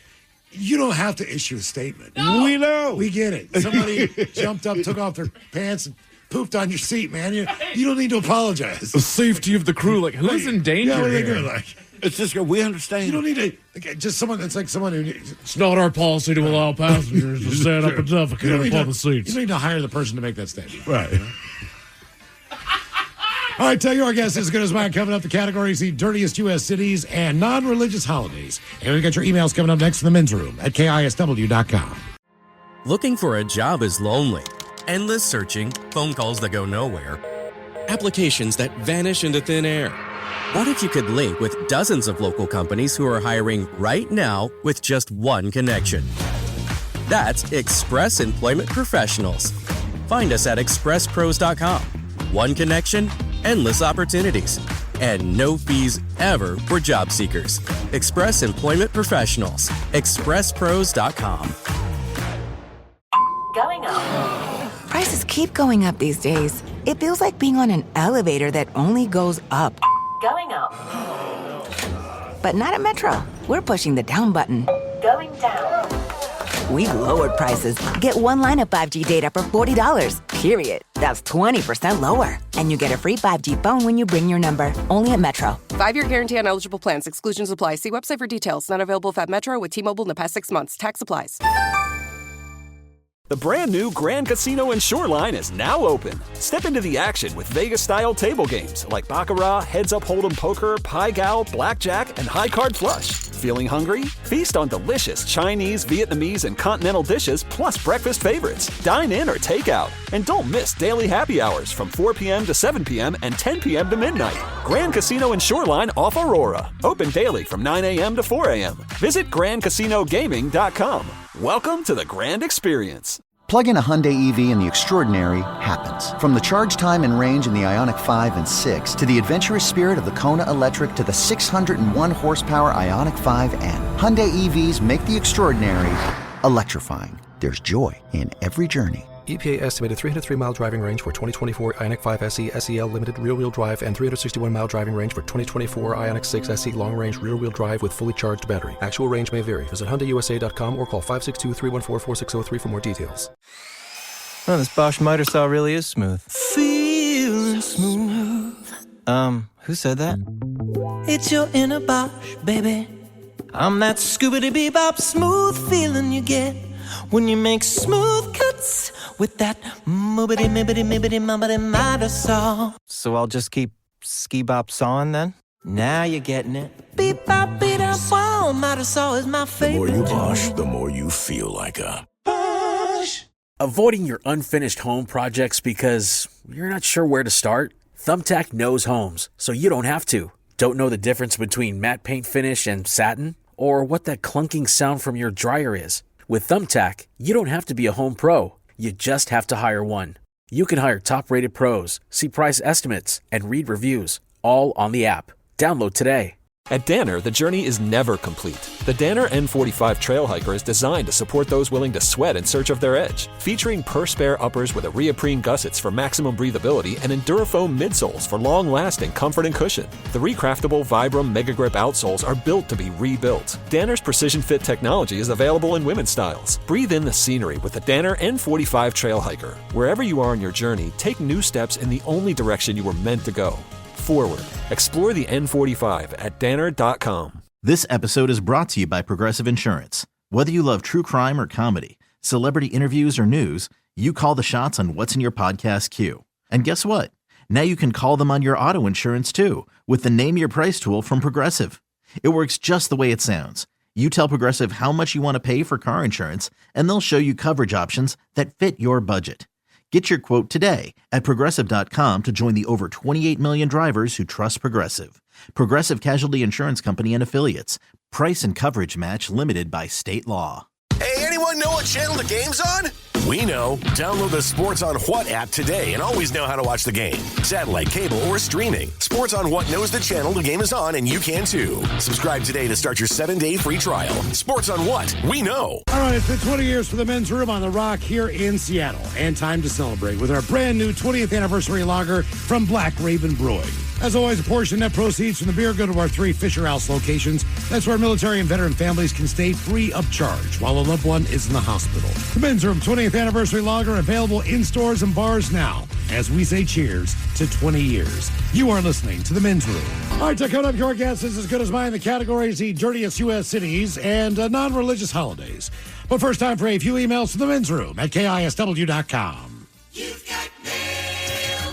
S7: You don't have to issue a statement.
S10: No.
S6: We know.
S7: We get it. Somebody jumped up, took off their pants, and pooped on your seat, man. You don't need to apologize.
S10: The safety of the crew. Like, who's in danger
S7: Yeah, what are they
S10: here?
S7: doing? Like,
S6: It's just, we understand.
S7: you don't need to, like, just someone, it's like someone who,
S10: It's not our policy to allow passengers to stand up and suffocate upon the seats.
S7: you don't need to hire the person to make that statement.
S6: Right.
S7: All right, tell you our guest is as good as mine. Coming up, the categories: the dirtiest U.S. cities and non-religious holidays. And we got your emails coming up next in the men's room at KISW.com.
S19: Looking for a job is lonely. Endless searching, phone calls that go nowhere, applications that vanish into thin air. What if you could link with dozens of local companies who are hiring right now with just one connection? That's Express Employment Professionals. Find us at expresspros.com. One connection, endless opportunities, and no fees ever for job seekers. Express Employment Professionals. expresspros.com.
S20: Going up. Prices keep going up these days. It feels like being on an elevator that only goes up. Going up. But not at Metro. We're pushing the down button. Going down. We've lowered prices. Get one line of 5G data for $40, period. That's 20% lower. And you get a free 5G phone when you bring your number. Only at Metro.
S1: 5-year guarantee on eligible plans. Exclusions apply. See website for details. Not available at Metro with T-Mobile in the past 6 months. Tax applies.
S12: The brand new Grand Casino and Shoreline is now open. Step into the action with Vegas-style table games like Baccarat, Heads Up Hold'em Poker, Pai Gow, Blackjack, and High Card Flush. Feeling hungry? Feast on delicious Chinese, Vietnamese, and continental dishes plus breakfast favorites. Dine in or take out. And don't miss daily happy hours from 4 p.m. to 7 p.m. and 10 p.m. to midnight. Grand Casino and Shoreline off Aurora. Open daily from 9 a.m. to 4 a.m. Visit GrandCasinoGaming.com. Welcome to the Grand Experience.
S2: Plug in a Hyundai EV and the extraordinary happens. From the charge time and range in the Ioniq 5 and 6 to the adventurous spirit of the Kona Electric to the 601 horsepower Ioniq 5N. Hyundai EVs make the extraordinary electrifying. There's joy in every journey.
S21: EPA estimated 303-mile driving range for 2024 Ioniq 5 SE SEL Limited rear-wheel drive and 361-mile driving range for 2024 Ioniq 6 SE long-range rear-wheel drive with fully charged battery. Actual range may vary. Visit HyundaiUSA.com or call 562-314-4603 for more details.
S22: Oh, this Bosch miter saw really is smooth.
S25: Feeling smooth.
S22: Who said that?
S25: It's your inner Bosch, baby. I'm that scoobity-bebop smooth feeling you get when you make smooth cuts with that moobity-mibbity-mibbity-mubbity miter saw.
S22: So I'll just keep ski-bop sawing then?
S25: Now you're getting it. Beep-bop-beep-bop, miter saw is my favorite.
S5: The more you Bosch, the more you feel like a
S25: Bosch.
S23: Avoiding your unfinished home projects because you're not sure where to start? Thumbtack knows homes, so you don't have to. Don't know the difference between matte paint finish and satin? Or what that clunking sound from your dryer is? With Thumbtack, you don't have to be a home pro. You just have to hire one. You can hire top-rated pros, see price estimates, and read reviews, all on the app. Download today.
S12: At Danner, the journey is never complete. The Danner N45 Trail Hiker is designed to support those willing to sweat in search of their edge. Featuring per-spare uppers with a Reaprene gussets for maximum breathability and Endurafoam midsoles for long-lasting comfort and cushion. The recraftable Vibram Mega Grip outsoles are built to be rebuilt. Danner's Precision Fit technology is available in women's styles. Breathe in the scenery with the Danner N45 Trail Hiker. Wherever you are on your journey, take new steps in the only direction you were meant to go. Forward. Explore the N45 at Danner.com.
S3: This episode is brought to you by Progressive Insurance. Whether you love true crime or comedy, celebrity interviews or news, you call the shots on what's in your podcast queue. And guess what? Now you can call them on your auto insurance too with the Name Your Price tool from Progressive. It works just the way it sounds. You tell Progressive how much you want to pay for car insurance, and they'll show you coverage options that fit your budget. Get your quote today at Progressive.com to join the over 28 million drivers who trust Progressive. Progressive Casualty Insurance Company and Affiliates. Price and coverage match limited by state law.
S4: Hey, anyone know what channel the game's on? We know. Download the Sports on What app today and always know how to watch the game. Satellite, cable, or streaming. Sports on What knows the channel the game is on, and you can too. Subscribe today to start your 7-day free trial. Sports on What? We know.
S7: All right, it's been 20 years for the Men's Room on the Rock here in Seattle. And time to celebrate with our brand new 20th anniversary lager from Black Raven Brewing. As always, a portion of net proceeds from the beer go to our 3 Fisher House locations. That's where military and veteran families can stay free of charge while a loved one is in the hospital. The Men's Room 20th anniversary lager available in stores and bars now as we say cheers to 20 years. You are listening to the Men's Room. All right, coming up, your guess is as good as mine. The category is the dirtiest U.S. cities and non-religious holidays. But first, time for a few emails to the Men's Room at KISW.com.
S25: You've got mail.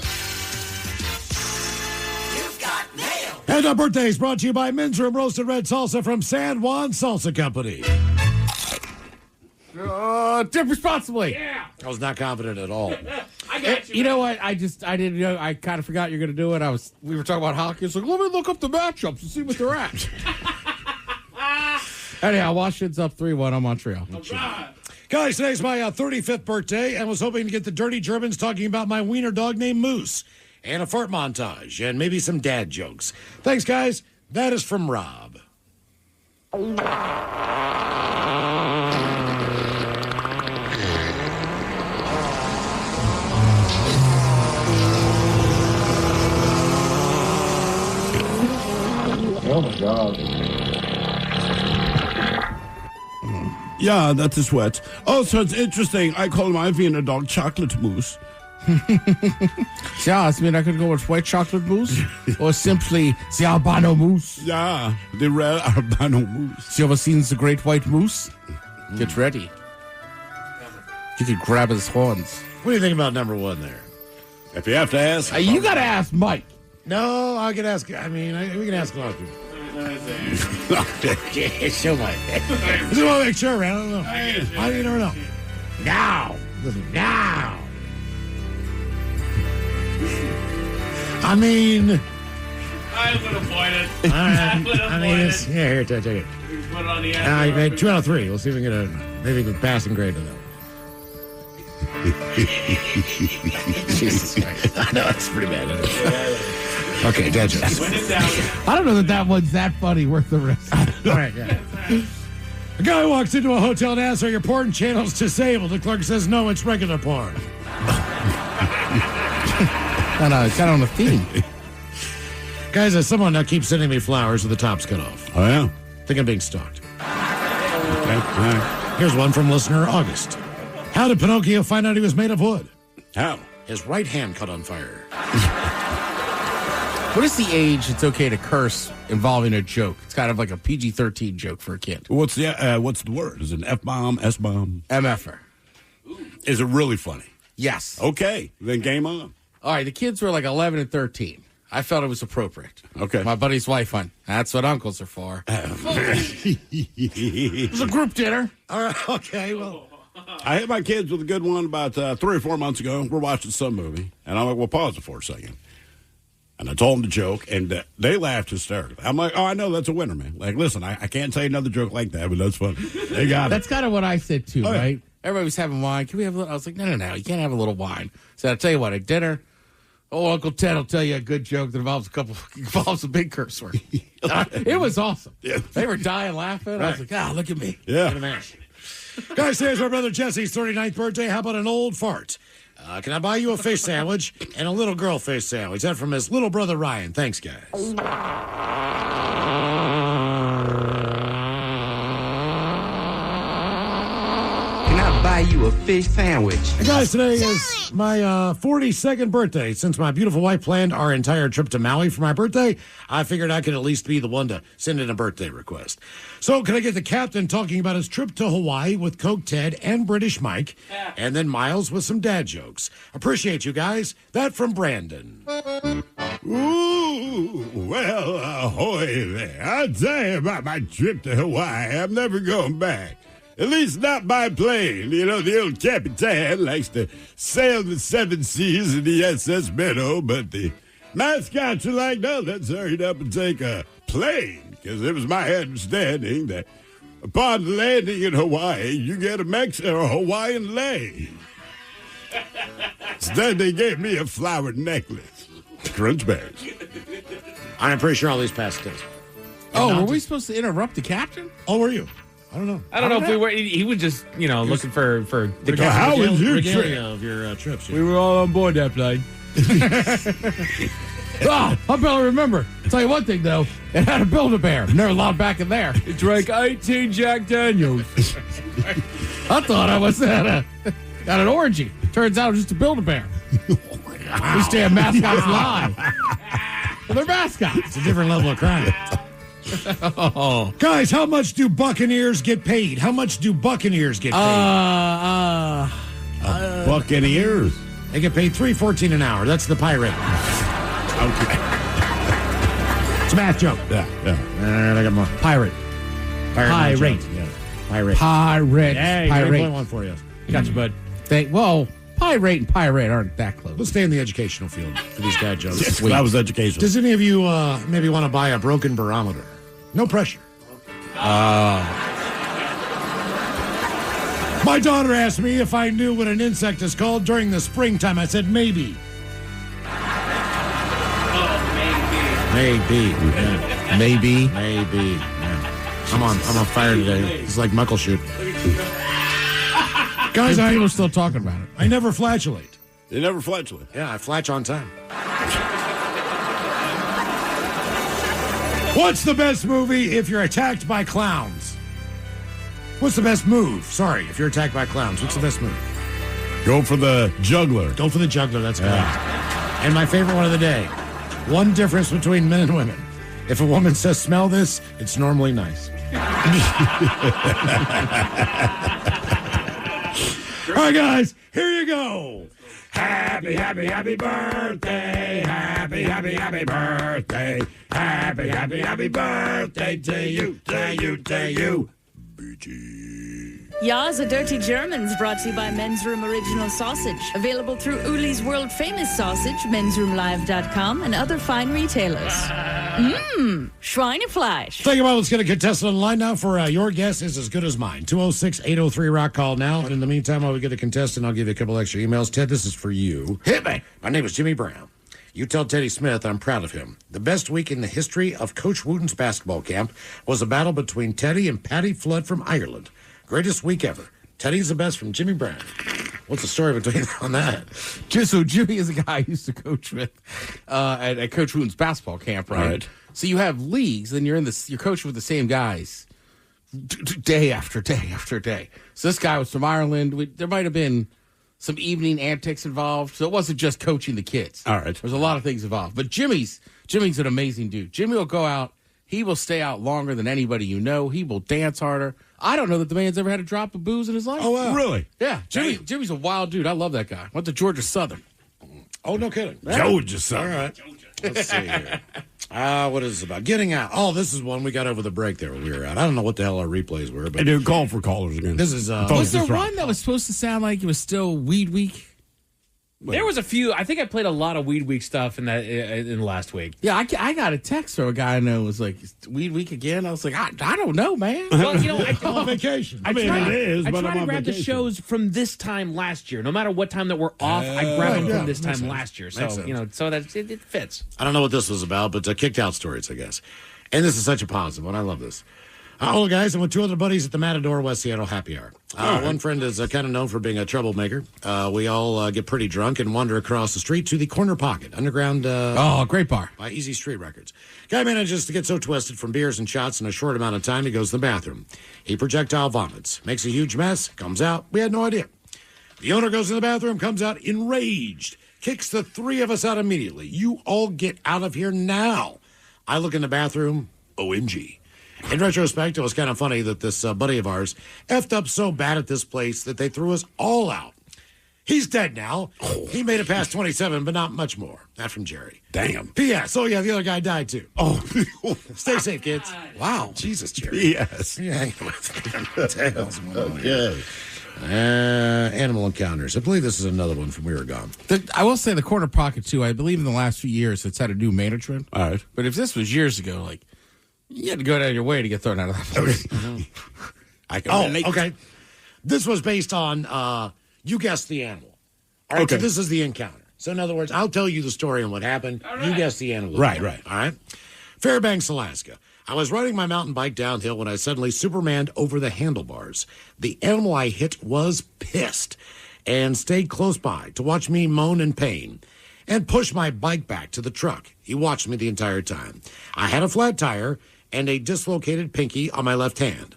S25: You've got mail.
S7: And our birthday is brought to you by Men's Room Roasted Red Salsa from San Juan Salsa Company.
S8: Dip responsibly.
S7: Yeah. I was not confident at all.
S8: I got you. You know what? I didn't know. I kind of forgot you're going to do it. We were talking about hockey. It's like, let me look up the matchups and see what they're at. Anyhow, Washington's up 3-1 on Montreal.
S7: Guys, today's my 35th birthday, and was hoping to get the Dirty Germans talking about my wiener dog named Moose, and a fart montage, and maybe some dad jokes. Thanks, guys. That is from Rob.
S6: Oh, my God. Yeah, that is wet. Also, it's interesting. I call my wiener dog Chocolate Mousse
S8: Yeah, I mean, I could go with white chocolate mousse or simply the albino mousse.
S6: Yeah, the red albino mousse.
S8: You ever seen the great white moose? Get ready. You could grab his horns.
S7: What do you think about number one there?
S6: If you have to ask.
S8: You got to ask Mike.
S7: No, I could ask. I mean, we can ask a lot of people. Show Mike. Just want to make sure, man. I don't know. You never know. Now. Listen, now. I mean.
S10: I would avoid it.
S7: Here, take it.
S10: Put it on the end.
S7: You made 2 out of 3. We'll see if we can get maybe a passing grade to that. Jesus Christ. I know, it's pretty bad. Okay, dad jokes.
S8: I don't know that one's that funny worth the risk.
S7: All right, yeah. A guy walks into a hotel and asks, "Are your porn channels disabled?" The clerk says, "No, it's regular porn."
S8: No, it's got on the theme.
S7: Guys, someone now keeps sending me flowers with the tops cut off.
S6: Oh, yeah?
S7: I think I'm being stalked.
S6: Okay, all right.
S7: Here's one from listener August. How did Pinocchio find out he was made of wood?
S6: How?
S7: His right hand caught on fire.
S8: What is the age it's okay to curse involving a joke? It's kind of like a PG-13 joke for a kid.
S6: What's the word? Is it an F-bomb, S-bomb?
S8: MFer.
S6: Is it really funny?
S8: Yes.
S6: Okay, then game on.
S8: All right, the kids were like 11 and 13. I felt it was appropriate.
S6: Okay.
S8: My buddy's wife went, "That's what uncles are for." It was a group dinner.
S7: All right, okay, well.
S6: I hit my kids with a good one about 3 or 4 months ago. We're watching some movie, and I'm like, well, pause it for a second. And I told them the joke, and they laughed hysterically. I'm like, oh, I know, that's a winner, man. Like, listen, I can't say another joke like that, but that's funny. They got it.
S8: That's kind of what I said, too,
S6: Oh, yeah.
S8: right? Everybody was having wine. Can we have a little? I was like, no, you can't have a little wine. So I'll tell you what, at dinner, Uncle Ted will tell you a good joke that involves a big curse word. It was awesome.
S6: Yeah.
S8: They were dying laughing. I was like, look at me.
S6: Yeah.
S7: Guys, today's my brother Jesse's 39th birthday. How about an old fart? Can I buy you a fish sandwich and a little girl fish sandwich? That from his little brother Ryan. Thanks, guys.
S9: Can I buy you a fish sandwich?
S7: Hey guys, today is my 42nd birthday. Since my beautiful wife planned our entire trip to Maui for my birthday, I figured I could at least be the one to send in a birthday request. So can I get the captain talking about his trip to Hawaii with Coke Ted and British Mike, and then Miles with some dad jokes? Appreciate you guys. That from Brandon.
S6: Ooh, well, ahoy there. I'll tell you about my trip to Hawaii. I'm never going back. At least not by plane. You know, the old Capitan likes to sail the 7 seas in the SS Minnow, but the mascots are like, no, let's hurry up and take a plane. Because it was my understanding that upon landing in Hawaii, you get a Hawaiian lei. Instead, they gave me a flowered necklace. Crunch berries.
S7: I'm pretty sure all these passed tests.
S8: Oh, were we supposed to interrupt the captain?
S7: Oh, were you? I don't know.
S10: I don't know if we were. He was just, looking for the
S6: How was your trip?
S7: Of your trips.
S10: We were all on board that plane.
S8: I barely remember. Tell you one thing, though. It had a Build-A-Bear. Never allowed back in there.
S10: It drank 18 Jack Daniels.
S8: I thought I was at an orgy. Turns out it was just a Build-A-Bear. These damn mascots lie. Well, they're mascots.
S7: It's a different level of crime.
S8: Oh.
S7: Guys, how much do Buccaneers get paid? How much do Buccaneers get paid?
S6: Buccaneers.
S7: They get paid $3.14 an hour. That's the pirate.
S6: Okay.
S7: It's a math joke.
S6: Yeah.
S7: I got more. Pirate.
S8: Pirate.
S7: Yeah. Pirate.
S8: Pirate.
S7: Yeah, you
S8: pirate.
S7: got one for you.
S8: Gotcha, bud. Pirate and pirate aren't that close.
S7: Let's stay in the educational field for these dad jokes.
S6: Yes, that was educational.
S7: Does any of you maybe want to buy a broken barometer? No pressure. My daughter asked me if I knew what an insect is called during the springtime. I said maybe. Maybe. Yeah.
S8: Maybe.
S7: Yeah. I'm on fire today. It's like Muckleshoot. Guys,
S8: people are still talking about it.
S7: I never flatulate.
S6: You never flatulate.
S7: Yeah, I flatch on time. What's the best movie if you're attacked by clowns? What's the best move? Sorry, if you're attacked by clowns, what's the best move?
S6: Go for the juggler.
S7: Go for the juggler, that's correct. And my favorite one of the day. One difference between men and women. If a woman says, smell this, it's normally nice. All right, guys, here you go. Happy, happy, happy birthday. Happy, happy, happy birthday. Happy, happy, happy birthday to you, to you, to you.
S11: Ya's a Dirty Germans brought to you by Men's Room Original Sausage. Available through Uli's World Famous Sausage, mensroomlive.com, and other fine retailers. Schweinefleisch.
S7: Think about let's get a contestant online now for your guess is as good as mine. 206-803-ROCK, call now. And in the meantime, while we get a contestant, I'll give you a couple extra emails. Ted, this is for you.
S6: Hit me.
S7: My name is Jimmy Brown. You tell Teddy Smith I'm proud of him. The best week in the history of Coach Wooten's basketball camp was a battle between Teddy and Patty Flood from Ireland. Greatest week ever. Teddy's the best from Jimmy Brown. What's the story between on that?
S8: So Jimmy is a guy I used to coach with at Coach Wooten's basketball camp, right? So you have leagues, and you're coaching with the same guys day after day after day. So this guy was from Ireland. There might have been some evening antics involved, so it wasn't just coaching the kids.
S6: All right.
S8: There's a lot of things involved. But Jimmy's an amazing dude. Jimmy will go out. He will stay out longer than anybody you know. He will dance harder. I don't know that the man's ever had a drop of booze in his life.
S6: Oh, wow. Really?
S8: Yeah. Jimmy's a wild dude. I love that guy. Went to Georgia Southern.
S7: Oh, no kidding.
S6: Georgia Southern.
S7: All right. Let's see here. What is this about? Getting out. Oh, this is one we got over the break there when we were out. I don't know what the hell our replays were. But
S6: I do call for callers again.
S7: This is
S8: was there one that was supposed to sound like it was still Weed Week?
S10: There was a few. I think I played a lot of Weed Week stuff in the last week.
S8: Yeah, I got a text from a guy I know was like, Weed Week again? I was like, I don't know, man.
S10: Well,
S7: I'm on vacation.
S10: I try
S6: to
S10: grab the shows from this time last year. No matter what time that we're off, I grab them from this time last year. So, so that it fits.
S7: I don't know what this was about, but kicked out stories, I guess. And this is such a positive one. I love this. Hello, guys. I'm with two other buddies at the Matador West Seattle Happy Hour. One friend is kind of known for being a troublemaker. We all get pretty drunk and wander across the street to the Corner Pocket, underground.
S8: Great bar.
S7: By Easy Street Records. Guy manages to get so twisted from beers and shots in a short amount of time, he goes to the bathroom. He projectile vomits, makes a huge mess, comes out. We had no idea. The owner goes in the bathroom, comes out enraged, kicks the three of us out immediately. You all get out of here now. I look in the bathroom, OMG. In retrospect, it was kind of funny that this buddy of ours effed up so bad at this place that they threw us all out. He's dead now. He made it past 27, but not much more. That from Jerry.
S6: Damn.
S7: P.S. Oh, yeah, the other guy died, too.
S6: Oh.
S7: Stay safe, kids.
S6: Wow.
S7: Jesus, Jerry.
S6: Yes.
S7: Yeah. What the hell's going on here? Animal encounters. I believe this is another one from We Were Gone.
S8: I will say the Corner Pocket, too. I believe in the last few years it's had a new management.
S6: All right.
S8: But if this was years ago, like, you had to go out of your way to get thrown out of that place.
S7: Okay. This was based on, you guessed the animal. All right,
S6: okay.
S7: So this is the encounter. So in other words, I'll tell you the story and what happened. Right. You guess the animal.
S6: Right.
S7: All right. Fairbanks, Alaska. I was riding my mountain bike downhill when I suddenly Supermaned over the handlebars. The animal I hit was pissed and stayed close by to watch me moan in pain and push my bike back to the truck. He watched me the entire time. I had a flat tire and a dislocated pinky on my left hand.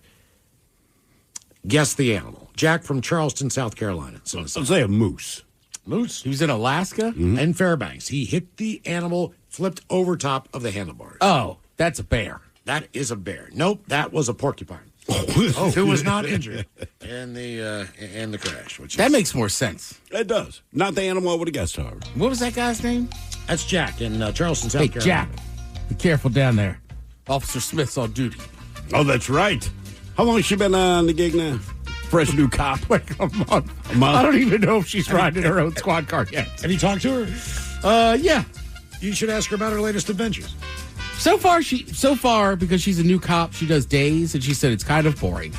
S7: Guess the animal. Jack from Charleston, South Carolina.
S6: I'll say a moose.
S7: Moose?
S8: He was in Alaska?
S7: Mm-hmm. And Fairbanks. He hit the animal, flipped over top of the handlebars.
S8: Oh, that's a bear.
S7: That is a bear. Nope, that was a porcupine. Who was not injured in the crash.
S8: That makes more sense.
S6: It does. Not the animal I would have guessed, however.
S8: What was that guy's name?
S7: That's Jack in Charleston, South Carolina.
S8: Jack, be careful down there. Officer Smith's on duty.
S6: Oh, that's right. How long has she been on the gig now? Fresh new cop.
S8: Like a month. I don't even know if she's riding her own squad car yet.
S7: Have you talked to her?
S8: Yeah.
S7: You should ask her about her latest adventures.
S8: So far, because she's a new cop, she does days, and she said it's kind of boring.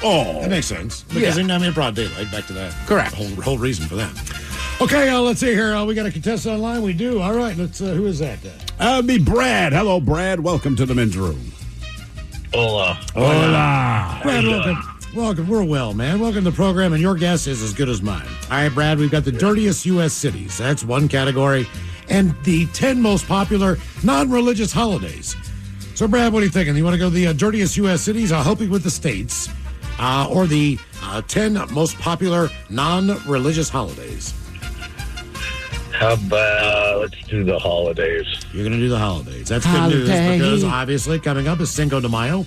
S7: Oh, that makes sense. Because they're not in broad daylight. Back to that.
S8: Correct.
S7: Whole reason for that. Okay, let's see here. We got a contestant online. We do. All right. Let's. Who is that?
S6: That'd be Brad. Hello, Brad. Welcome to the men's room.
S13: Hola.
S7: Brad, welcome. We're well, man. Welcome to the program, and your guess is as good as mine. All right, Brad. We've got the dirtiest U.S. cities. That's one category. And the 10 most popular non-religious holidays. So, Brad, what are you thinking? You want to go the dirtiest U.S. cities? I'll help you with the states. Or the 10 most popular non-religious holidays.
S13: How about let's do the holidays?
S7: You're going to do the holidays. That's good news because obviously coming up is Cinco de Mayo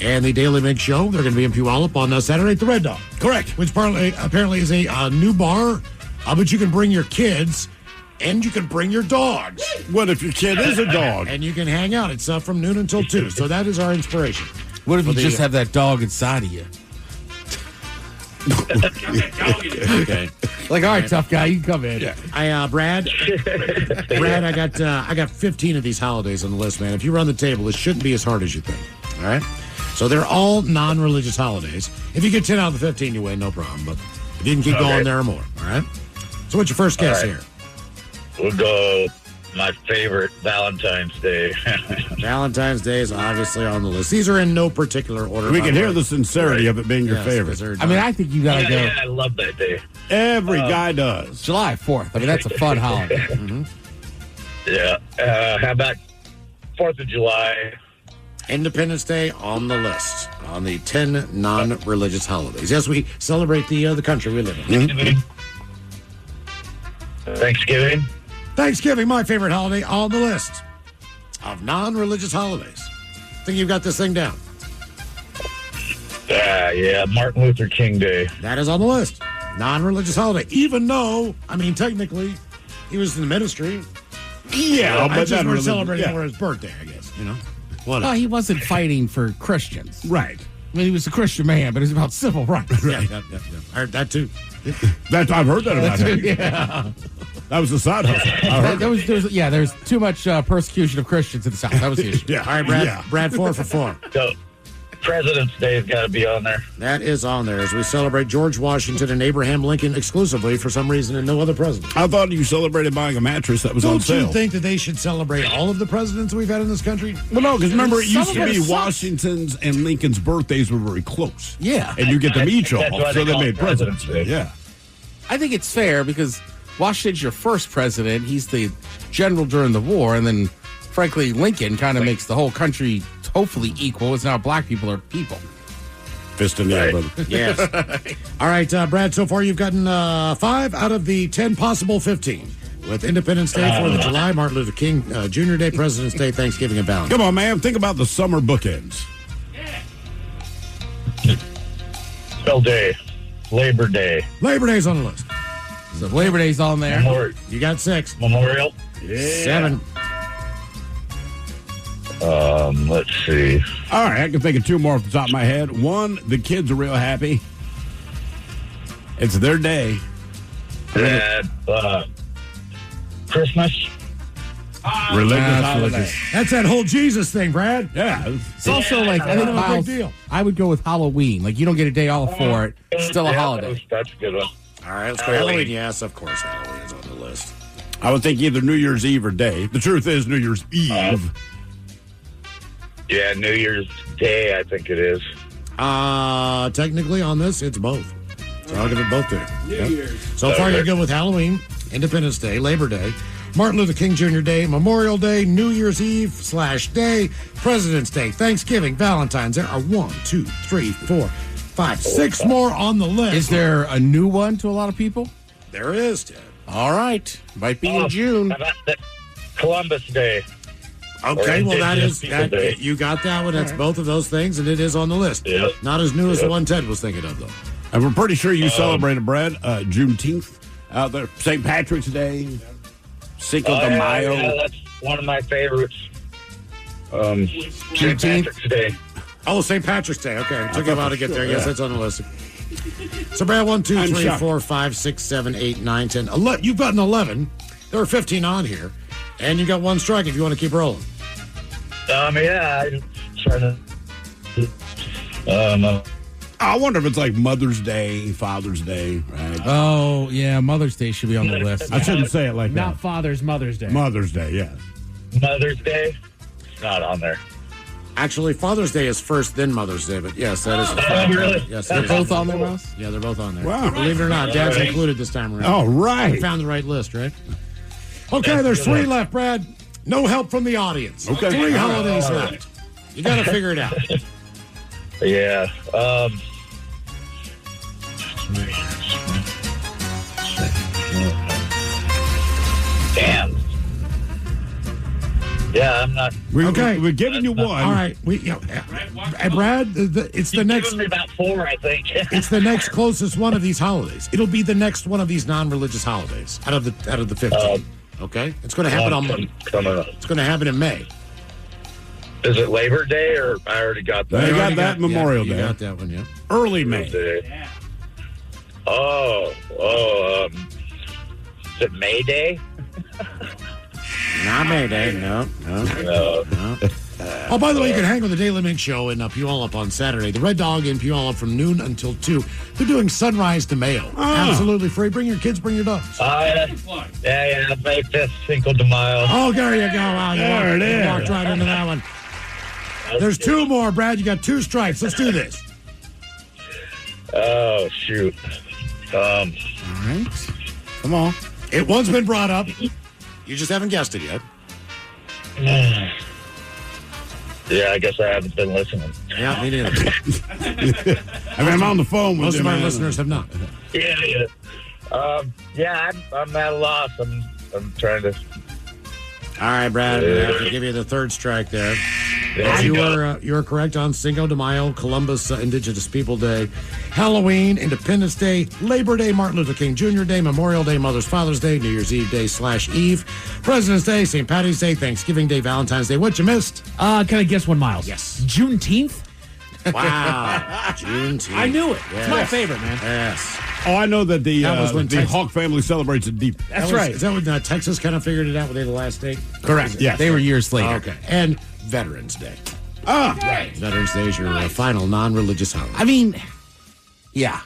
S7: and the Daily Mix Show. They're going to be in Puyallup on Saturday at the Red Dog.
S6: Correct.
S7: Which apparently is a new bar, but you can bring your kids and you can bring your dogs.
S6: What if your kid is a dog?
S7: And you can hang out. It's from noon until 2. So that is our inspiration.
S8: What if you just have that dog inside of you?
S7: Okay.
S8: Like, all right, tough guy, you can come in.
S7: Yeah. Brad, I got 15 of these holidays on the list, man. If you run the table, it shouldn't be as hard as you think. All right? So they're all non-religious holidays. If you get 10 out of the 15, you win, no problem. But if you can keep going, there are more. All right? So what's your first guess here?
S13: We'll go my favorite, Valentine's Day.
S7: Valentine's Day is obviously on the list. These are in no particular order.
S6: We can hear the sincerity of it being your favorite.
S8: I mean, I think you got to go.
S13: Yeah, I love that day.
S6: Every guy does.
S8: July 4th. I mean, that's a fun holiday.
S7: Mm-hmm.
S13: Yeah. How about 4th of July?
S7: Independence Day on the list, on the 10 non-religious holidays. Yes, we celebrate the country we live in.
S13: Thanksgiving.
S7: Thanksgiving, my favorite holiday, on the list of non-religious holidays. I think you've got this thing down.
S13: Yeah, Martin Luther King Day.
S7: That is on the list. Non-religious holiday, even though, I mean, technically, he was in the ministry.
S6: Yeah,
S7: but just we're celebrating
S6: yeah.
S7: for his birthday, I guess, you know?
S8: Well, he wasn't fighting for Christians.
S6: Right.
S8: I mean, he was a Christian man, but it was about civil rights.
S7: Yeah. I heard that, too.
S6: I've heard that about him.
S8: Yeah.
S6: That was a side hustle.
S8: There's too much persecution of Christians in the South. That was the issue.
S7: Yeah. All right, Brad. Brad, 4 for 4.
S13: So, President's Day has got to be on there.
S7: That is on there as we celebrate George Washington and Abraham Lincoln exclusively for some reason and no other president.
S6: I thought you celebrated buying a mattress that was on sale.
S7: Don't you think that they should celebrate all of the presidents we've had in this country?
S6: Well, no, because remember, it used to be Washington's and Lincoln's birthdays were very close.
S8: Yeah.
S6: And you get to meet y'all, so they made
S13: President's
S6: President's Day. Yeah.
S8: I think it's fair because Washington's your first president. He's the general during the war. And then, frankly, Lincoln kind of makes the whole country hopefully equal. It's now black people are people.
S6: Fist in the air, brother.
S7: Yes. All right, Brad, so far you've gotten 5 out of the 10 possible 15. With Independence Day, 4th of July, Martin Luther King Jr. Day, President's Day, Thanksgiving, and Valentine's.
S6: Come on, man. Think about the summer bookends.
S13: Bill Day. Labor Day.
S7: Labor Day's on the list.
S8: So Labor Day's on there.
S7: You got 6.
S13: Memorial.
S6: Yeah.
S7: 7.
S13: Let's see.
S6: All right, I can think of 2 more off the top of my head. 1, the kids are real happy. It's their day.
S13: Christmas.
S6: Religious holiday.
S7: That's that whole Jesus thing, Brad.
S6: Yeah.
S8: It's also like, I think, Miles,
S7: big deal.
S8: I would go with Halloween. Like, you don't get a day off for it. It's still a holiday.
S13: That's a good one.
S7: All right, let's go Halloween. Yes, of course, Halloween is on the list.
S6: I would think either New Year's Eve or day. The truth is New Year's Eve.
S13: Yeah, New Year's Day, I think it is.
S7: Technically on this, it's both. So I'll give it both to you.
S6: New Year's.
S7: So far, you're good with Halloween, Independence Day, Labor Day, Martin Luther King Jr. Day, Memorial Day, New Year's Eve / day, President's Day, Thanksgiving, Valentine's. There are 1, 2, 3, 4, 5, 6 more on the list.
S8: Is there a new one to a lot of people?
S7: There is, Ted.
S8: All right. Might be in June.
S13: How about Columbus Day?
S7: Okay, well, that is
S13: People Day.
S7: you got that one. That's both of those things, and it is on the list.
S13: Yep.
S7: Not as new as the one Ted was thinking of, though.
S6: And we're pretty sure you celebrated, Brad, Juneteenth out there. St. Patrick's Day, Cinco de Mayo.
S13: Yeah, that's one of my favorites. St. Patrick's Day.
S7: Oh, St. Patrick's Day. Okay, it took you a while to get there.
S6: Sure,
S7: Yes,
S6: yeah.
S7: that's on the list. So, Brad, 1, 2,
S6: I'm
S7: 3,
S6: shocked.
S7: 4, 5, 6, 7, 8, 9, 10, 11. You've gotten 11. There are 15 on here, and you got 1 strike if you want to keep rolling.
S13: Yeah, I'm trying to.
S6: I wonder if it's like Mother's Day, Father's Day, right?
S8: Oh, yeah. Mother's Day should be on the list.
S6: I shouldn't say it like
S10: Not
S6: that.
S10: Mother's Day.
S6: Mother's Day, yeah.
S13: Mother's Day. It's not on there.
S7: Actually, Father's Day is first, then Mother's Day, but yes, that is.
S13: Really?
S7: Yes,
S8: They're
S7: it is.
S8: both on there, Mouse?
S7: Yeah, they're both on there.
S6: Wow.
S7: Believe it or not, Dad's included this time around.
S6: All right.
S7: We found the right list, right? Okay, there's 3 left, Brad. No help from the audience.
S6: Okay.
S7: 3
S6: All
S7: holidays
S13: right.
S7: left. You got to figure it out.
S13: Yeah. Damn. Yeah, I'm not.
S6: We're giving you one.
S7: All right. Brad, it's the next.
S13: Giving me about 4, I think.
S7: It's the next closest one of these holidays. It'll be the next one of these non-religious holidays out of the 15. Okay, it's going to happen
S13: coming up.
S7: It's going to happen in May.
S13: Is it Labor Day or I already got that?
S6: I got that Memorial Day.
S7: You got that one, yeah.
S6: Early May.
S13: Yeah. Is it May Day?
S7: Not May Day, no. Oh, by the way, you can hang with the Daily Mink Show in Puyallup on Saturday. The Red Dog in Puyallup from noon until 2. They're doing Sunrise to Mayo. Absolutely free. Bring your kids, bring your dogs.
S13: Yeah, May 5th, Cinco de Mayo.
S7: Oh, there you go. Wow,
S6: There it is.
S7: You walked right into that one. There's 2 more, Brad. You got 2 strikes. Let's do this.
S13: Oh, shoot.
S7: All right. Come on. One's been brought up. You just haven't guessed it yet.
S13: Yeah, I guess I haven't been listening.
S7: Yeah, me neither.
S6: I mean, I'm on the phone with
S7: Most of our
S6: man.
S7: listeners have not.
S13: Yeah. I'm at a loss. I'm trying to.
S7: All right, Brad. I have to give you the 3rd strike there. You were correct on Cinco de Mayo, Columbus Indigenous People Day, Halloween, Independence Day, Labor Day, Martin Luther King Jr. Day, Memorial Day, Mother's Father's Day, New Year's Eve Day /Eve, President's Day, St. Patty's Day, Thanksgiving Day, Valentine's Day. What you missed?
S14: Can I guess one, Miles?
S7: Yes.
S14: Juneteenth?
S7: Wow. Juneteenth.
S14: I knew it.
S7: Yes.
S14: It's my favorite, man.
S7: Yes.
S6: Oh, I know that the
S7: Texas-
S6: Hawk family celebrates it deep.
S14: That's right.
S7: Is that when Texas kind of figured it out? Were they the last state?
S14: Correct.
S6: Yes.
S14: They were years later.
S7: Okay. And Veterans Day.
S6: Right.
S7: Veterans Day is your final non-religious holiday.
S8: I mean, yeah.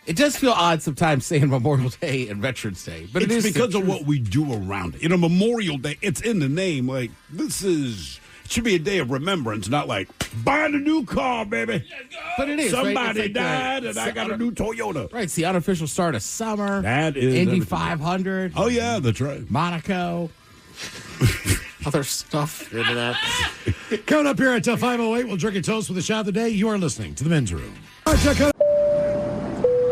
S8: It does feel odd sometimes saying Memorial Day and Veterans Day, but
S6: it's
S8: it is
S6: because of what we do around it. Memorial Day, it's in the name. Like, it should be a day of remembrance, not like, buying a new car, baby.
S8: But it is.
S6: Somebody
S8: right?
S6: died, and I got a new Toyota.
S8: Right, it's the unofficial start of summer.
S6: That is
S8: Indy
S6: everything.
S8: 500.
S6: Oh, yeah, that's right.
S8: Monaco. Other stuff.
S7: Into that. Coming up here at 5:08, we'll drink a toast with a shot of the day. You are listening to the Men's Room. All right, check out.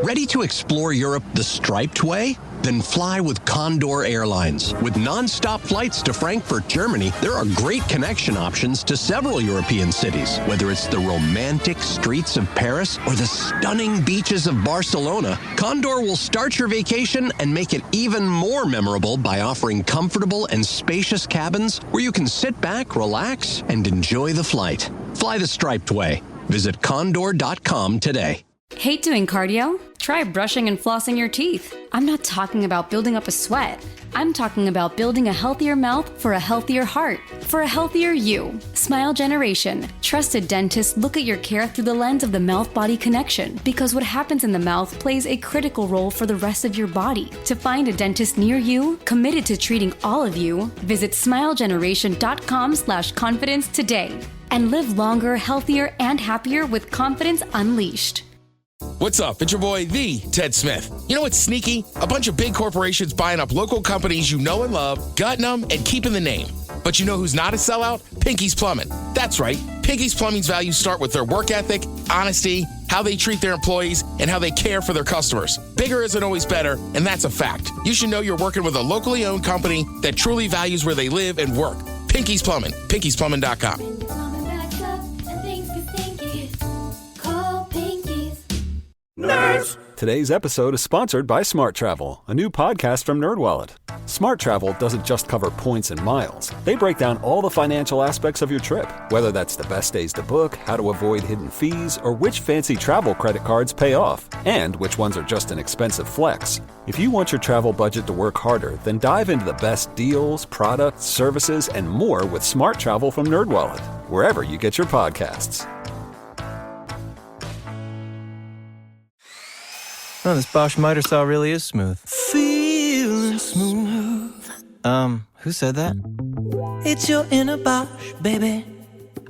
S15: Ready to explore Europe the striped way? Then fly with Condor Airlines. With non-stop flights to Frankfurt, Germany, there are great connection options to several European cities. Whether it's the romantic streets of Paris or the stunning beaches of Barcelona, Condor will start your vacation and make it even more memorable by offering comfortable and spacious cabins where you can sit back, relax, and enjoy the flight. Fly the striped way. Visit condor.com today.
S16: Hate doing cardio? Try brushing and flossing your teeth. I'm not talking about building up a sweat. I'm talking about building a healthier mouth for a healthier heart, for a healthier you. Smile Generation. Trusted dentists look at your care through the lens of the mouth-body connection, because what happens in the mouth plays a critical role for the rest of your body. To find a dentist near you, committed to treating all of you, visit smilegeneration.com/confidence today. And live longer, healthier, and happier with Confidence Unleashed.
S17: What's up? It's your boy, the Ted Smith. You know what's sneaky? A bunch of big corporations buying up local companies you know and love, gutting them, and keeping the name. But you know who's not a sellout? Pinky's Plumbing. That's right. Pinky's Plumbing's values start with their work ethic, honesty, how they treat their employees, and how they care for their customers. Bigger isn't always better, and that's a fact. You should know you're working with a locally owned company that truly values where they live and work. Pinky's Plumbing. Pinky'sPlumbing.com.
S12: Nerds! Today's episode is sponsored by Smart Travel, a new podcast from NerdWallet. Smart Travel doesn't just cover points and miles. They break down all the financial aspects of your trip, whether that's the best days to book, how to avoid hidden fees, or which fancy travel credit cards pay off, and which ones are just an expensive flex. If you want your travel budget to work harder, then dive into the best deals, products, services, and more with Smart Travel from NerdWallet, wherever you get your podcasts.
S22: Oh, this Bosch miter saw really is smooth.
S25: Feeling smooth.
S22: Who said that?
S25: It's your inner Bosch, baby.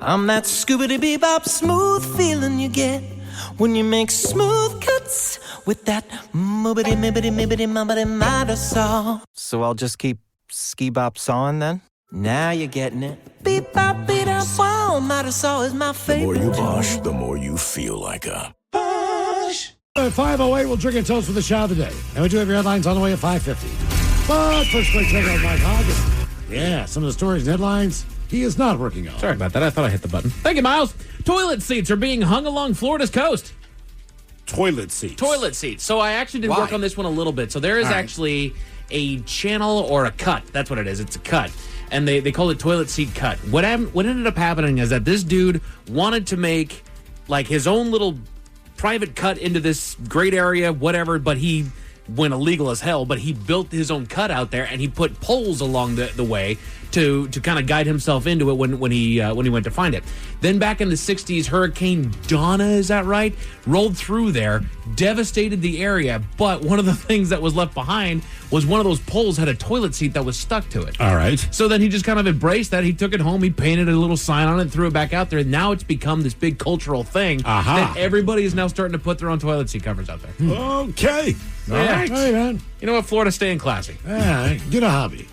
S25: I'm that scoobity-bebop smooth feeling you get when you make smooth cuts with that moobity-mibbity-mibbity-mubbity miter saw.
S22: So I'll just keep ski-bop sawing then?
S25: Now you're getting it. Beep-bop, beat-up, wow, miter saw is my
S5: The more
S25: favorite.
S5: you Bosch, the more you feel like a Bosch.
S7: At 5:08, we'll drink and toast for the shot of the day. And we do have your headlines on the way at 5:50. But first, quick check out Mike Hoggin. Yeah, some of the stories and headlines he is not working on.
S14: Sorry about that. I thought I hit the button. Thank you, Miles. Toilet seats are being hung along Florida's coast.
S6: Toilet seats.
S10: Toilet seats. So I actually did work on this one a little bit. So there is actually a channel or a cut. That's what it is. It's a cut. And they call it toilet seat cut. What ended up happening is that this dude wanted to make like his own little private cut into this great area, whatever, but he went illegal as hell, but he built his own cut out there and he put poles along the way to kind of guide himself into it when he went to find it. Then back in the 60s, Hurricane Donna, is that right? Rolled through there, devastated the area, but one of the things that was left behind was one of those poles had a toilet seat that was stuck to it.
S6: All right.
S10: So then he just kind of embraced that. He took it home, he painted a little sign on it, threw it back out there. Now it's become this big cultural thing that everybody is now starting to put their own toilet seat covers out there.
S6: Okay.
S10: All right.
S7: Hey, man.
S10: You know what? Florida's staying classy.
S7: Yeah, get a hobby.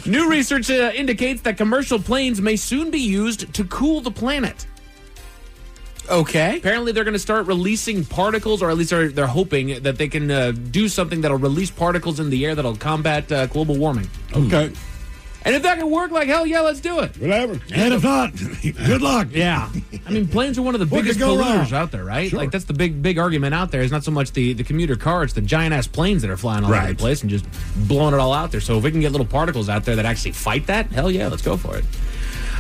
S10: New research indicates that commercial planes may soon be used to cool the planet.
S8: Okay.
S10: Apparently, they're going to start releasing particles, or at least they're hoping that they can do something that'll release particles in the air that'll combat global warming.
S6: Okay.
S10: And if that can work, like hell yeah, let's do it.
S6: Whatever.
S7: And if not, good luck.
S10: Yeah. I mean, planes are one of the
S7: What
S10: biggest
S7: could go
S10: polluters
S7: wrong?
S10: out there, right?
S7: Sure.
S10: Like, that's the big argument out there. It's not so much the commuter car, it's the giant-ass planes that are flying all over the place and just blowing it all out there. So if we can get little particles out there that actually fight that, hell yeah, let's go for it.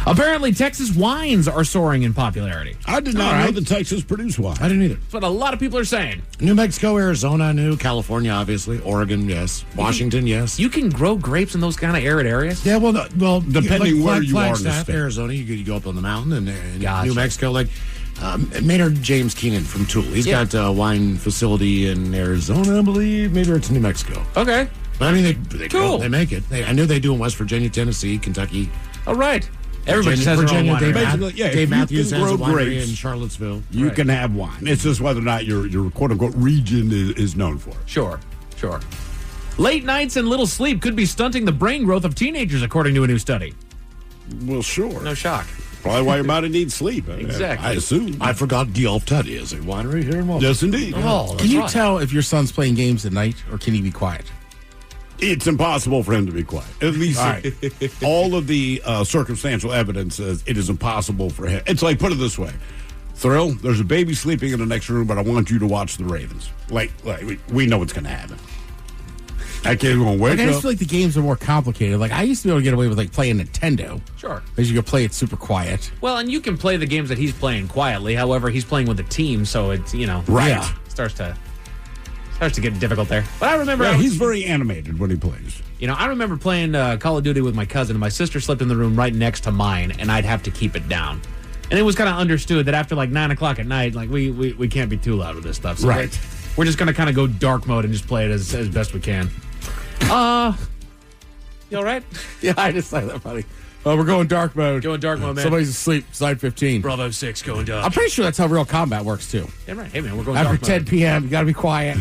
S10: Apparently, Texas wines are soaring in popularity.
S6: I did not know that Texas produced wine.
S7: I didn't either.
S10: That's what a lot of people are saying.
S7: New Mexico, Arizona, I knew. California, obviously. Oregon, yes. Washington, yes.
S10: You can grow grapes in those kind of arid areas?
S7: Yeah, well,
S6: Depending where you are in the
S7: Flagstaff,
S6: state.
S7: Arizona, you go up on the mountain, and
S10: Gotcha.
S7: New Mexico, like Maynard James Keenan from Tool. He's got a wine facility in Arizona, I believe. Maybe it's New Mexico.
S10: Okay.
S7: But I mean, they
S10: Cool.
S7: they make it. I knew they do in West Virginia, Tennessee, Kentucky.
S10: All right. Everybody says
S7: Virginia.
S10: Dave,
S6: Basically, yeah,
S7: Dave
S6: if you
S7: Matthews
S6: can
S7: has a
S6: grow
S7: winery
S6: grapes,
S7: in Charlottesville.
S6: You can have wine. It's just whether or not your quote-unquote region is known for it.
S10: Sure. Late nights and little sleep could be stunting the brain growth of teenagers, according to a new study.
S6: Well, sure.
S10: No shock.
S6: Probably why your body needs sleep.
S10: Exactly.
S6: I assume.
S7: I forgot Guelph Teddy is a winery here in Walton.
S6: Yes, indeed.
S10: Oh,
S8: Can you tell if your son's playing games at night, or can he be quiet?
S6: It's impossible for him to be quiet. At least all of the circumstantial evidence says it is impossible for him. It's like, put it this way. Thrill, there's a baby sleeping in the next room, but I want you to watch the Ravens. Like we know what's going to happen. That kid's going to wake
S8: I just
S6: up.
S8: feel like the games are more complicated. Like, I used to be able to get away with, like, playing Nintendo.
S10: Sure.
S8: Because you could play it super quiet.
S10: Well, and you can play the games that he's playing quietly. However, he's playing with a team, so it's,
S6: Right.
S10: starts to get difficult there. But I remember
S6: he's very animated when he plays.
S10: I remember playing Call of Duty with my cousin, and my sister slept in the room right next to mine, and I'd have to keep it down. And it was kind of understood that after like 9 o'clock at night, like we can't be too loud with this stuff. So
S6: Right.
S10: We're just going to kind of go dark mode and just play it as best we can. You all right?
S8: Yeah, I just like that funny. Oh, we're going dark mode.
S10: Going dark mode, man.
S8: Somebody's asleep. Side 15.
S10: Bravo 6 going dark.
S8: I'm pretty sure that's how real combat works, too.
S10: Yeah, right. Hey, man, we're going
S8: After
S10: dark
S8: 10
S10: mode.
S8: p.m., you got to be quiet.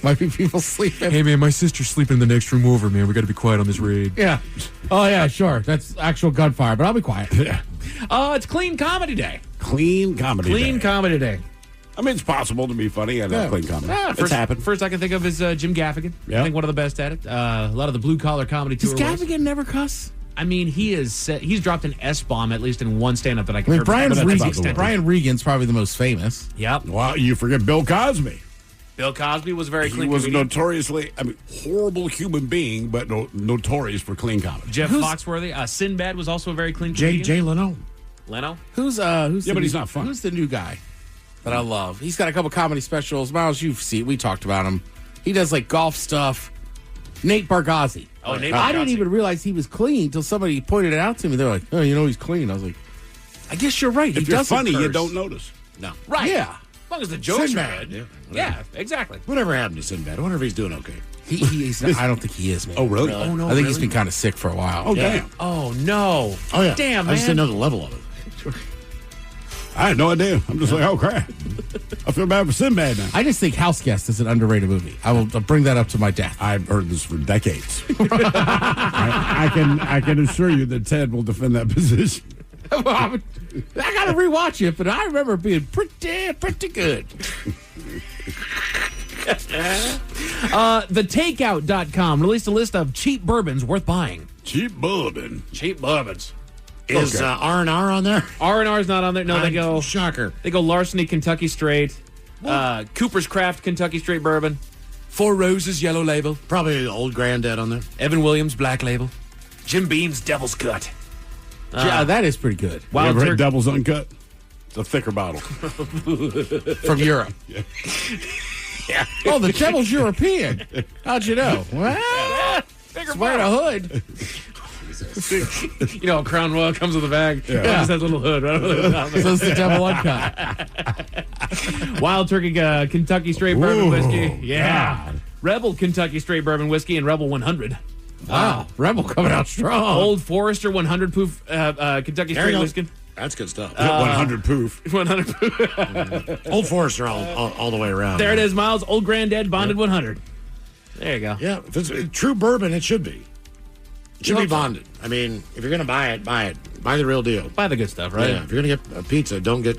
S8: Might be people sleeping.
S14: Hey, man, my sister's sleeping in the next room over, man. We got to be quiet on this raid.
S8: Yeah. Oh, yeah, sure. That's actual gunfire, but I'll be quiet.
S6: Yeah.
S10: It's Clean Comedy Day.
S6: Clean comedy
S10: Clean
S6: day.
S10: Comedy Day.
S6: I mean, it's possible to be funny and have clean comedy.
S10: Yeah,
S6: It's happened.
S10: First I can think of is Jim Gaffigan.
S6: Yeah.
S10: I think one of the best at it. A lot of the blue-collar comedy
S8: Does
S10: tour.
S8: Gaffigan never cuss?
S10: I mean, he's dropped an S-bomb at least in one stand-up that I
S8: I
S10: can
S8: mean,
S10: remember.
S8: Brian
S10: That's about the
S8: Regan,
S10: extent.
S8: Brian Regan's probably the most famous.
S10: Yep.
S6: Well, you forget Bill Cosby.
S10: Bill Cosby was very
S6: He
S10: clean
S6: was
S10: comedian.
S6: notoriously, horrible human being, but notorious for clean comedy.
S10: Jeff Foxworthy. Sinbad was also a very clean comedian.
S7: Jay Leno.
S10: Leno?
S8: Who's
S6: Yeah,
S8: the
S6: but he's
S8: new-
S6: not funny.
S8: Who's the new guy that I love? He's got a couple comedy specials. Miles, you've seen. We talked about him. He does like golf stuff. Nate Bargatze.
S10: Oh, Nate
S8: I didn't
S10: Bargatze.
S8: even realize he was clean until somebody pointed it out to me. They're like, "Oh, he's clean." I was like, "I guess you're right.
S6: If
S8: he
S6: you're
S8: doesn't
S6: funny, you
S8: curse.
S6: don't notice.
S7: No.
S10: Right.
S8: Yeah.
S10: As long as the jokes are
S7: Sinbad.
S10: good.
S7: Yeah.
S10: Yeah, exactly.
S7: Whatever happened to Sinbad? I wonder if he's doing okay.
S8: He's I don't think he is, man.
S6: Oh, really?
S10: Oh, no,
S8: I think he's
S10: really?
S8: been kind of sick for a while.
S6: Oh,
S8: Yeah.
S6: damn.
S10: Oh, no.
S7: Oh, yeah.
S10: Damn,
S7: I just didn't
S10: man.
S7: know the level of it.
S6: I had no idea. I'm just like, oh, crap. I feel bad for Sinbad now.
S8: I just think House Guest is an underrated movie. I'll bring that up to my death.
S6: I've heard this for decades. I can assure you that Ted will defend that position.
S8: I got to rewatch it, but I remember it being pretty good.
S10: TheTakeout.com released a list of cheap bourbons worth buying.
S6: Cheap bourbon.
S10: Cheap bourbons.
S7: Is R&R on there?
S10: R&R is not on there. No, they go...
S7: Shocker.
S10: They go Larceny Kentucky Straight, Cooper's Craft Kentucky Straight Bourbon, Four Roses Yellow Label,
S7: Probably the old granddad on there.
S10: Evan Williams Black Label, Jim Beam's Devil's Cut.
S8: That is pretty good.
S6: You ever had Devil's Uncut? It's a thicker bottle.
S8: From Europe.
S6: Yeah.
S8: Yeah. Oh, the Devil's European. How'd you know? Well, it's wearing a hood.
S10: You know, Crown Royal comes with a bag. Yeah. It just has a little hood right over the top.
S8: So it's the Devil Uncut.
S10: Wild Turkey Kentucky Straight Bourbon Whiskey.
S6: Yeah.
S10: God. Rebel Kentucky Straight Bourbon Whiskey and Rebel 100.
S8: Wow. Rebel coming out strong.
S10: Old Forester 100 proof Kentucky Straight Whiskey.
S7: That's good stuff.
S6: 100 proof.
S10: 100 proof.
S7: Old Forester all the way around.
S10: There it is, Miles. Old Granddad bonded 100. There you go.
S7: Yeah, if it's true bourbon, it should be. It should be bonded. I mean, if you're going to buy it, buy it. Buy the real deal.
S10: Buy the good stuff, right?
S7: Yeah, if you're going to get a pizza, don't get,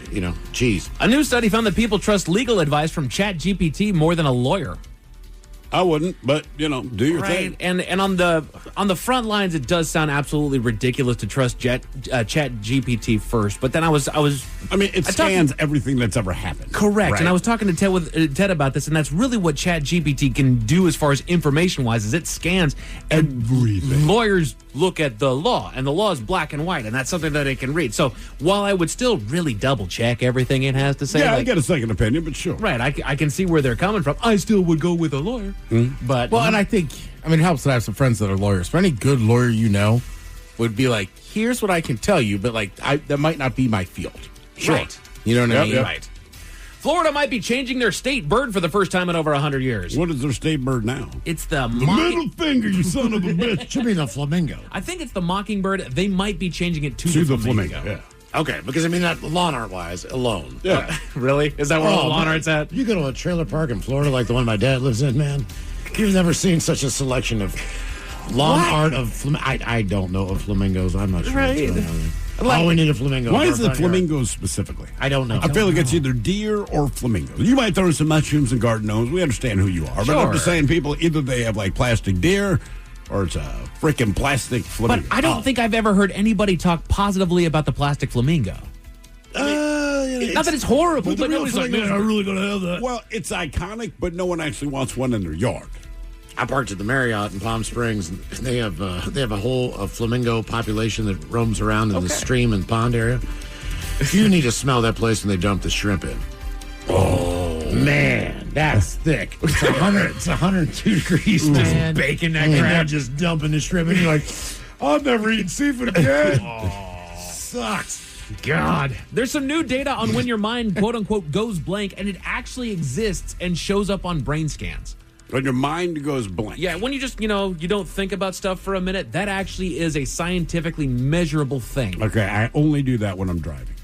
S7: cheese.
S10: A new study found that people trust legal advice from ChatGPT more than a lawyer.
S6: I wouldn't, but do your thing.
S10: And on the front lines, it does sound absolutely ridiculous to trust ChatGPT first. But then I mean,
S6: it scans everything that's ever happened.
S10: Correct.
S6: Right?
S10: And I was talking to Ted about this, and that's really what ChatGPT can do as far as information-wise, is it scans
S6: everything.
S10: Lawyers look at the law, and the law is black and white, and that's something that it can read. So while I would still really double-check everything it has to say.
S6: Yeah, I get a second opinion, but sure.
S10: Right. I can see where they're coming from. I still would go with a lawyer. But
S8: and I think, it helps that I have some friends that are lawyers. For any good lawyer would be like, here's what I can tell you, but that might not be my field.
S10: Sure. Right.
S8: You know what I mean?
S10: Yep. Right. Florida might be changing their state bird for the first time in over 100 years.
S6: What is their state bird now?
S10: It's the
S6: middle finger, you son of a bitch.
S7: It should be the flamingo.
S10: I think it's the mockingbird. They might be changing it to the flamingo.
S6: Yeah.
S7: Okay, because that lawn art wise alone.
S6: Yeah.
S10: Really? Is that where all the lawn art's at?
S7: You go to a trailer park in Florida like the one my dad lives in, man. You've never seen such a selection of lawn art of I don't know of flamingos. I'm not sure.
S10: Right.
S7: Oh, we need a flamingo.
S6: Why is it flamingos specifically?
S7: I don't know.
S6: I feel like it's either deer or flamingos. You might throw some mushrooms and garden gnomes. We understand who you are. But I'm just saying, people, either they have like plastic deer or it's a freaking plastic flamingo.
S10: But I don't think I've ever heard anybody talk positively about the plastic flamingo. Not that it's horrible, but nobody's like, man, I'm really going to have that.
S6: Well, it's iconic, but no one actually wants one in their yard.
S7: I parked at the Marriott in Palm Springs, and they have a whole flamingo population that roams around in the stream and pond area. You need to smell that place when they dump the shrimp in. Oh, man, that's thick. It's 102 degrees, man.
S10: Just baking that
S7: crap.
S10: crap.
S7: They're just dumping the shrimp, and you're like, I'm never eating seafood again. Sucks.
S10: God. There's some new data on when your mind, quote unquote, goes blank, and it actually exists and shows up on brain scans.
S6: When your mind goes blank.
S10: Yeah, when you just, you don't think about stuff for a minute, that actually is a scientifically measurable thing.
S6: Okay, I only do that when I'm driving.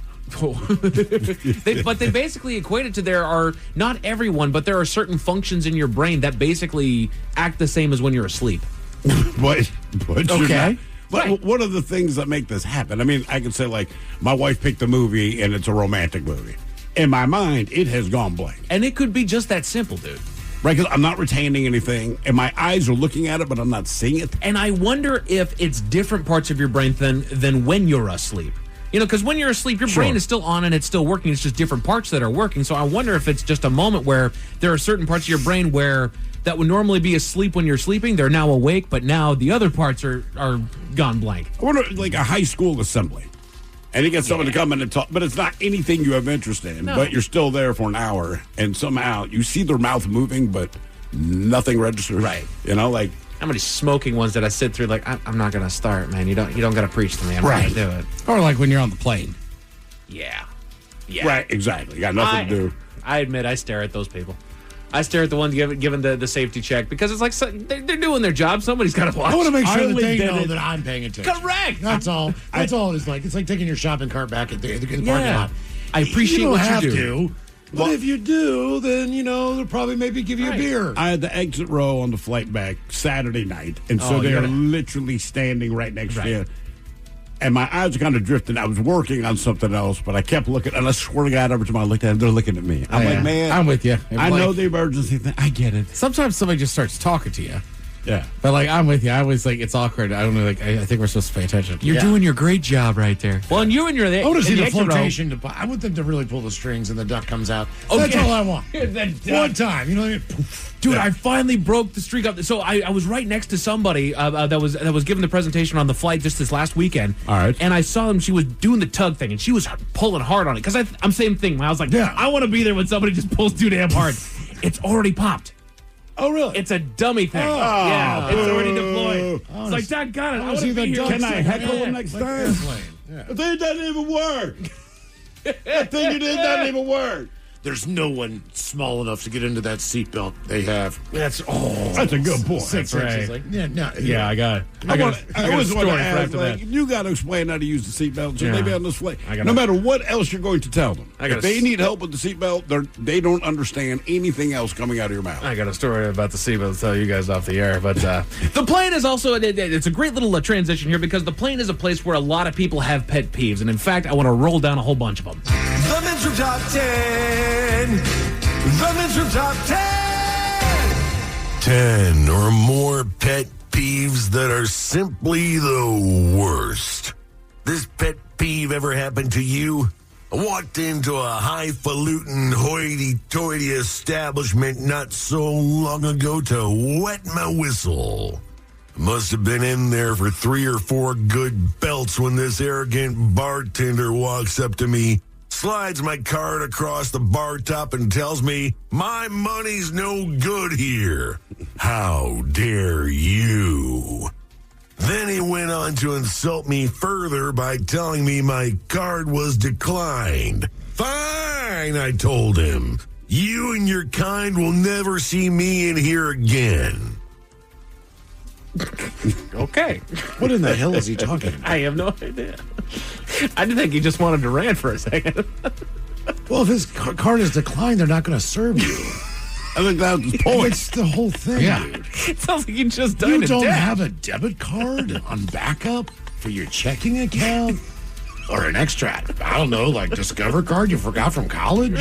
S10: But they basically equate it to there are, not everyone, but there are certain functions in your brain that basically act the same as when you're asleep.
S6: But
S10: okay.
S6: But what are the things that make this happen? I mean, I can say, like, my wife picked a movie and it's a romantic movie. In my mind, it has gone blank.
S10: And it could be just that simple, dude.
S6: Right, because I'm not retaining anything, and my eyes are looking at it, but I'm not seeing it.
S10: And I wonder if it's different parts of your brain than when you're asleep. Because when you're asleep, your brain is still on and it's still working. It's just different parts that are working. So I wonder if it's just a moment where there are certain parts of your brain where that would normally be asleep when you're sleeping. They're now awake, but now the other parts are gone blank.
S6: I wonder, like a high school assembly. And you get someone to come in and talk, but it's not anything you have interest in. No. But you're still there for an hour, and somehow you see their mouth moving, but nothing registers.
S10: Right.
S6: Like
S10: how many smoking ones did I sit through? Like, I'm not going to start, man. You don't got to preach to me. I'm not going to do it.
S8: Or like when you're on the plane.
S10: Yeah.
S6: Right. Exactly. You got nothing to do.
S10: I admit, I stare at those people. I stare at the ones given the safety check because it's like they're doing their job. Somebody's got to watch.
S7: I want to make sure that they know that I'm paying attention.
S10: Correct.
S7: That's all. That's all it's like. It's like taking your shopping cart back in the parking lot.
S10: I appreciate what you do.
S7: But if you do, then, they'll probably maybe give you a beer.
S6: I had the exit row on the flight back Saturday night, and so they are literally standing right next to you. and my eyes were kind of drifting. I was working on something else, but I kept looking, and I swear to God, every time I looked at them, they're looking at me. I'm like, man.
S8: I'm with you.
S6: I know the emergency thing. I get it.
S8: Sometimes somebody just starts talking to you.
S6: Yeah.
S8: But, like, I'm with you. I always, like, it's awkward. I don't know, like, I think we're supposed to pay attention.
S10: You're doing your great job right there. Well, and you're
S7: I want to see the flotation. I want them to really pull the strings and the duck comes out.
S10: Okay.
S7: That's all I want. One time. You know what I mean? Poof.
S10: Dude, I finally broke the streak up. So I was right next to somebody that was giving the presentation on the flight just this last weekend.
S6: All right.
S10: And I saw them. She was doing the tug thing, and she was pulling hard on it. Because I'm same thing. I was like, I want to be there when somebody just pulls too damn hard. It's already popped.
S6: Oh, really?
S10: It's a dummy thing. Yeah, it's already deployed. It's like, doggone it, I want to be here.
S6: Can I heckle him next time? The thing doesn't even work. That thing you did doesn't even work.
S7: There's no one small enough to get into that seatbelt they have.
S6: That's a good point.
S7: 6 inches. Like,
S10: I got it.
S6: I always want to ask, like, you got to explain how to use the seatbelt. So they be on this flight. No matter what else you're going to tell them. If they need help with the seatbelt, they don't understand anything else coming out of your mouth.
S10: I got a story about the seatbelt to tell you guys off the air. But the plane is also, it's a great little transition here because the plane is a place where a lot of people have pet peeves. And in fact, I want to roll down a whole bunch of them.
S5: The Men's Room Top 10. The Men's Room Top 10.
S4: 10 or more pet peeves that are simply the worst. This pet peeve ever happened to you? I walked into a highfalutin hoity-toity establishment not so long ago to wet my whistle. Must have been in there for 3 or 4 good belts when this arrogant bartender walks up to me, slides my card across the bar top and tells me, my money's no good here. How dare you? Then he went on to insult me further by telling me my card was declined. Fine, I told him. You and your kind will never see me in here again.
S10: Okay.
S7: What in the hell is he talking about?
S10: I have no idea. I didn't think he just wanted to rant for a second.
S7: Well, if his card is declined, they're not going to serve you.
S6: I think that's the point.
S7: It's the whole thing, dude.
S10: It sounds like you just died
S7: You
S10: of
S7: don't
S10: death.
S7: have a debit card on backup for your checking account? Or an extra, I don't know, like Discover card you forgot from college?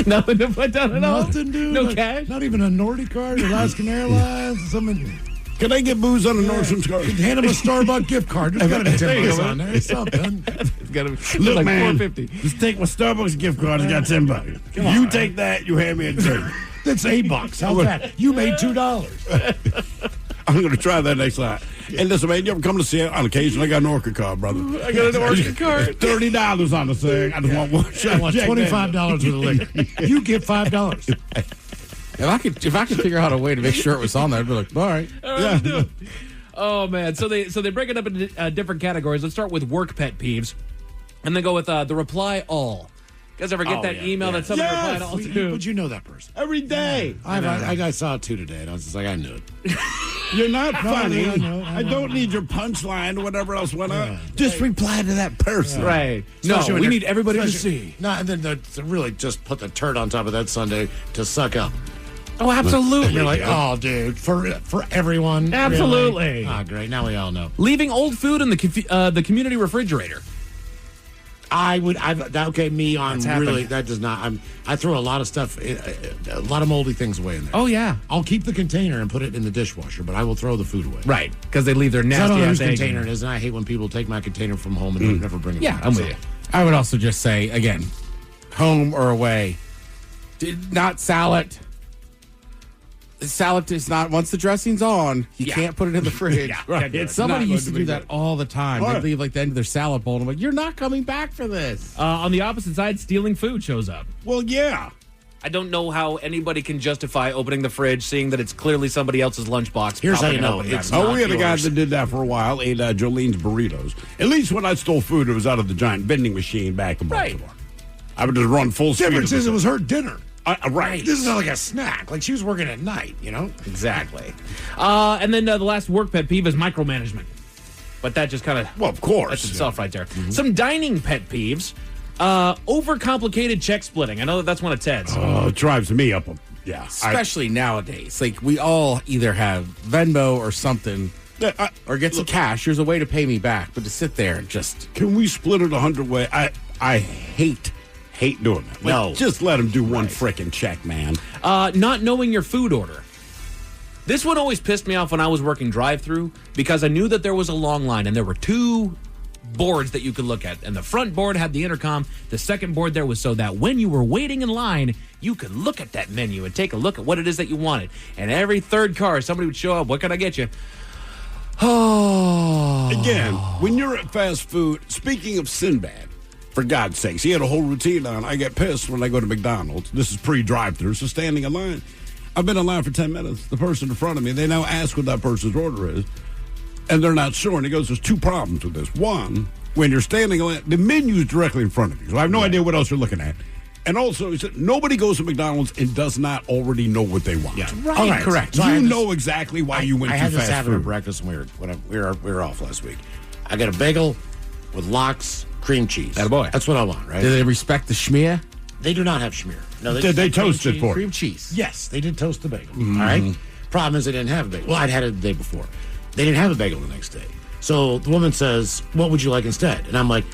S10: Nothing to put down at all?
S7: Nothing, dude.
S10: No
S7: Like,
S10: cash?
S7: Not even a Nordic card, Alaskan Airlines, something.
S6: Can I get booze on a Nordstrom's card?
S7: Hand him a Starbucks gift card. There's got to be 10 bucks on there. Something.
S10: It's got to be
S6: Look,
S10: like
S6: man,
S10: $4.50.
S6: just take my Starbucks gift card. It's got 10 bucks. You take that, you hand me a drink.
S7: That's $8. How's that? You made $2.
S6: I'm going to try that next time. And listen, man, you ever come to see it on occasion? I got an Orca card, brother.
S10: I got an Orca card.
S6: $30 on the thing. I just want one shot.
S7: I want $25 worth of liquor. You get $5.
S8: If I could figure out a way to make sure it was on there, I'd be like, all right.
S10: Yeah. Oh man, so they break it up into different categories. Let's start with work pet peeves, and then go with the reply all. You guys ever get that email that somebody replied all to?
S7: But you know that person.
S6: Every day.
S7: I saw it too today, and I was just like, I knew it.
S6: You're not funny.
S7: I
S6: don't need your punchline or whatever else went on. Just reply to that person.
S10: Right. No, we need everybody to see.
S7: No, and then to really just put the turd on top of that sundae to suck up.
S10: Oh, absolutely.
S7: And you're like, oh, dude, for everyone.
S10: Absolutely.
S7: Really? Ah, great. Now we all know.
S10: Leaving old food in the community refrigerator.
S7: Me on really, that does not, I throw a lot of stuff, a lot of moldy things away in there.
S10: Oh, yeah.
S7: I'll keep the container and put it in the dishwasher, but I will throw the food away.
S10: Right, because they leave their nasty
S7: I don't know
S10: ass
S7: whose
S10: egg.
S7: container it is, and I hate when people take my container from home and never bring it back.
S10: I'm with you.
S8: I would also just say, again, home or away, not salad. Salad is not, once the dressing's on, you can't put it in the fridge.
S10: Right.
S8: Somebody used to do that all the time. They'd leave like the end of their salad bowl, and I'm like, you're not coming back for this.
S10: On the opposite side, stealing food shows up.
S6: Well, yeah.
S10: I don't know how anybody can justify opening the fridge, seeing that it's clearly somebody else's lunchbox.
S7: Here's how
S10: popping
S7: you
S10: it
S7: know
S10: open.
S7: it's
S6: We had a guy that did that for a while, ate Jolene's Burritos. At least when I stole food, it was out of the giant vending machine back in Baltimore. I would just run full speed.
S7: Difference is it was her dinner.
S6: Right.
S7: This is not like a snack. Like she was working at night, you know?
S10: Exactly. And then the last work pet peeve is micromanagement. But that just kind of...
S6: Well, of course.
S10: That's itself right there. Mm-hmm. Some dining pet peeves. Overcomplicated check splitting. I know that's one of Ted's.
S6: Oh, it drives me up. Yeah.
S8: Especially nowadays. Like, we all either have Venmo or something or get some cash. Here's a way to pay me back. But to sit there and just...
S6: Can we split it 100 ways? I hate doing that. No. Just let them do one frickin' check, man.
S10: Not knowing your food order. This one always pissed me off when I was working drive-thru because I knew that there was a long line and there were two boards that you could look at. And the front board had the intercom. The second board there was so that when you were waiting in line, you could look at that menu and take a look at what it is that you wanted. And every third car, somebody would show up. What can I get you? Oh.
S6: Again, when you're at fast food, speaking of Sinbad, for God's sakes, he had a whole routine on. I get pissed when I go to McDonald's. This is pre-drive-thru, so standing in line. I've been in line for 10 minutes. The person in front of me, they now ask what that person's order is, and they're not sure. And he goes, there's two problems with this. One, when you're standing in line, the menu's directly in front of you, so I have no idea what else you're looking at. And also, he said, nobody goes to McDonald's and does not already know what they want.
S7: Yeah. Right. All right. Correct.
S6: So you know exactly why you went to fast food.
S7: I had this happen at breakfast when we were off last week. I got a bagel with lox, cream cheese.
S8: Attaboy.
S7: That's what I want, right?
S8: Do they respect the schmear?
S7: They do not have schmear. No,
S6: Did they toast it for you?
S7: Cream cheese. Yes, they did toast the bagel. All right. Problem is, they didn't have a bagel. Well, I'd had it the day before. They didn't have a bagel the next day. So the woman says, "What would you like instead?" And I'm like,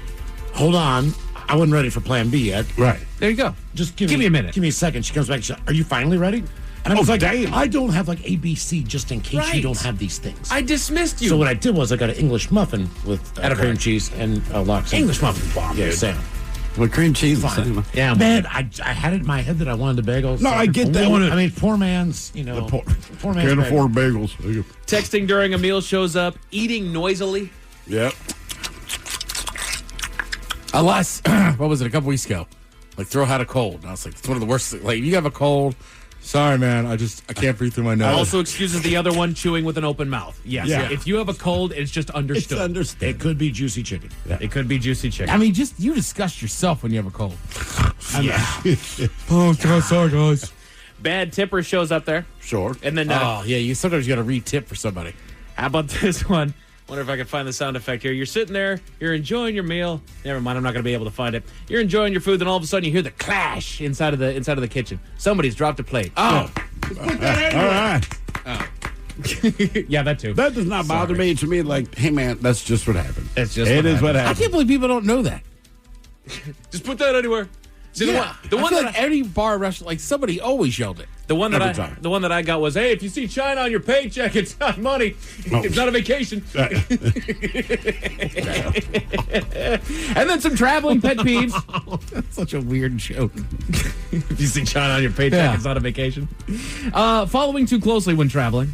S7: "Hold on, I wasn't ready for Plan B yet."
S6: Right.
S10: There you go.
S7: Just give
S10: me a minute.
S7: Give me a second. She comes back. She's like, "Are you finally ready?" And I was like,
S6: damn.
S7: "I don't have like ABC just in case you don't have these things."
S10: I dismissed you.
S7: So what I did was I got an English muffin with cream cheese and lox.
S10: English muffin bomb,
S7: Yeah,
S10: dude.
S7: same.
S6: With cream cheese.
S7: Fine.
S10: Yeah,
S7: Man, I had it in my head that I wanted the bagels.
S6: No, I get that.
S7: I mean, poor man's, poor man's
S6: Can't
S7: bagel.
S6: afford bagels.
S10: Texting during a meal shows up. Eating noisily.
S6: Yep.
S8: Unless, what was it, a couple weeks ago? Like, Throw had a cold. And I was like, it's one of the worst things. Like, you have a cold. Sorry, man. I can't breathe through my nose.
S10: Also excuses the other one chewing with an open mouth. Yes.
S6: Yeah.
S10: If you have a cold, it's just understood.
S6: It's understood.
S7: It could be juicy chicken.
S6: Yeah.
S10: It could be juicy chicken.
S8: I mean, just you disgust yourself when you have a cold.
S10: Yeah.
S8: Oh, God, sorry, guys.
S10: Bad tipper shows up there.
S6: Sure.
S10: And then,
S8: You sometimes got to re-tip for somebody.
S10: how about this one? Wonder if I can find the sound effect here. You're sitting there, you're enjoying your meal. Never mind, I'm not going to be able to find it. You're enjoying your food, then all of a sudden you hear the clash inside of the kitchen. Somebody's dropped a plate.
S8: Oh.
S6: All right.
S10: Yeah, that too.
S6: That does not bother me. To me, like, hey, man, that's just what happened.
S10: It's just
S6: It is what
S8: I
S6: happened.
S8: can't believe people don't know that.
S10: Just put that anywhere. See,
S8: I feel like any bar restaurant, like somebody always yelled it.
S10: The one
S6: Every
S10: that
S6: time.
S10: the one that I got was, hey, if you see China on your paycheck, it's not money. It's not a vacation. And then some traveling pet peeves.
S8: That's such a weird joke.
S10: If you see China on your paycheck, it's not a vacation. Following too closely when traveling,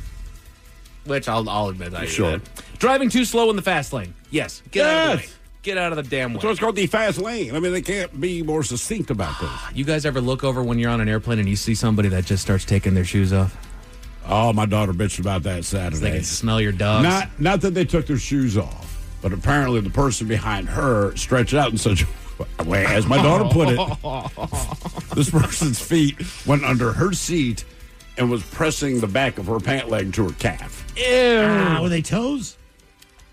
S10: which I'll admit I do
S6: Sure.
S10: that. Driving too slow in the fast lane. Yes. Get out of the way. Get out of the damn way.
S6: So it's called the fast lane. I mean, they can't be more succinct about this.
S10: You guys ever look over when you're on an airplane and you see somebody that just starts taking their shoes off?
S6: Oh, my daughter bitched about that Saturday.
S10: They can smell your dogs.
S6: Not that they took their shoes off, but apparently the person behind her stretched out in such a way, as my daughter put it, this person's feet went under her seat and was pressing the back of her pant leg to her calf.
S10: Ew.
S7: Were they toes?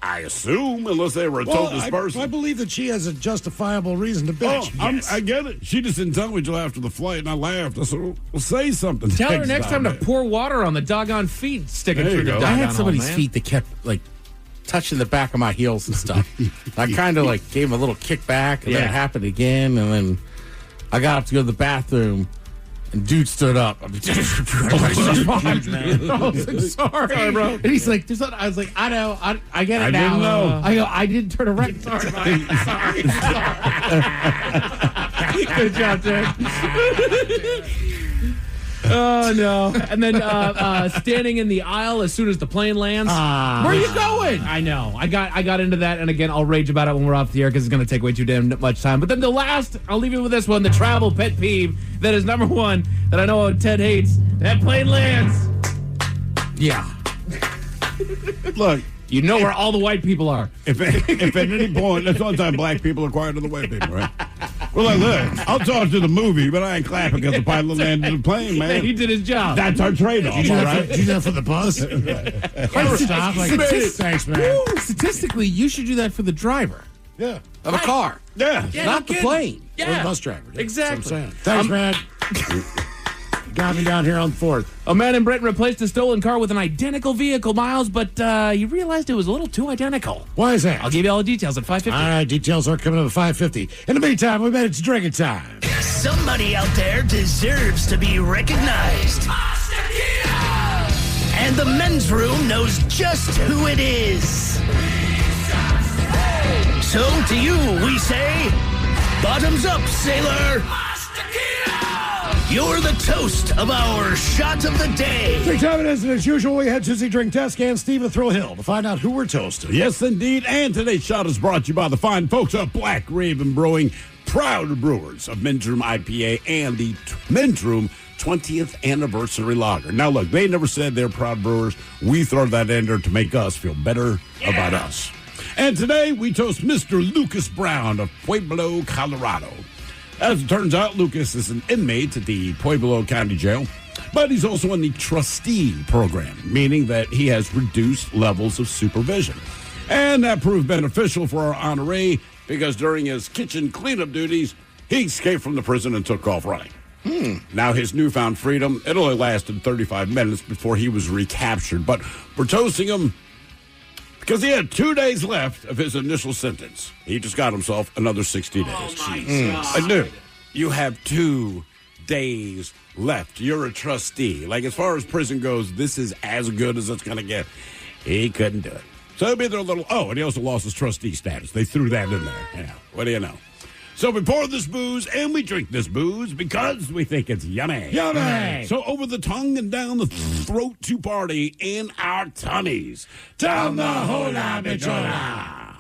S6: I assume, unless they were a toeless person.
S7: I believe that she has a justifiable reason to bitch.
S6: I get it. She just didn't tell me until after the flight, and I laughed. I said, well, say something.
S10: Tell her next time to pour water on the doggone feet sticking
S6: There
S10: through
S6: you
S10: the
S6: go.
S10: doggone
S8: I had somebody's
S10: hole, man.
S8: feet that kept like touching the back of my heels and stuff. I kind of like gave him a little kick back, and then it happened again, and then I got up to go to the bathroom. And dude stood up. I mean, I was like, sorry, bro. And he's like, "There's not." I was like, "I know. I get it
S6: I
S8: now."
S6: didn't know.
S8: I go, "I didn't turn around." Sorry, sorry.
S10: Good job, dude. Oh no! And then standing in the aisle as soon as the plane lands.
S8: Where are you going?
S10: I know. I got into that, and again, I'll rage about it when we're off the air because it's going to take way too damn much time. But then the last, I'll leave you with this one: the travel pet peeve that is number one that I know Ted hates. That plane lands.
S8: Yeah.
S6: Look,
S10: you know where all the white people are.
S6: If at any point, that's the only time black people are quiet to the white people, right? Well, like, look, I'll talk to the movie, but I ain't clapping because the pilot landed the plane, man.
S10: He did his job.
S6: That's our trade-off, all right?
S7: Did you do that for the bus? Stop. Thanks, man.
S8: Statistically, you should do that for the driver
S7: Yeah.
S8: of a car,
S6: Yeah.
S10: Yeah,
S8: not
S10: no
S8: the
S10: kidding.
S8: plane.
S7: Or the
S10: Yeah.
S7: bus driver. Yeah,
S10: Exactly.
S7: that's what I'm saying. Thanks, man. Got me down here on 4th.
S14: A man in Britain replaced a stolen car with an identical vehicle, Miles, but he realized it was a little too identical.
S7: Why is that?
S14: I'll give you all the details at 5:50.
S7: All right, details are coming up at 5:50. In the meantime, we made it to drinking time.
S1: Somebody out there deserves to be recognized. And the men's room knows just who it is. So to you, we say, bottoms up, sailor. You're the toast of our shot of the day.
S7: Drink time it is, and as usual, we had Susie Drink Desk and Steve at Thrill Hill to find out who we're toasting.
S6: Yes, indeed. And today's shot is brought to you by the fine folks at Black Raven Brewing, proud brewers of Men's Room IPA and the Men's Room 20th Anniversary Lager. Now, look, they never said they're proud brewers. We throw that in there to make us feel better about us. And today, we toast Mr. Lucas Brown of Pueblo, Colorado. As it turns out, Lucas is an inmate at the Pueblo County Jail, but he's also in the trustee program, meaning that he has reduced levels of supervision. And that proved beneficial for our honoree because during his kitchen cleanup duties, he escaped from the prison and took off running. Now, his newfound freedom, it only lasted 35 minutes before he was recaptured, but we're toasting him because he had 2 days left of his initial sentence. He just got himself another 60 days. I do. You have 2 days left. You're a trustee. Like, as far as prison goes, this is as good as it's going to get. He couldn't do it. So it'll be their little... Oh, and he also lost his trustee status. They threw that in there. Yeah, what do you know? So we pour this booze and we drink this booze because we think it's yummy.
S7: Yummy!
S6: So over the tongue and down the throat to party in our tummies. Down the hola bichola.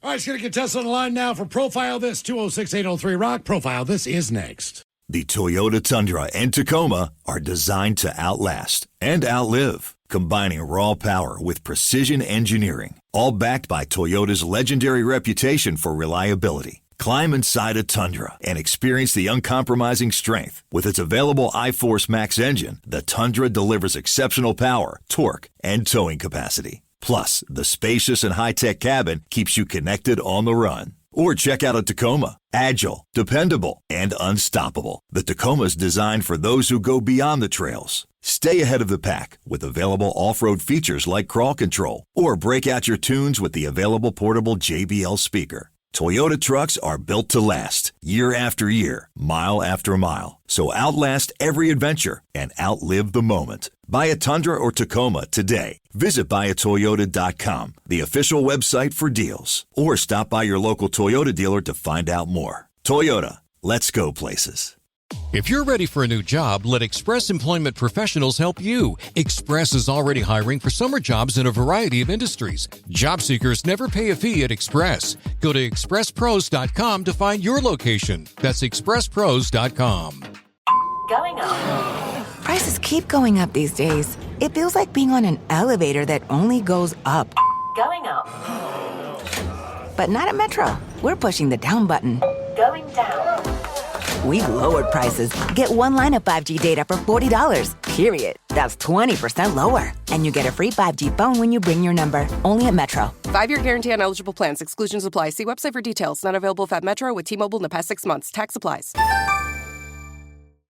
S7: All right, going to get Tess on the line now for Profile This, 206-803-ROCK. Profile This is next.
S18: The Toyota Tundra and Tacoma are designed to outlast and outlive, combining raw power with precision engineering, all backed by Toyota's legendary reputation for reliability. Climb inside a Tundra and experience the uncompromising strength. With its available iForce Max engine, the Tundra delivers exceptional power, torque, and towing capacity. Plus, the spacious and high-tech cabin keeps you connected on the run. Or check out a Tacoma. Agile, dependable, and unstoppable. The Tacoma's designed for those who go beyond the trails. Stay ahead of the pack with available off-road features like crawl control. Or break out your tunes with the available portable JBL speaker. Toyota trucks are built to last, year after year, mile after mile. So outlast every adventure and outlive the moment. Buy a Tundra or Tacoma today. Visit buyatoyota.com, the official website for deals. Or stop by your local Toyota dealer to find out more. Toyota, let's go places.
S19: If you're ready for a new job, let Express Employment Professionals help you. Express is already hiring for summer jobs in a variety of industries. Job seekers never pay a fee at Express. Go to expresspros.com to find your location. That's expresspros.com.
S20: Going up. Prices keep going up these days. It feels like being on an elevator that only goes up. Going up. But not at Metro. We're pushing the down button. Going down. We've lowered prices. Get one line of 5G data for $40, period. That's 20% lower. And you get a free 5G phone when you bring your number. Only at Metro.
S24: 5-year guarantee on eligible plans. Exclusions apply. See website for details. Not available at Metro with T-Mobile in the past 6 months. Tax applies.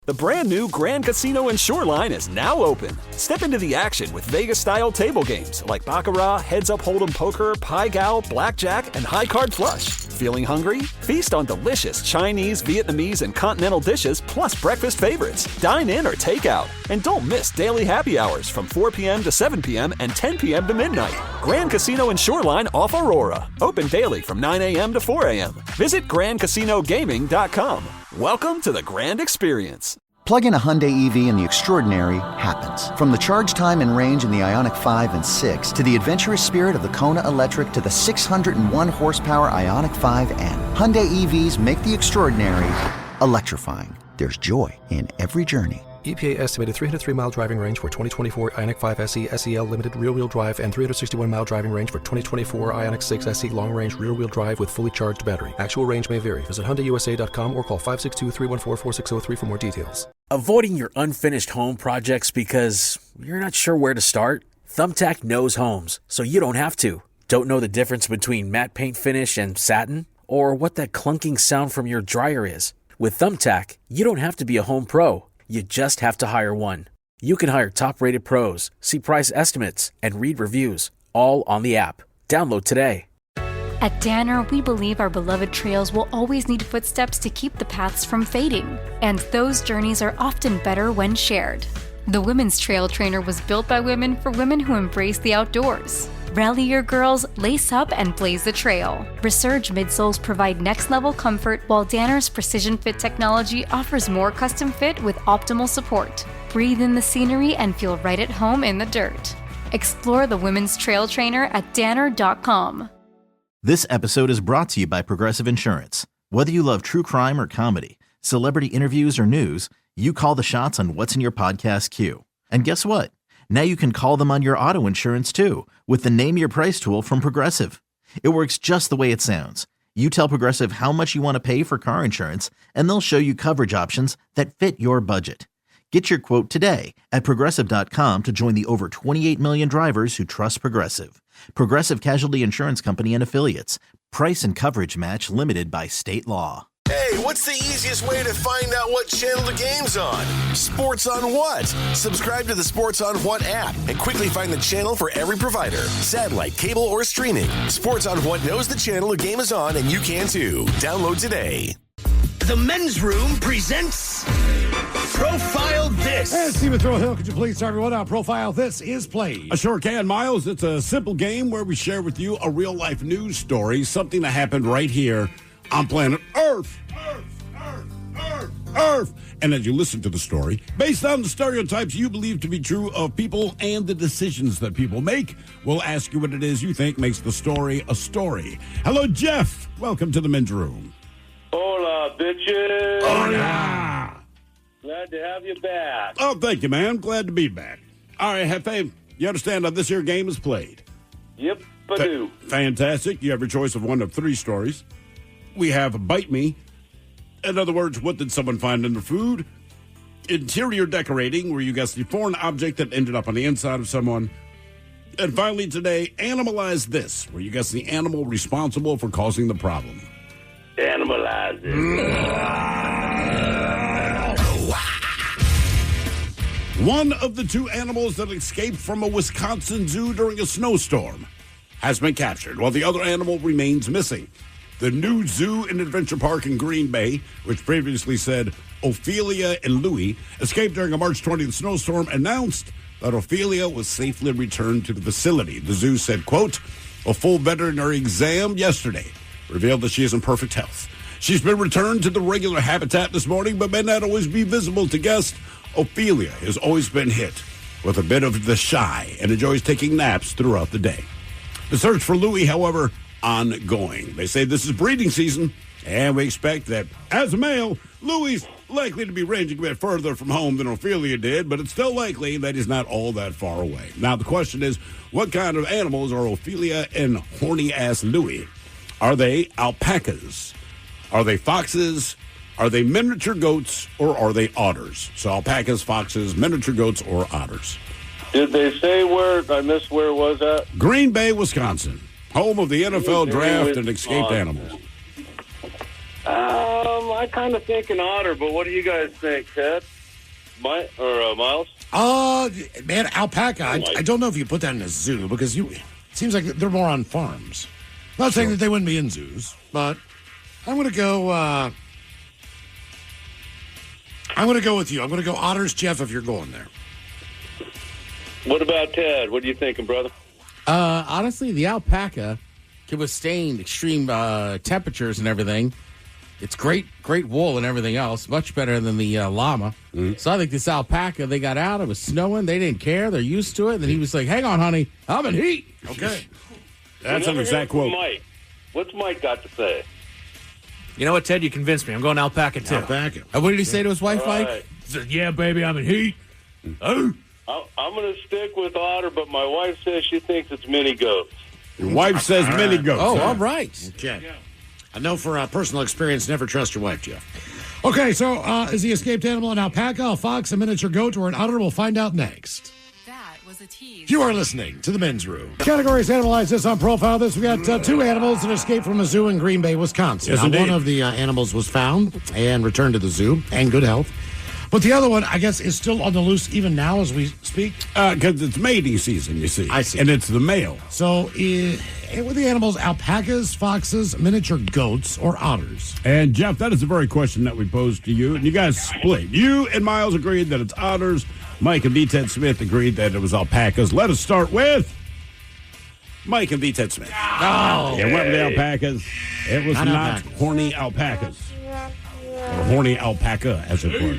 S12: The brand new Grand Casino and Shoreline is now open. Step into the action with Vegas-style table games like Baccarat, Heads Up Hold'em Poker, Pai Gow, Blackjack, and High Card Flush. Feeling hungry? Feast on delicious Chinese, Vietnamese, and continental dishes plus breakfast favorites. Dine in or take out. And don't miss daily happy hours from 4 p.m. to 7 p.m. and 10 p.m. to midnight. Grand Casino and Shoreline off Aurora. Open daily from 9 a.m. to 4 a.m. Visit GrandCasinoGaming.com. Welcome to the Grand Experience.
S2: Plug in a Hyundai EV and the extraordinary happens. From the charge time and range in the Ioniq 5 and 6 to the adventurous spirit of the Kona Electric to the 601 horsepower Ioniq 5N. Hyundai EVs make the extraordinary electrifying. There's joy in every journey.
S21: EPA estimated 303-mile driving range for 2024 Ioniq 5 SE SEL limited rear-wheel drive and 361-mile driving range for 2024 Ioniq 6 SE long-range rear-wheel drive with fully charged battery. Actual range may vary. Visit HyundaiUSA.com or call 562-314-4603 for more details.
S23: Avoiding your unfinished home projects because you're not sure where to start? Thumbtack knows homes, so you don't have to. Don't know the difference between matte paint finish and satin? Or what that clunking sound from your dryer is? With Thumbtack, you don't have to be a home pro. You just have to hire one. You can hire top-rated pros, see price estimates, and read reviews, all on the app. Download today.
S16: At Danner, we believe our beloved trails will always need footsteps to keep the paths from fading, and those journeys are often better when shared. The Women's Trail Trainer was built by women for women who embrace the outdoors. Rally your girls, lace up, and blaze the trail. Resurge midsoles provide next-level comfort, while Danner's Precision Fit technology offers more custom fit with optimal support. Breathe in the scenery and feel right at home in the dirt. Explore the Women's Trail Trainer at danner.com.
S3: This episode is brought to you by Progressive Insurance. Whether you love true crime or comedy, celebrity interviews or news, you call the shots on what's in your podcast queue. And guess what? Now you can call them on your auto insurance too with the Name Your Price tool from Progressive. It works just the way it sounds. You tell Progressive how much you want to pay for car insurance, and they'll show you coverage options that fit your budget. Get your quote today at Progressive.com to join the over 28 million drivers who trust Progressive. Progressive Casualty Insurance Company and Affiliates. Price and coverage match limited by state law.
S4: Hey, what's the easiest way to find out what channel the game's on? Sports on What? Subscribe to the Sports on What app and quickly find the channel for every provider. Satellite, cable, or streaming. Sports on What knows the channel the game is on, and you can too. Download today.
S1: The Men's Room presents Profile This.
S7: And Stephen Throwhill, could you please start everyone out? Profile This is played.
S6: I sure can, Miles. It's a simple game where we share with you a real-life news story, something that happened right here on planet Earth. Earth. And as you listen to the story, based on the stereotypes you believe to be true of people and the decisions that people make, we'll ask you what it is you think makes the story a story. Hello, Jeff. Welcome to the Men's Room.
S9: Hola, bitches.
S6: Hola.
S9: Glad to have you back.
S6: Oh, thank you, man. Glad to be back. All right, Hefe, you understand how this here game is played?
S9: Yep, I do.
S6: Fantastic. You have your choice of one of three stories. We have Bite Me. In other words, what did someone find in the food? Interior decorating, where you guess the foreign object that ended up on the inside of someone. And finally today, Animalize This, where you guess the animal responsible for causing the problem.
S9: Animalize it.
S6: One of the two animals that escaped from a Wisconsin zoo during a snowstorm has been captured, while the other animal remains missing. The new zoo and adventure park in Green Bay, which previously said Ophelia and Louie, escaped during a March 20th snowstorm, announced that Ophelia was safely returned to the facility. The zoo said, quote, a full veterinary exam yesterday revealed that she is in perfect health. She's been returned to the regular habitat this morning, but may not always be visible to guests. Ophelia has always been hit with a bit of the shy and enjoys taking naps throughout the day. The search for Louie, however, ongoing. They say this is breeding season, and we expect that as a male, Louie's likely to be ranging a bit further from home than Ophelia did, but it's still likely that he's not all that far away. Now, the question is, what kind of animals are Ophelia and horny-ass Louie? Are they alpacas? Are they foxes? Are they miniature goats? Or are they otters? So alpacas, foxes, miniature goats, or otters.
S9: Did they say where? I missed where it was at?
S6: Green Bay, Wisconsin. Home of the NFL draft and escaped animals.
S9: I kind of think an otter, but what do you guys think, Ted? Miles?
S7: Man, alpaca. I don't know if you put that in a zoo because it seems like they're more on farms. Not saying that they wouldn't be in zoos, but I'm going to go. I'm going to go with you. I'm going to go otters, Jeff, if you're going there.
S9: What about Ted? What are you thinking, brother?
S8: Honestly, the alpaca can withstand extreme temperatures and everything. It's great wool and everything else. Much better than the llama. Mm-hmm. So I think this alpaca, they got out. It was snowing. They didn't care. They're used to it. And then he was like, hang on, honey. I'm in heat.
S6: Okay. That's an exact quote.
S9: Mike. What's Mike got to say?
S10: You know what, Ted? You convinced me. I'm going alpaca, too.
S6: Alpaca.
S8: And what did he say to his wife, Mike?
S9: Right.
S10: He said, yeah, baby, I'm in heat. Oh.
S9: I'm going to stick with otter, but my wife says she thinks it's mini goats.
S6: Your wife says mini goats.
S8: Oh, all right.
S7: Okay. Yeah. I know for personal experience, never trust your wife, Jeff. Okay, so is the escaped animal an alpaca, a fox, a miniature goat, or an otter? We'll find out next.
S11: That was a tease.
S7: You are listening to The Men's Room. Categories Analyze This on Profile This. We got two animals that escaped from a zoo in Green Bay, Wisconsin.
S6: Yes,
S7: one of the animals was found and returned to the zoo in good health. But the other one, I guess, is still on the loose even now as we speak?
S6: Because it's mating season, you see.
S7: I see.
S6: And it's the male.
S7: So with the animals, alpacas, foxes, miniature goats, or otters?
S6: And, Jeff, that is the very question that we posed to you. And you guys split. You and Miles agreed that it's otters. Mike and V. Ted Smith agreed that it was alpacas. Let us start with Mike and V. Ted Smith.
S7: Oh.
S6: It went with the alpacas. It was not
S7: alpacas.
S6: horny alpacas. Or horny alpaca, as it were.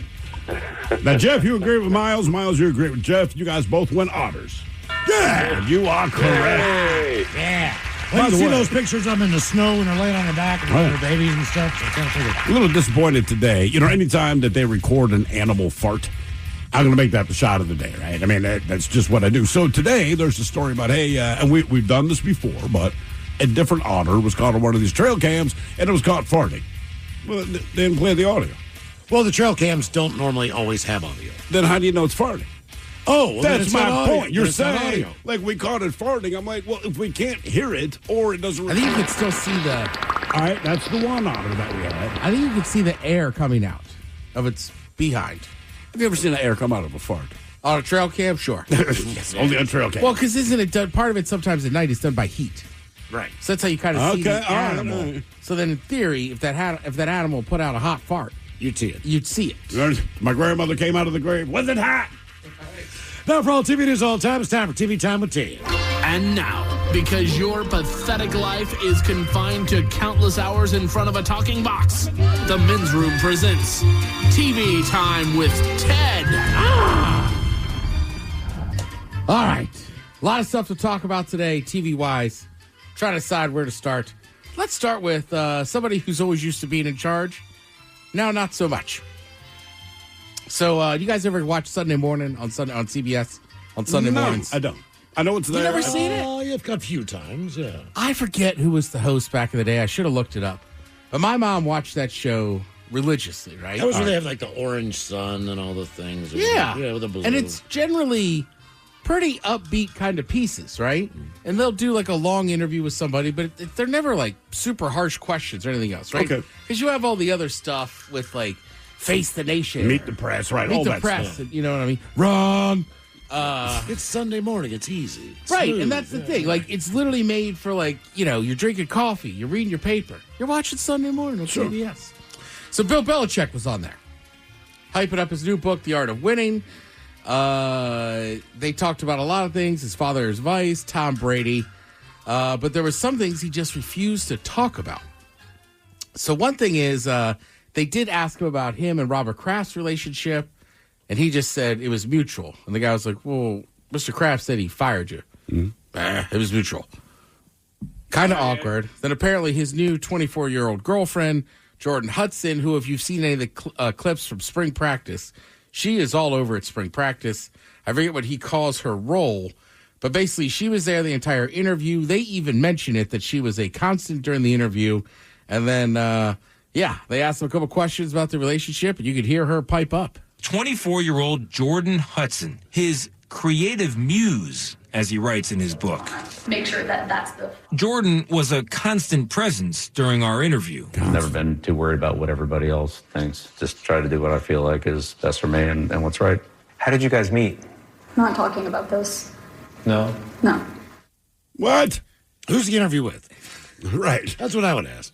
S6: Now, Jeff, you agree with Miles. Miles, you agree with Jeff. You guys both went otters. Yeah, you are correct.
S7: Yeah. Well, you see those pictures of them in the snow when they're laying on their back and their babies and stuff? So I kind of figured.
S6: A little disappointed today. You know, anytime that they record an animal fart, I'm going to make that the shot of the day, right? I mean, that's just what I do. So today, there's a story about, hey, and we've done this before, but a different otter was caught on one of these trail cams, and it was caught farting. Well, they didn't play the audio.
S7: Well, the trail cams don't normally always have audio.
S6: Then how do you know it's farting?
S7: Oh, well,
S6: that's my
S7: audio.
S6: point. You're
S7: It's not
S6: saying,
S7: audio.
S6: like, we caught it farting. I'm like, well, if we can't hear it or it doesn't...
S8: I think you could still see the...
S6: All right, that's the one otter that we had.
S8: I think you could see the air coming out of its behind.
S6: Have you ever seen the air come out of a fart?
S8: On a trail cam? Sure.
S6: Yes, only on trail cam.
S8: Well, because isn't it done... Part of it sometimes at night is done by heat.
S7: Right.
S8: So that's how you kind of see the
S6: all right,
S8: animal.
S6: all right.
S8: So then, in theory, if that animal put out a hot fart,
S7: you'd see it.
S8: You'd see it.
S6: My grandmother came out of the grave. Was it hot?
S7: Now, for all TV news all the time, it's time for TV Time with Ted.
S14: And now, because your pathetic life is confined to countless hours in front of a talking box, the Men's Room presents TV Time with Ted.
S8: All right. A lot of stuff to talk about today, TV-wise. Trying to decide where to start. Let's start with somebody who's always used to being in charge. Now, not so much. So, you guys ever watch Sunday Morning on CBS on Sunday mornings?
S6: I don't. I know it's there.
S8: You never seen it?
S7: Oh, yeah, a few times, yeah.
S8: I forget who was the host back in the day. I should have looked it up. But my mom watched that show religiously, right?
S7: That was where they have like the orange sun and all the things.
S8: Yeah.
S7: Yeah, with the blue.
S8: And it's generally pretty upbeat kind of pieces, right? And they'll do like a long interview with somebody, but they're never like super harsh questions or anything else, right?
S6: Okay.
S8: Because you have all the other stuff with like Face the Nation.
S6: Meet the Press, right?
S8: Meet
S6: all
S8: the
S6: that
S8: Press,
S6: stuff.
S8: you know what I mean? Wrong.
S7: It's Sunday morning. It's easy. It's
S8: Right,
S7: smooth.
S8: and that's the thing. Like, it's literally made for, like, you know, you're drinking coffee, you're reading your paper, you're watching Sunday Morning on CBS. So Bill Belichick was on there, hyping up his new book, The Art of Winning. They talked about a lot of things, his father's advice, Tom Brady, but there were some things he just refused to talk about. So one thing is, they did ask him about him and Robert Kraft's relationship, and he just said it was mutual. And the guy was like, well, Mr. Kraft said he fired you. It was mutual. Kind of awkward. Then apparently his new 24-year-old girlfriend, Jordan Hudson, who, if you've seen any of the clips from spring practice, she is all over at spring practice. I forget what he calls her role, but basically she was there the entire interview. They even mention it, that she was a constant during the interview. And then, they asked him a couple questions about the relationship, and you could hear her pipe up.
S11: 24-year-old Jordan Hudson, his creative muse, as he writes in his book.
S13: Make sure that that's the...
S11: Jordan was a constant presence during our interview.
S15: I've never been too worried about what everybody else thinks. Just try to do what I feel like is best for me and what's right. How did you guys meet?
S13: Not talking about this.
S15: No?
S13: No.
S6: What?
S7: Who's the interview with?
S6: Right.
S7: That's what I would ask.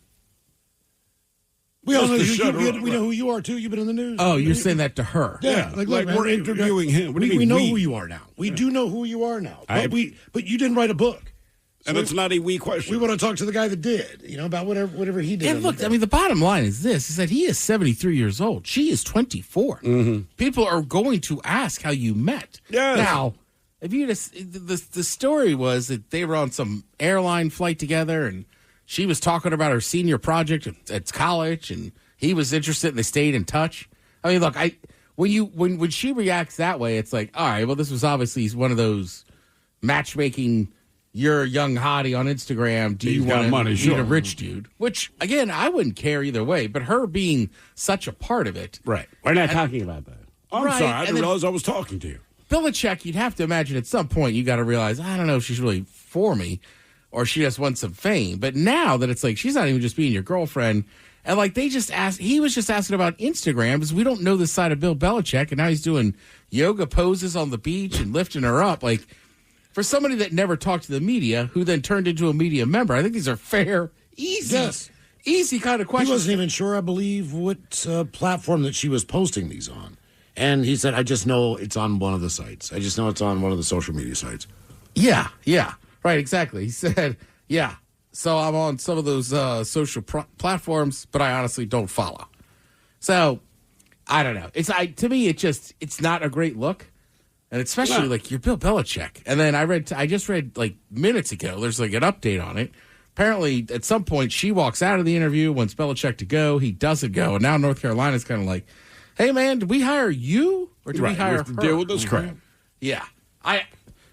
S7: We all know we know who you are, too. You've been in the news.
S8: Oh, you're saying that to her?
S7: Yeah.
S6: Like
S7: look, man,
S6: we're interviewing him. What do you
S7: we
S6: mean
S7: know
S6: we?
S7: who you are now. We do know who you are now.
S6: I-
S7: But you didn't write a book.
S6: And it's not a we question.
S7: We want to talk to the guy that did, about whatever he did.
S8: And look, I mean, the bottom line is this, is that he is 73 years old. She is 24. People are going to ask how you met.
S6: Yes.
S8: Now, if you just, the story was that they were on some airline flight together, and she was talking about her senior project at college, and he was interested, and they stayed in touch. I mean, look, when she reacts that way, it's like, all right, well, this was obviously one of those matchmaking. You're a young hottie on Instagram. Do you want to meet a rich dude? Which, again, I wouldn't care either way. But her being such a part of it.
S6: Right. We're not talking about that. I'm
S8: Right,
S6: sorry. I
S8: and
S6: didn't
S8: then-
S6: realize I was talking to you.
S8: Belichick, you'd have to imagine at some point you got to realize, I don't know if she's really for me or she just wants some fame. But now that it's like she's not even just being your girlfriend, And like he was just asking about Instagram because we don't know the side of Bill Belichick, and now he's doing yoga poses on the beach and lifting her up. Like, for somebody that never talked to the media, who then turned into a media member, I think these are fair, easy kind of questions.
S7: He wasn't even sure, I believe, what platform that she was posting these on. And he said, I just know it's on one of the sites. I just know it's on one of the social media sites.
S8: Yeah. Right, exactly. He said, yeah. So I'm on some of those social platforms, but I honestly don't follow. So I don't know. To me, it's not a great look, and especially like you're Bill Belichick. And then I just read like minutes ago. There's like an update on it. Apparently, at some point, she walks out of the interview, wants Belichick to go. He doesn't go, and now North Carolina's kind of like, "Hey, man, did we hire you or did we hire her?"
S6: To deal with this crap.
S8: Yeah,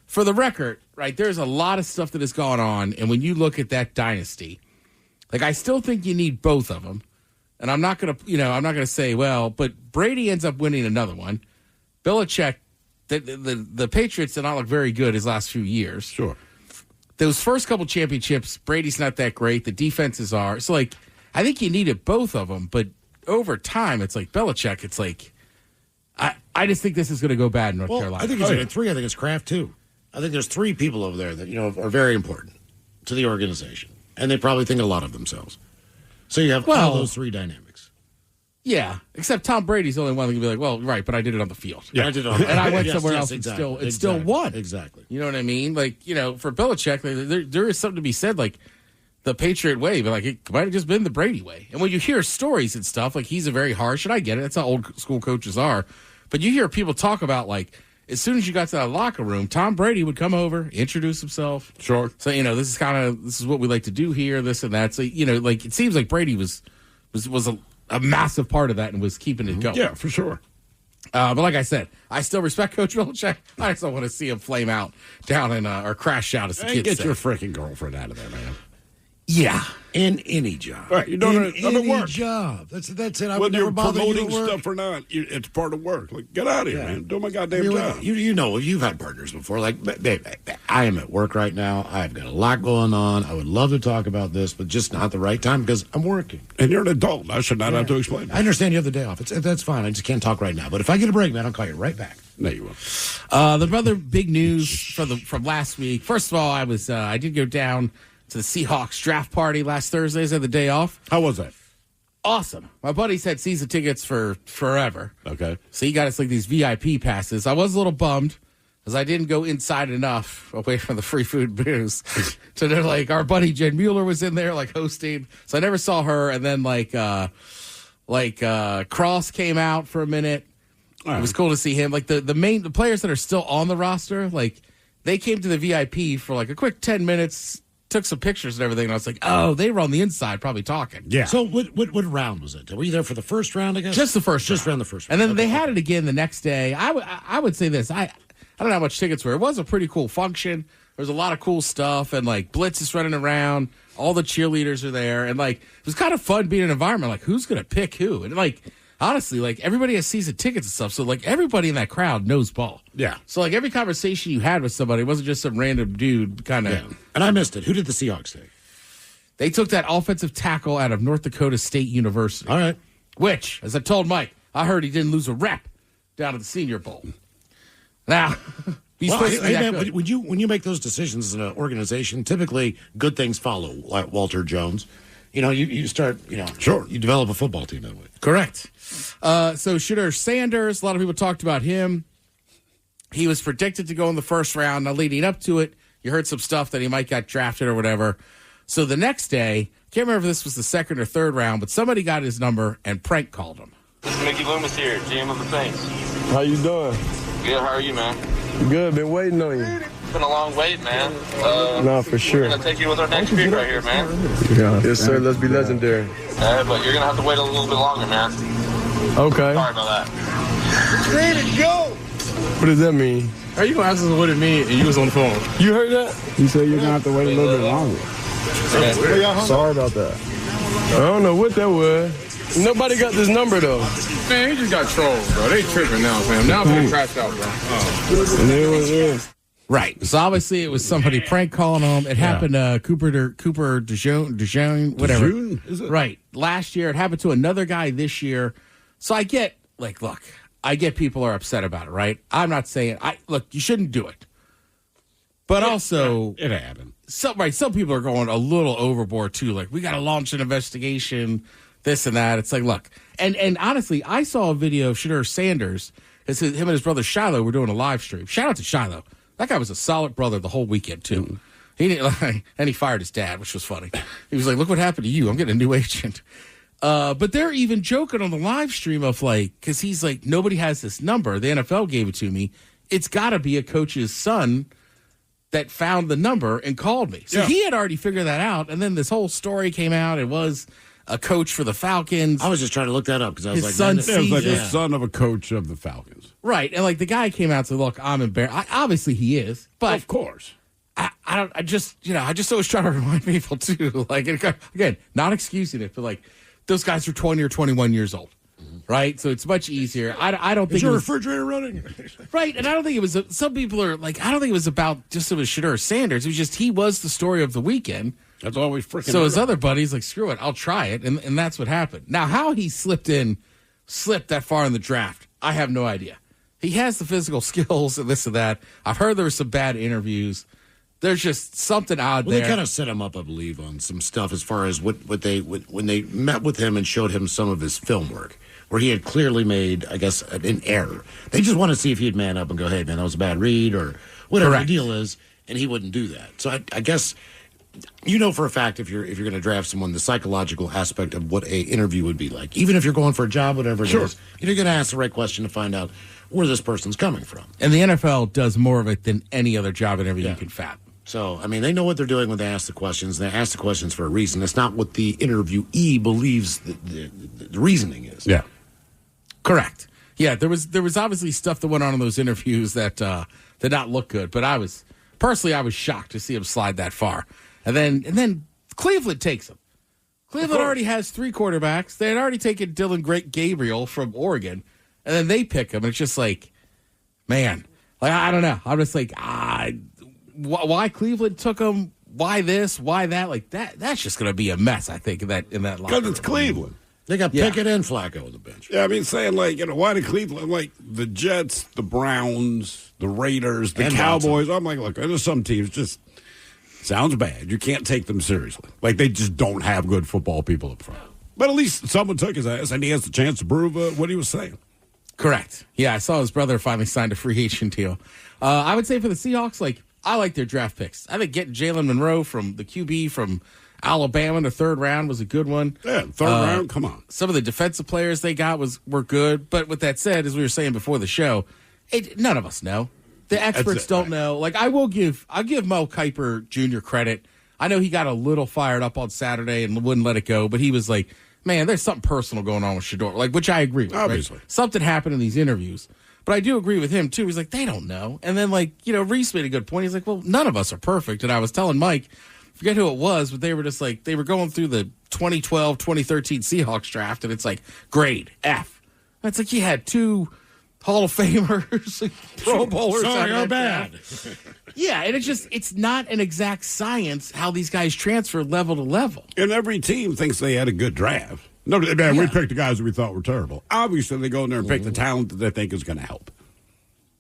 S8: for the record, right, there's a lot of stuff that has gone on, and when you look at that dynasty, like I still think you need both of them. And I'm not gonna say, well, but Brady ends up winning another one. Belichick, the Patriots did not look very good his last few years.
S6: Sure.
S8: Those first couple championships, Brady's not that great. The defenses are. So, like, I think you needed both of them, but over time, it's like Belichick, it's like, I just think this is going to go bad in North Carolina.
S7: I think it's three. I think it's Kraft, too. I think there's three people over there that, are very important to the organization. And they probably think a lot of themselves. So you have all those three dynamics.
S8: Yeah, except Tom Brady's the only one that can be like, well, right, but I did it on the field.
S7: Yeah, I did it on the field.
S8: And I went somewhere else and still won.
S7: Exactly.
S8: You know what I mean? Like, for Belichick, there is something to be said, like, the Patriot way, but like it might have just been the Brady way. And when you hear stories and stuff, like he's a very harsh, and I get it, that's how old school coaches are. But you hear people talk about like, as soon as you got to that locker room, Tom Brady would come over, introduce himself.
S6: Sure.
S8: So, this is what we like to do here, this and that. So, like it seems like Brady was a massive part of that and was keeping it going.
S6: Yeah, for sure.
S8: But like I said, I still respect Coach Belichick. I just don't want to see him flame out down in or crash out, as the kids
S6: get
S8: say.
S6: your freaking girlfriend out of there, man.
S8: Yeah.
S7: In any job.
S6: Right. You're doing
S7: any job. That's it. I would never bother you
S6: promoting
S7: at work.
S6: stuff or not, it's part of work. Like, get out of here, man. Do my goddamn job.
S7: You've had partners before. Like, babe, I am at work right now. I've got a lot going on. I would love to talk about this, but just not the right time because I'm working.
S6: And you're an adult. I should not have to explain that.
S7: I understand you have the day off. That's fine. I just can't talk right now. But if I get a break, man, I'll call you right back.
S6: No, you won't.
S8: The other big news from last week. First of all, I did go down to the Seahawks draft party last Thursday. I had the day off.
S6: How was that?
S8: Awesome. My buddy's had season tickets for forever.
S6: Okay.
S8: So he got us like these VIP passes. I was a little bummed because I didn't go inside enough away from the free food booze. So they're like, our buddy Jen Mueller was in there like hosting. So I never saw her. And then Cross came out for a minute. It was cool to see him. Like the players that are still on the roster, like they came to the VIP for like a quick 10 minutes, took some pictures and everything, and I was like, oh, they were on the inside probably talking.
S7: Yeah. So what round was it? Were you there for the first round, I guess?
S8: Just the first round.
S7: Just around the first
S8: round.
S7: And
S8: then they had it again the next day. I would say this. I don't know how much tickets were. It was a pretty cool function. There's a lot of cool stuff, and like Blitz is running around. All the cheerleaders are there, and like it was kind of fun being in an environment like who's going to pick who. And like honestly, like everybody has season tickets and stuff, so like everybody in that crowd knows ball.
S7: Yeah.
S8: So like every conversation you had with somebody wasn't just some random dude kind of.
S7: Yeah. And I missed it. Who did the Seahawks take?
S8: They took that offensive tackle out of North Dakota State University.
S7: All right.
S8: Which, as I told Mike, I heard he didn't lose a rep down at the Senior Bowl. Now, he's supposed to be that good.
S7: When you make those decisions as an organization, typically good things follow, like Walter Jones. You start,
S6: Sure.
S7: You develop a football team that way.
S8: Correct. So Shedeur Sanders, a lot of people talked about him. He was predicted to go in the first round. Now, leading up to it, you heard some stuff that he might get drafted or whatever. So the next day, can't remember if this was the second or third round, but somebody got his number and prank called him.
S5: This is Mickey Loomis here, GM of the Saints.
S17: How you doing?
S5: Good, how are you, man?
S17: Good, been waiting on you.
S5: It's been a long wait, man.
S17: No, for sure.
S5: We're going to take you with our next pick right here, man.
S17: Yeah. Yes, sir, let's be legendary.
S5: But you're going to have to wait a little bit longer, man.
S17: Okay.
S5: Sorry about that.
S17: Ready to go! What does that mean?
S5: How you going to ask us what it means and you was on the phone?
S17: You heard that? You said you're going to have to wait a little bit longer. Sorry about that. I don't know what that was. Nobody got this number, though.
S5: Man, he just got trolled, bro. They tripping now, fam. Now I'm getting crashed out, bro.
S17: And it was
S8: Right. So obviously it was somebody prank calling him. It happened to Cooper DeJean, whatever.
S6: DeJean, is it?
S8: Right. Last year. It happened to another guy this year. So I get, look, I get people are upset about it, right? I'm not saying, look, you shouldn't do it. But also,
S6: it happened.
S8: Some people are going a little overboard too. Like, we got to launch an investigation, this and that. It's like, look, and honestly, I saw a video of Shedeur Sanders. It's him and his brother Shiloh were doing a live stream. Shout out to Shiloh. That guy was a solid brother the whole weekend too. Mm-hmm. He didn't, and he fired his dad, which was funny. He was like, "Look what happened to you. I'm getting a new agent." But they're even joking on the live stream of because he's like, nobody has this number. The NFL gave it to me. It's got to be a coach's son that found the number and called me. So he had already figured that out. And then this whole story came out. It was a coach for the Falcons.
S18: I was just trying to look that up because I was
S8: his
S18: like,
S8: son
S6: it was like the son of a coach of the Falcons.
S8: Right. And the guy came out and said, look, I'm embarrassed. Obviously he is. But
S6: of course.
S8: I just always try to remind people too, again, not excusing it, but those guys are 20 or 21 years old. Right, so it's much easier. I don't think
S6: is your refrigerator running?
S8: Right, and I don't think it was. Some people are I don't think it was about just it was Shedeur Sanders. It was just he was the story of the weekend.
S6: That's always freaking.
S8: So his other buddies screw it, I'll try it, and that's what happened. Now, how he slipped that far in the draft, I have no idea. He has the physical skills and this and that. I've heard there were some bad interviews. There's just something odd there.
S18: They kind of set him up, I believe, on some stuff as far as when they met with him and showed him some of his film work, where he had clearly made, I guess, an error. They just want to see if he'd man up and go, hey, man, that was a bad read or whatever the deal is, and he wouldn't do that. So I guess, for a fact, if you're going to draft someone, the psychological aspect of what a interview would be like, even if you're going for a job, whatever it is, you're going to ask the right question to find out where this person's coming from.
S8: And the NFL does more of it than any other job interview you can fathom.
S18: So, they know what they're doing when they ask the questions. They ask the questions for a reason. It's not what the interviewee believes the reasoning is.
S6: Yeah.
S8: Correct. Yeah, there was obviously stuff that went on in those interviews that did not look good. But I was shocked to see him slide that far. And then Cleveland takes him. Cleveland already has 3 quarterbacks. They had already taken Dylan Gabriel from Oregon. And then they pick him. And it's just man, I don't know. I'm just why Cleveland took him, why this, why that, that's just going to be a mess, I think, in that locker room.
S6: Because it's Cleveland.
S18: They got Pickett and Flacco on the bench.
S6: Yeah, saying, why did Cleveland, the Jets, the Browns, the Raiders, the Cowboys, Johnson. I'm look, there's some teams just sounds bad. You can't take them seriously. They just don't have good football people up front. But at least someone took his ass, and he has the chance to prove what he was saying.
S8: Correct. Yeah, I saw his brother finally signed a free agent deal. I would say for the Seahawks, I like their draft picks. I think getting Jalen Monroe from the QB from Alabama in the 3rd round was a good one.
S6: Yeah, 3rd round, come on.
S8: Some of the defensive players they got were good. But with that said, as we were saying before the show, none of us know. The experts don't know. I'll give Mo Kiper Jr. credit. I know he got a little fired up on Saturday and wouldn't let it go, but he was like, man, there's something personal going on with Shedeur, which I agree with.
S6: Obviously.
S8: Right? Something happened in these interviews. But I do agree with him, too. He's they don't know. And then, Reese made a good point. He's well, none of us are perfect. And I was telling Mike, forget who it was, but they were just they were going through the 2012, 2013 Seahawks draft, and it's grade F. And it's you had 2 Hall of Famers, Pro Bowlers.
S18: Sorry, how bad.
S8: Yeah, and it's not an exact science how these guys transfer level to level.
S6: And every team thinks they had a good draft. No, man, we picked the guys that we thought were terrible. Obviously, they go in there and pick the talent that they think is going to help.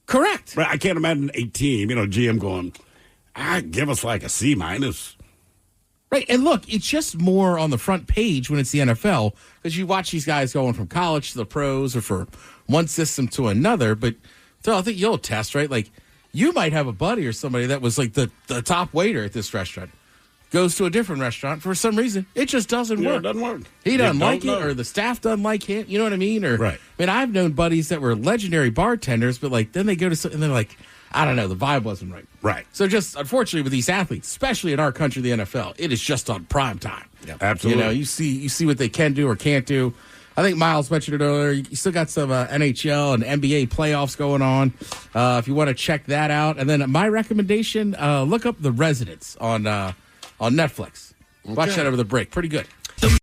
S8: Correct.
S6: But I can't imagine a team, GM going, give us a C-.
S8: Right, and look, it's just more on the front page when it's the NFL because you watch these guys going from college to the pros or for one system to another. But I think you'll attest, right? You might have a buddy or somebody that was the top waiter at this restaurant. Goes to a different restaurant for some reason. It just doesn't work.
S6: It doesn't work.
S8: He doesn't like it, or the staff doesn't like him. You know what I mean? Right. I've known buddies that were legendary bartenders, but then they go to and they're I don't know, the vibe wasn't right.
S6: Right.
S8: So just unfortunately with these athletes, especially in our country, the NFL, it is just on prime time.
S6: Yep. Absolutely.
S8: You see what they can do or can't do. I think Miles mentioned it earlier. You still got some NHL and NBA playoffs going on. If you want to check that out, and then my recommendation: look up The Residents on Netflix. Watch that over the break. Pretty good.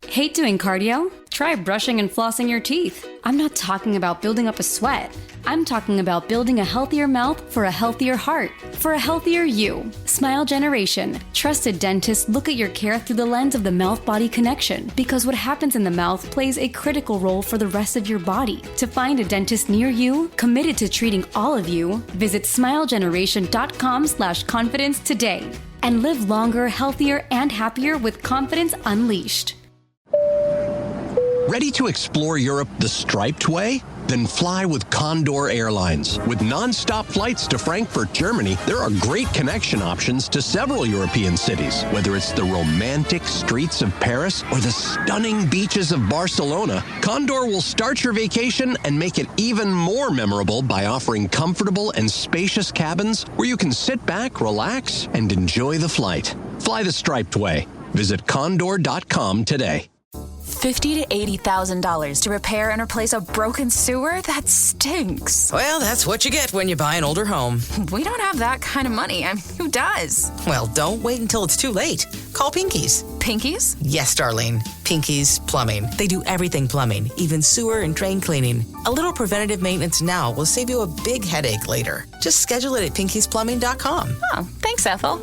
S16: Hate doing cardio? try brushing and flossing your teeth. I'm not talking about building up a sweat. I'm talking about building a healthier mouth for a healthier heart, for a healthier you. Smile Generation. Trusted dentists look at your care through the lens of the mouth-body connection, because what happens in the mouth plays a critical role for the rest of your body. To find a dentist near you, committed to treating all of you, visit smilegeneration.com/confidence today. And live longer, healthier, and happier with confidence unleashed.
S19: Ready to explore Europe the striped way? Then fly with Condor Airlines. With non-stop flights to Frankfurt, Germany, there are great connection options to several European cities. Whether it's the romantic streets of Paris or the stunning beaches of Barcelona, Condor will start your vacation and make it even more memorable by offering comfortable and spacious cabins where you can sit back, relax, and enjoy the flight. Fly the striped way. Visit condor.com today.
S20: $50,000 to $80,000 to repair and replace a broken sewer? That stinks.
S22: Well, that's what you get when you buy an older home.
S20: We don't have that kind of money. I mean, who does?
S22: Well, don't wait until it's too late. Call Pinky's.
S20: Pinky's?
S22: Yes, Darlene. Pinky's Plumbing. They do everything plumbing, even sewer and drain cleaning. A little preventative maintenance now will save you a big headache later. Just schedule it at pinkysplumbing.com.
S20: Oh, thanks, Ethel.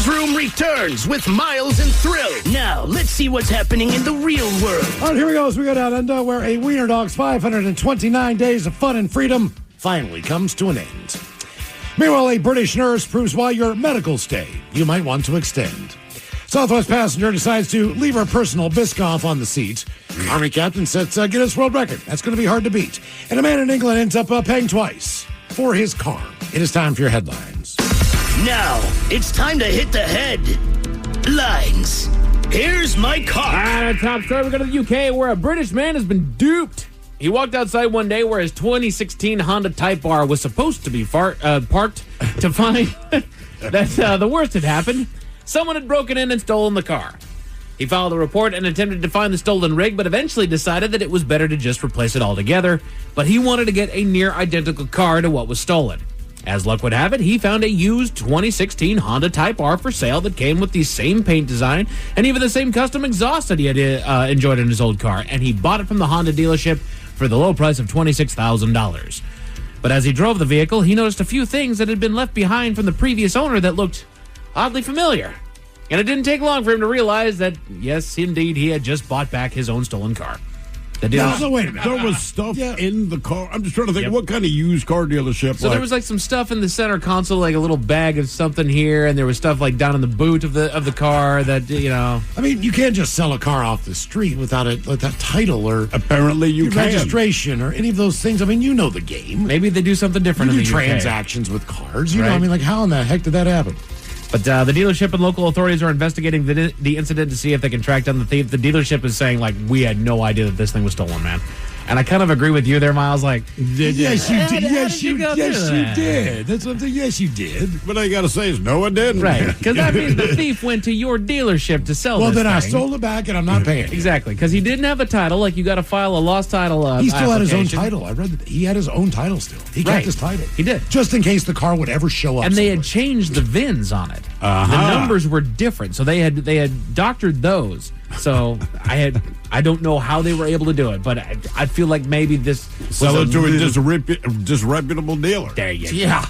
S1: Room returns with Miles and Thrill. Now, let's see what's happening in the real world.
S7: All right, here we go as we go down under where a wiener dog's 529 days of fun and freedom finally comes to an end. Meanwhile, a British nurse proves why your medical stay you might want to extend. Southwest passenger decides to leave her personal Biscoff on the seat. Army captain sets a Guinness World Record. That's going to be hard to beat. And a man in England ends up paying twice for his car. It is time for your headlines.
S1: Now, it's time to hit the headlines. Here's my car.
S10: Top story, we go to the UK where a British man has been duped. He walked outside one day where his 2016 Honda Type R was supposed to be parked to find that the worst had happened. Someone had broken in and stolen the car. He filed a report and attempted to find the stolen rig, but eventually decided that it was better to just replace it altogether. But he wanted to get a near identical car to what was stolen. As luck would have it, he found a used 2016 Honda Type R for sale that came with the same paint design and even the same custom exhaust that he had enjoyed in his old car, and he bought it from the Honda dealership for the low price of $26,000. But as he drove the vehicle, he noticed a few things that had been left behind from the previous owner that looked oddly familiar. And it didn't take long for him to realize that, yes, indeed, he had just bought back his own stolen car.
S6: So wait a minute. There was stuff in the car. I'm just trying to think, what kind of used car dealership?
S10: So there was like some stuff in the center console, like a little bag of something here, and there was stuff like down in the boot of the car that, you know.
S7: I mean, you can't just sell a car off the street without that title or
S6: apparently you can
S7: registration or any of those things. I mean, you know the game.
S10: Maybe they do something different in the
S7: transactions with cars. You know, I mean, like how in the heck did that happen?
S10: But the dealership and local authorities are investigating the incident to see if they can track down the thief. The dealership is saying, like, we had no idea that this thing was stolen, man. And I kind of agree with you there, Miles. Like,
S7: yes, you did. Yes, you did. That's what I'm saying. Yes, you did.
S6: But all you got to say is, no, I didn't.
S10: Right. Because that means the thief went to your dealership to sell
S7: this
S10: thing.
S7: Well, then I sold it back and I'm not paying.
S10: Exactly. Because he didn't have a title. Like, you got to file a lost title
S7: He still had his own title. I read that he had his own title still. He kept his title.
S10: He did.
S7: Just in case the car would ever show up.
S10: And they had changed the VINs on it. The numbers were different. So they had doctored those. So I don't know how they were able to do it, but I feel like maybe this
S6: sell it to a disreputable dealer.
S10: There you go. Yeah.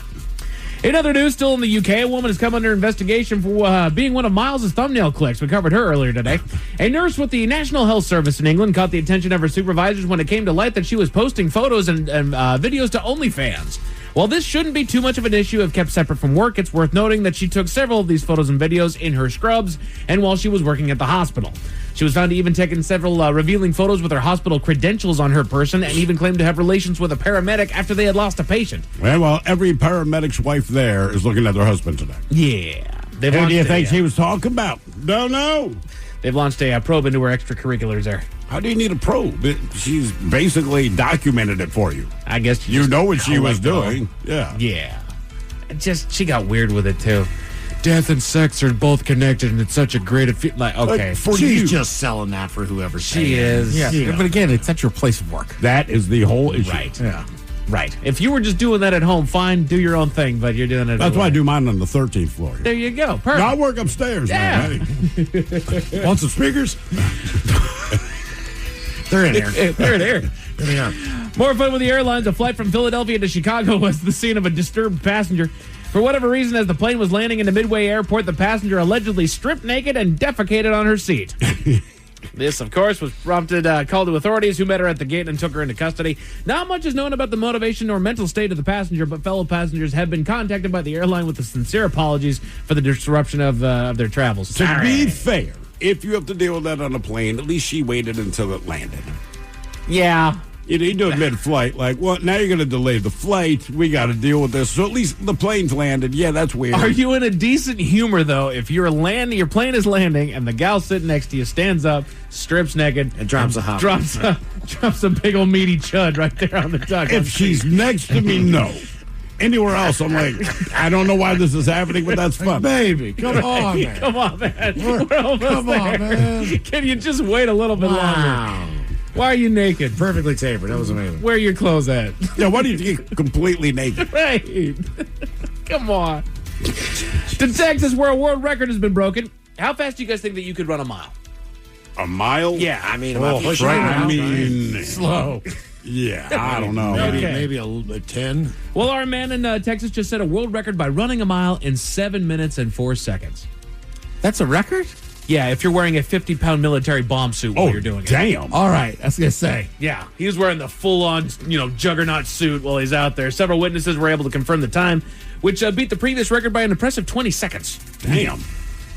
S10: In other news, still in the UK, a woman has come under investigation for being one of Miles' thumbnail clicks. We covered her earlier today. A nurse with the National Health Service in England caught the attention of her supervisors when it came to light that she was posting photos and videos to OnlyFans. While this shouldn't be too much of an issue if kept separate from work, it's worth noting that she took several of these photos and videos in her scrubs and while she was working at the hospital. She was found to even taken several revealing photos with her hospital credentials on her person and even claimed to have relations with a paramedic after they had lost a patient.
S6: Well, every paramedic's wife there is looking at their husband today.
S10: Yeah.
S6: Who do you think she was talking about? Don't know.
S10: They've launched a probe into her extracurriculars there.
S6: How do you need a probe? She's basically documented it for you.
S10: I guess
S6: you know what she was doing. Yeah.
S10: Yeah. She got weird with it, too. Death and sex are both connected, and it's such a great... okay.
S7: She's just selling that for whoever
S10: she is.
S7: Yeah.
S8: But again, it's at your place of work.
S6: That is the whole issue.
S10: Right.
S8: Yeah.
S10: Right. If you were just doing that at home, fine, do your own thing, but you're doing it.
S6: That's why I do mine on the 13th floor.
S10: There you go. Perfect.
S6: No, I work upstairs.
S10: Yeah.
S6: Man. Hey. Want some speakers?
S7: They're in here.
S10: They're in here.
S7: Here they are.
S10: More fun with the airlines. A flight from Philadelphia to Chicago was the scene of a disturbed passenger. For whatever reason, as the plane was landing into Midway Airport, the passenger allegedly stripped naked and defecated on her seat. This, of course, was prompted call to authorities, who met her at the gate and took her into custody. Not much is known about the motivation or mental state of the passenger, but fellow passengers have been contacted by the airline with the sincere apologies for the disruption of their travels.
S6: To be fair, if you have to deal with that on a plane, at least she waited until it landed.
S10: Yeah.
S6: You do it mid-flight, like, well, now you're going to delay the flight. We got to deal with this. So at least the plane's landed. Yeah, that's weird.
S10: Are you in a decent humor, though, if your plane is landing and the gal sitting next to you stands up, strips naked,
S18: and drops a hop?
S10: Drops a big old meaty chud right there on the duck.
S6: If she's next to me, no. Anywhere else, I'm like, I don't know why this is happening, but that's fun.
S7: Baby, come on, man.
S10: Come on, man. We're almost
S7: come
S10: there.
S7: on, man.
S10: Can you just wait a little bit longer? Why are you naked?
S18: Perfectly tapered. That was amazing.
S10: Where are your clothes at?
S6: Yeah, why do you get completely naked?
S10: Right. Come on. To Texas, where a world record has been broken. How fast do you guys think that you could run a mile?
S6: A mile?
S10: Yeah.
S18: I mean,
S10: slow.
S6: Yeah, I don't know.
S18: Maybe a 10.
S10: Well, our man in Texas just set a world record by running a mile in 7 minutes and 4 seconds.
S8: That's a record?
S10: Yeah, if you're wearing a 50-pound military bomb suit while you're doing it.
S6: Damn.
S8: All right, I was going to say.
S10: Yeah, he was wearing the full-on, juggernaut suit while he's out there. Several witnesses were able to confirm the time, which beat the previous record by an impressive 20 seconds.
S6: Damn.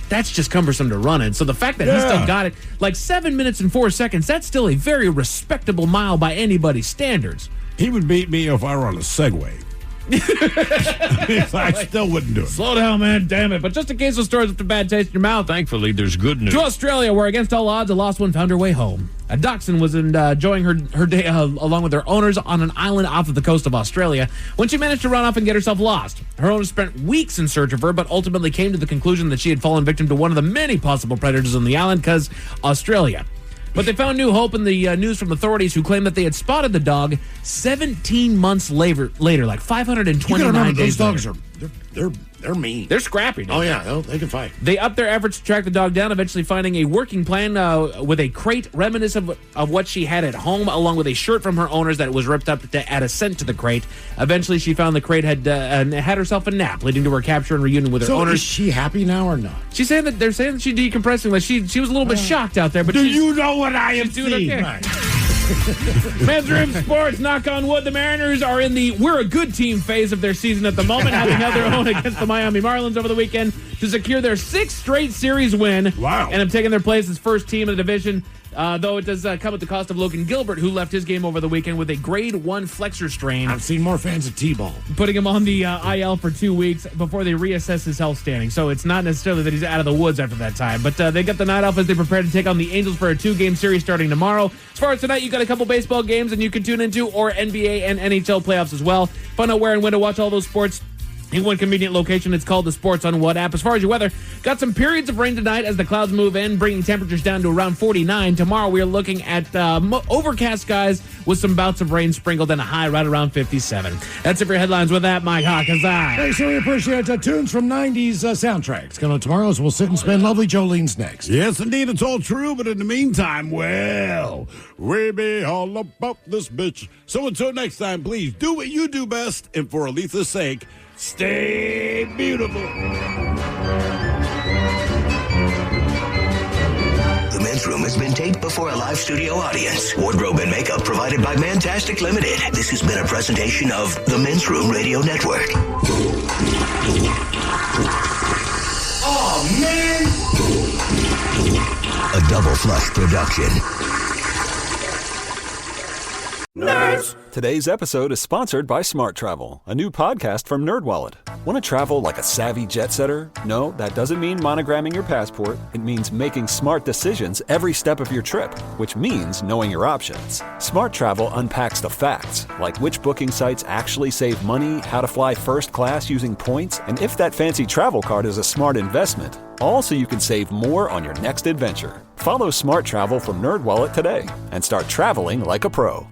S10: That's just cumbersome to run in. So the fact that he still got it, like 7 minutes and 4 seconds, that's still a very respectable mile by anybody's standards.
S6: He would beat me if I were on a Segway. I still wouldn't do it.
S10: Slow down, man. Damn it. But just in case those stories left a bad taste in your mouth,
S1: Thankfully, there's good news.
S10: to Australia, where against all odds, a lost one found her way home. A dachshund was enjoying her day along with her owners on an island off of the coast of Australia when she managed to run off and get herself lost. Her owners spent weeks in search of her, but ultimately came to the conclusion that she had fallen victim to one of the many possible predators on the island, because Australia. But they found new hope in the news from authorities, who claimed that they had spotted the dog 17 months later, like 529 days
S18: those
S10: later.
S18: dogs they're mean.
S10: They're scrappy.
S18: Oh, yeah. They can fight.
S10: They upped their efforts to track the dog down, eventually finding a working plan with a crate reminiscent of what she had at home, along with a shirt from her owners that was ripped up to add a scent to the crate. Eventually, she found the crate had herself a nap, leading to her capture and reunion with her owners.
S18: Is she happy now or not?
S10: She's saying that they're saying that she's decompressing. Like she was a little bit shocked out there, but
S6: do you know what I have
S10: doing
S6: seen?
S10: Okay.
S6: Right.
S10: Men's Room Sports, knock on wood, the Mariners are in the we're a good team phase of their season at the moment, having held their own against the Miami Marlins over the weekend to secure their 6th straight series win.
S6: Wow.
S10: And have taken their place as first team in the division. Though it does come at the cost of Logan Gilbert, who left his game over the weekend with a grade 1 flexor strain.
S18: I've seen more fans of T-ball.
S10: Putting him on the IL for 2 weeks before they reassess his health standing. So it's not necessarily that he's out of the woods after that time. But they got the night off as they prepare to take on the Angels for a 2-game series starting tomorrow. As far as tonight, you got a couple baseball games and you can tune into, or NBA and NHL playoffs as well. Find out where and when to watch all those sports in one convenient location. It's called the Sports on What app. As far as your weather, got some periods of rain tonight as the clouds move in, bringing temperatures down to around 49. Tomorrow we are looking at overcast skies with some bouts of rain sprinkled and a high right around 57. That's it for your headlines. With that, Mike Hawkins.
S7: Thanks, so we appreciate tunes from 90s soundtracks. Coming up tomorrow, so we'll sit and spin. Lovely Jolene's next.
S6: Yes, indeed, it's all true, but in the meantime, well, we be all about this bitch. So until next time, please do what you do best, and for Aletha's sake, stay beautiful.
S2: The Men's Room has been taped before a live studio audience. Wardrobe and makeup provided by Mantastic Limited. This has been a presentation of the Men's Room Radio Network.
S1: Oh, man!
S2: A Double Flush production.
S12: Nerds! Today's episode is sponsored by Smart Travel, a new podcast from NerdWallet. Want to travel like a savvy jet setter? No, that doesn't mean monogramming your passport. It means making smart decisions every step of your trip, which means knowing your options. Smart Travel unpacks the facts, like which booking sites actually save money, how to fly first class using points, and if that fancy travel card is a smart investment. All so you can save more on your next adventure. Follow Smart Travel from NerdWallet today and start traveling like a pro.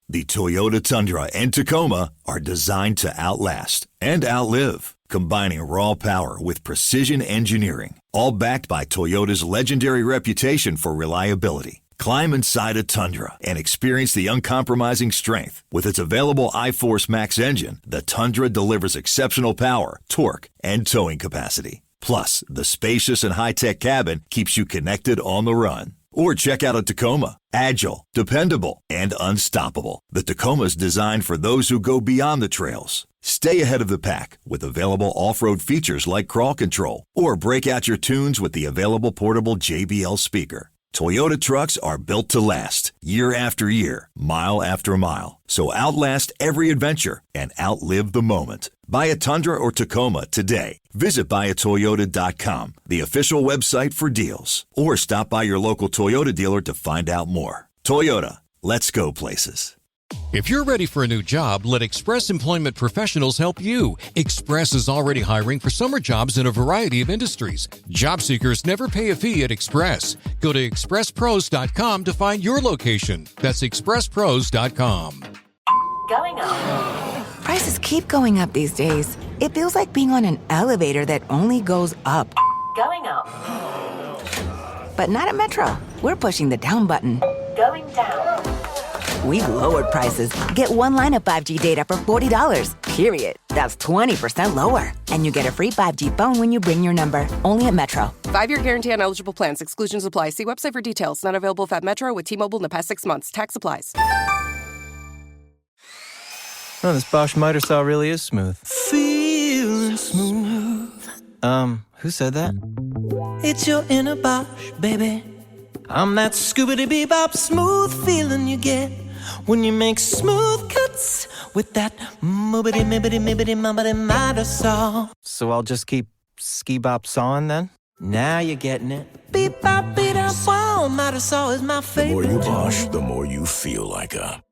S3: The Toyota Tundra and Tacoma are designed to outlast and outlive, combining raw power with precision engineering, all backed by Toyota's legendary reputation for reliability. Climb inside a Tundra and experience the uncompromising strength. With its available iForce Max engine, the Tundra delivers exceptional power, torque, and towing capacity. Plus, the spacious and high-tech cabin keeps you connected on the run. Or check out a Tacoma. Agile, dependable, and unstoppable. The Tacoma is designed for those who go beyond the trails. Stay ahead of the pack with available off-road features like crawl control. Or break out your tunes with the available portable JBL speaker. Toyota trucks are built to last, year after year, mile after mile. So outlast every adventure and outlive the moment. Buy a Tundra or Tacoma today. Visit buyatoyota.com, the official website for deals. Or stop by your local Toyota dealer to find out more. Toyota, let's go places.
S21: If you're ready for a new job, let Express Employment Professionals help you. Express is already hiring for summer jobs in a variety of industries. Job seekers never pay a fee at Express. Go to expresspros.com to find your location. That's expresspros.com.
S23: Going up. Prices keep going up these days. It feels like being on an elevator that only goes up. Going up. But not at Metro. We're pushing the down button. Going down. We've lowered prices. Get one line of 5G data for $40, period. That's 20% lower. And you get a free 5G phone when you bring your number. Only at Metro.
S24: 5-year guarantee on eligible plans. Exclusions apply. See website for details. Not available at Metro with T-Mobile in the past 6 months. Tax applies.
S25: Oh, this Bosch miter saw really is smooth.
S26: Feeling smooth.
S25: Who said that?
S26: It's your inner Bosch, baby. I'm that scoobity-bebop smooth feeling you get when you make smooth cuts with that moobity-mibbity-mibbity-mubbity miter saw.
S25: So I'll just keep ski-bop sawing then?
S26: Now you're getting it. Beep-bop-beat-up, wow, miter saw is my favorite.
S27: The more you Bosch, the more you feel like a